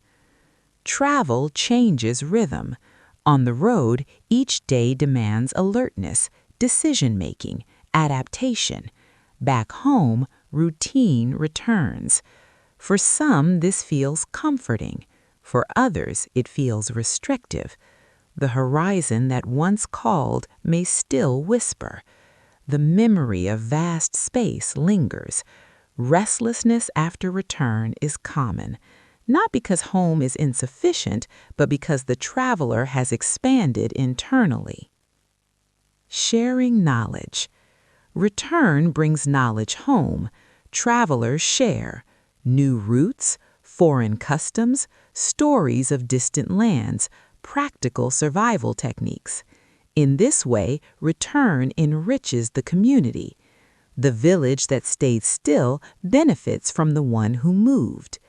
Travel changes rhythm. On the road, each day demands alertness, decision-making, adaptation. Back home, routine returns. For some, this feels comforting. For others, it feels restrictive. The horizon that once called may still whisper. The memory of vast space lingers. Restlessness after return is common, not because home is insufficient, but because the traveler has expanded internally. Sharing knowledge. Return brings knowledge home. Travelers share new routes, foreign customs, stories of distant lands, practical survival techniques. In this way, return enriches the community. The village that stayed still benefits from the one who moved.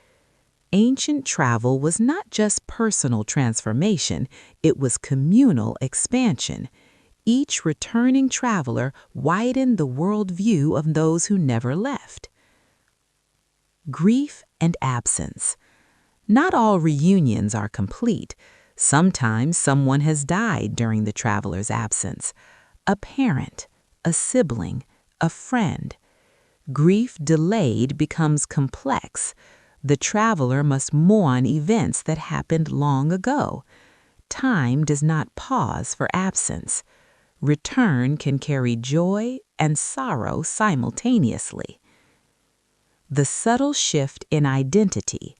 Ancient travel was not just personal transformation, it was communal expansion. Each returning traveler widened the worldview of those who never left. Grief and absence. Not all reunions are complete. Sometimes someone has died during the traveler's absence. A parent, a sibling, a friend. Grief delayed becomes complex. The traveler must mourn events that happened long ago. Time does not pause for absence. Return can carry joy and sorrow simultaneously. The subtle shift in identity.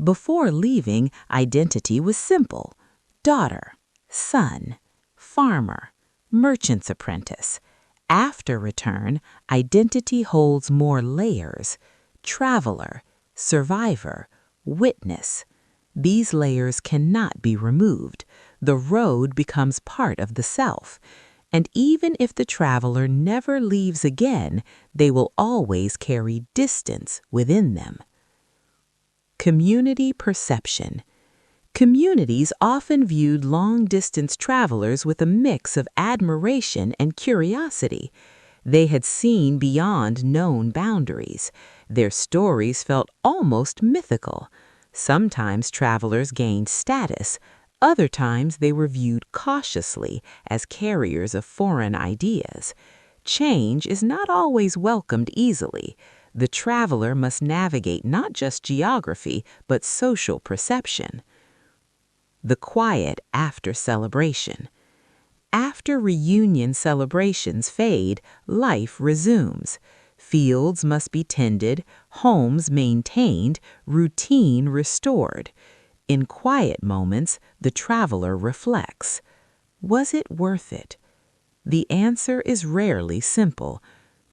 Before leaving, identity was simple: daughter, son, farmer, merchant's apprentice. After return, identity holds more layers: traveler, survivor, witness. These layers cannot be removed. The road becomes part of the self. And even if the traveler never leaves again, they will always carry distance within them. Community perception. Communities often viewed long-distance travelers with a mix of admiration and curiosity. They had seen beyond known boundaries. Their stories felt almost mythical. Sometimes travelers gained status. Other times they were viewed cautiously as carriers of foreign ideas. Change is not always welcomed easily. The traveler must navigate not just geography, but social perception. The quiet after celebration. After reunion celebrations fade, life resumes. Fields must be tended, homes maintained, routine restored. In quiet moments, the traveler reflects. Was it worth it? The answer is rarely simple.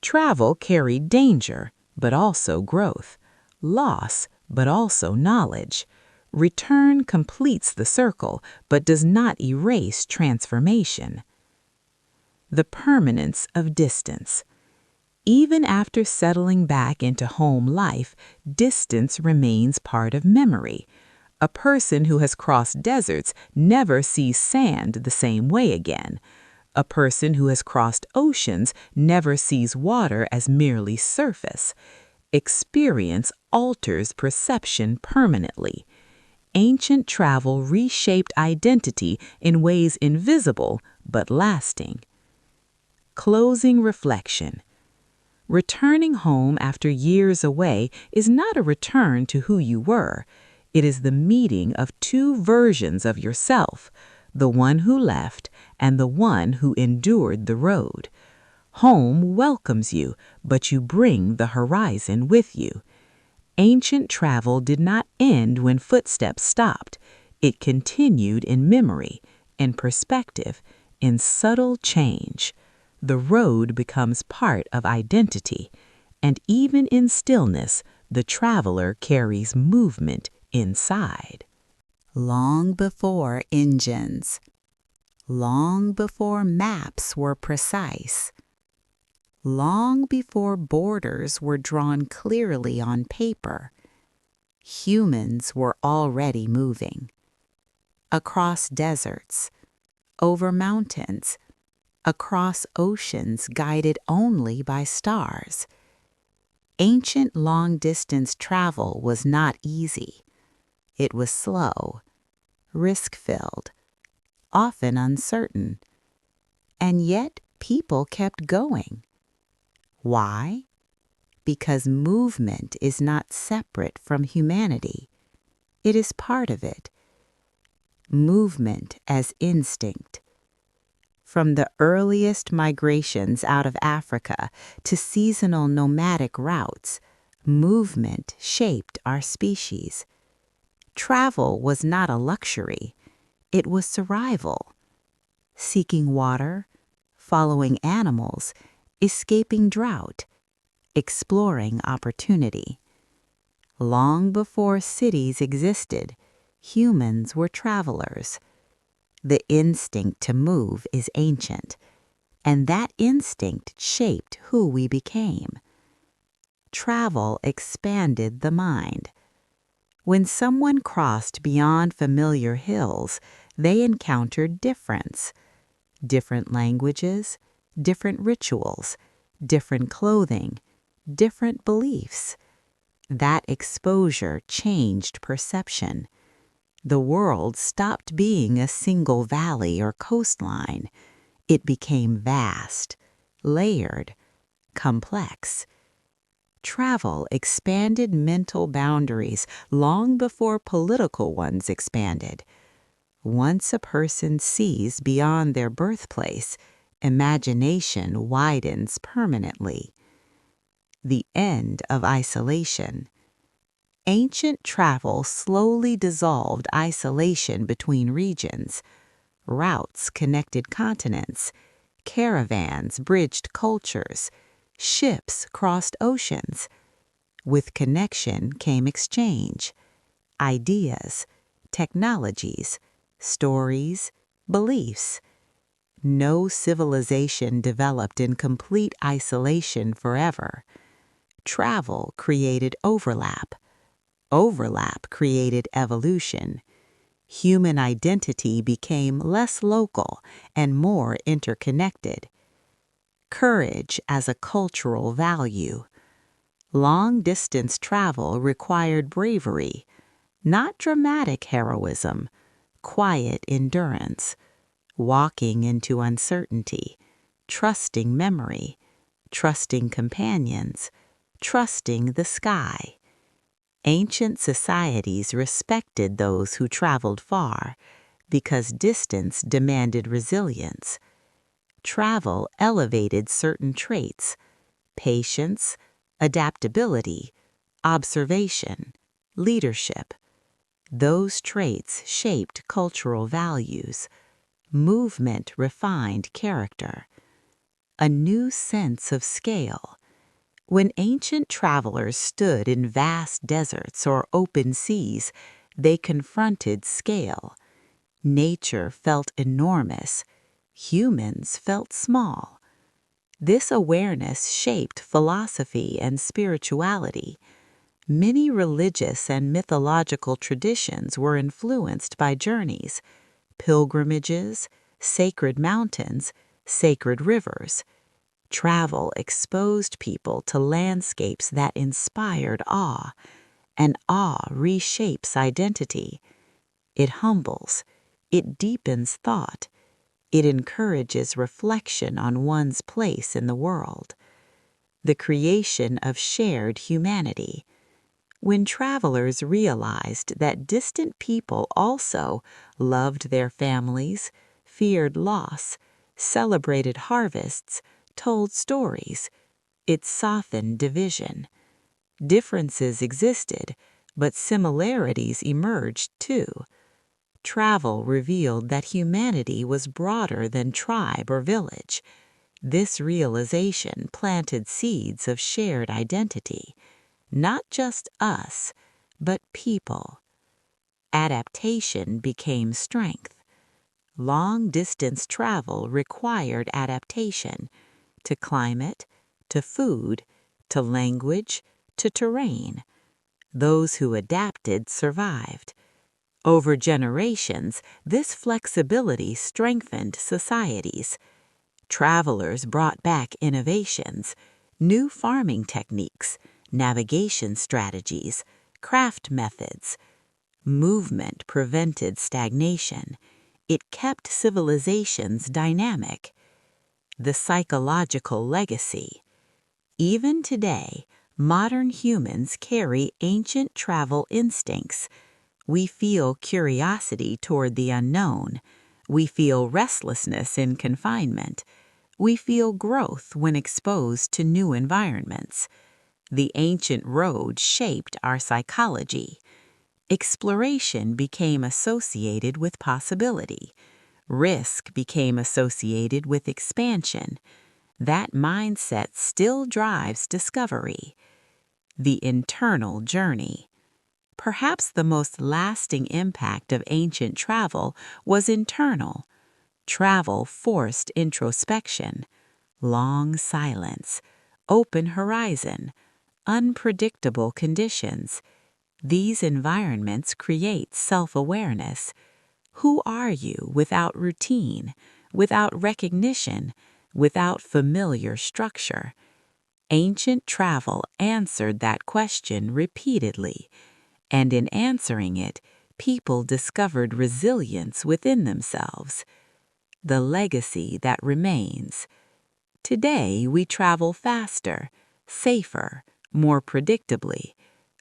Travel carried danger, but also growth. Loss, but also knowledge. Return completes the circle, but does not erase transformation. The permanence of distance. Even after settling back into home life, distance remains part of memory. A person who has crossed deserts never sees sand the same way again. A person who has crossed oceans never sees water as merely surface. Experience alters perception permanently. Ancient travel reshaped identity in ways invisible but lasting. Closing reflection. Returning home after years away is not a return to who you were. It is the meeting of two versions of yourself, the one who left and the one who endured the road. Home welcomes you, but you bring the horizon with you. Ancient travel did not end when footsteps stopped. It continued in memory, in perspective, in subtle change. The road becomes part of identity, and even in stillness, the traveler carries movement inside. long before engines, long before maps were precise, long before borders were drawn clearly on paper, humans were already moving. Across deserts, over mountains, across oceans guided only by stars. Ancient long-distance travel was not easy. It was slow, risk-filled, often uncertain. And yet people kept going. Why? Because movement is not separate from humanity. It is part of it. Movement as instinct. From the earliest migrations out of Africa to seasonal nomadic routes, movement shaped our species. Travel was not a luxury. It was survival. Seeking water, following animals, escaping drought, exploring opportunity. Long before cities existed, humans were travelers. The instinct to move is ancient, and that instinct shaped who we became. Travel expanded the mind. When someone crossed beyond familiar hills, they encountered difference. Different languages, different rituals, different clothing, different beliefs. That exposure changed perception. The world stopped being a single valley or coastline. It became vast, layered, complex. Travel expanded mental boundaries long before political ones expanded. Once a person sees beyond their birthplace, imagination widens permanently. The end of isolation. Ancient travel slowly dissolved isolation between regions. Routes connected continents. Caravans bridged cultures. Ships crossed oceans. With connection came exchange. Ideas, technologies, stories, beliefs. No civilization developed in complete isolation forever. Travel created overlap. Overlap created evolution. Human identity became less local and more interconnected. Courage as a cultural value. Long-distance travel required bravery, not dramatic heroism, quiet endurance, walking into uncertainty, trusting memory, trusting companions, trusting the sky. Ancient societies respected those who traveled far because distance demanded resilience. Travel elevated certain traits: patience, adaptability, observation, leadership. Those traits shaped cultural values. Movement refined character. A new sense of scale. When ancient travelers stood in vast deserts or open seas, they confronted scale. Nature felt enormous. Humans felt small. This awareness shaped philosophy and spirituality. Many religious and mythological traditions were influenced by journeys, pilgrimages, sacred mountains, sacred rivers. Travel exposed people to landscapes that inspired awe, and awe reshapes identity. It humbles, it deepens thought, it encourages reflection on one's place in the world. The creation of shared humanity. When travelers realized that distant people also loved their families, feared loss, celebrated harvests, told stories, it softened division. Differences existed, but similarities emerged too. Travel revealed that humanity was broader than tribe or village. This realization planted seeds of shared identity. Not just us, but people. Adaptation became strength. Long-distance travel required adaptation to climate, to food, to language, to terrain. Those who adapted survived. Over generations, this flexibility strengthened societies. Travelers brought back innovations, new farming techniques, navigation strategies, craft methods. Movement prevented stagnation. It kept civilizations dynamic. The psychological legacy. Even today, modern humans carry ancient travel instincts. We feel curiosity toward the unknown. We feel restlessness in confinement. We feel growth when exposed to new environments. The ancient road shaped our psychology. Exploration became associated with possibility. Risk became associated with expansion. That mindset still drives discovery. The internal journey. Perhaps the most lasting impact of ancient travel was internal. Travel forced introspection, long silence, open horizon, unpredictable conditions. These environments create self-awareness. Who are you without routine, without recognition, without familiar structure? Ancient travel answered that question repeatedly, and in answering it, people discovered resilience within themselves. The legacy that remains. Today, we travel faster, safer, more predictably,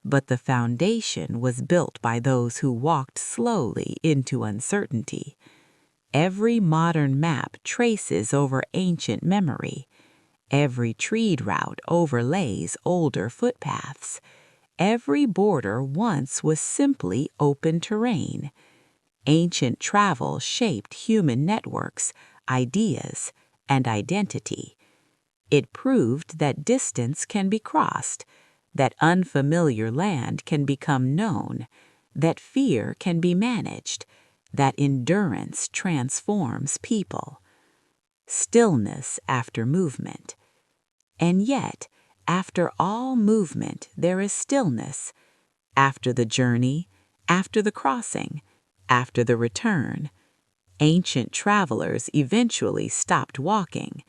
but the foundation was built by those who walked slowly into uncertainty. Every modern map traces over ancient memory. Every treed route overlays older footpaths. Every border once was simply open terrain. Ancient travel shaped human networks, ideas, and identity. It proved that distance can be crossed, that unfamiliar land can become known, that fear can be managed, that endurance transforms people. Stillness after movement. And yet, after all movement, there is stillness. After the journey, after the crossing, after the return. Ancient travelers eventually stopped walking,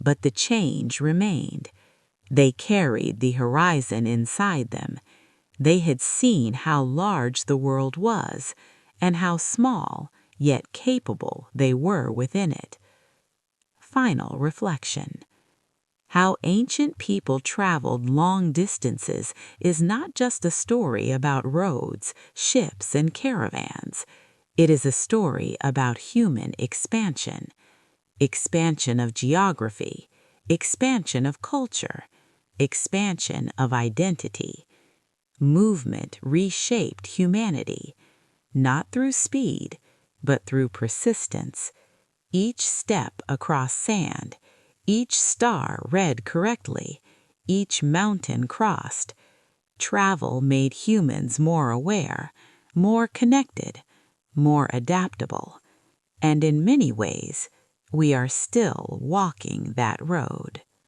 but the change remained. They carried the horizon inside them. They had seen how large the world was, and how small, yet capable, they were within it. Final reflection. How ancient people traveled long distances is not just a story about roads, ships, and caravans. It is a story about human expansion. Expansion of geography, expansion of culture, expansion of identity. Movement reshaped humanity, not through speed, but through persistence. Each step across sand, each star read correctly, each mountain crossed. Travel made humans more aware, more connected, more adaptable. And in many ways, we are still walking that road.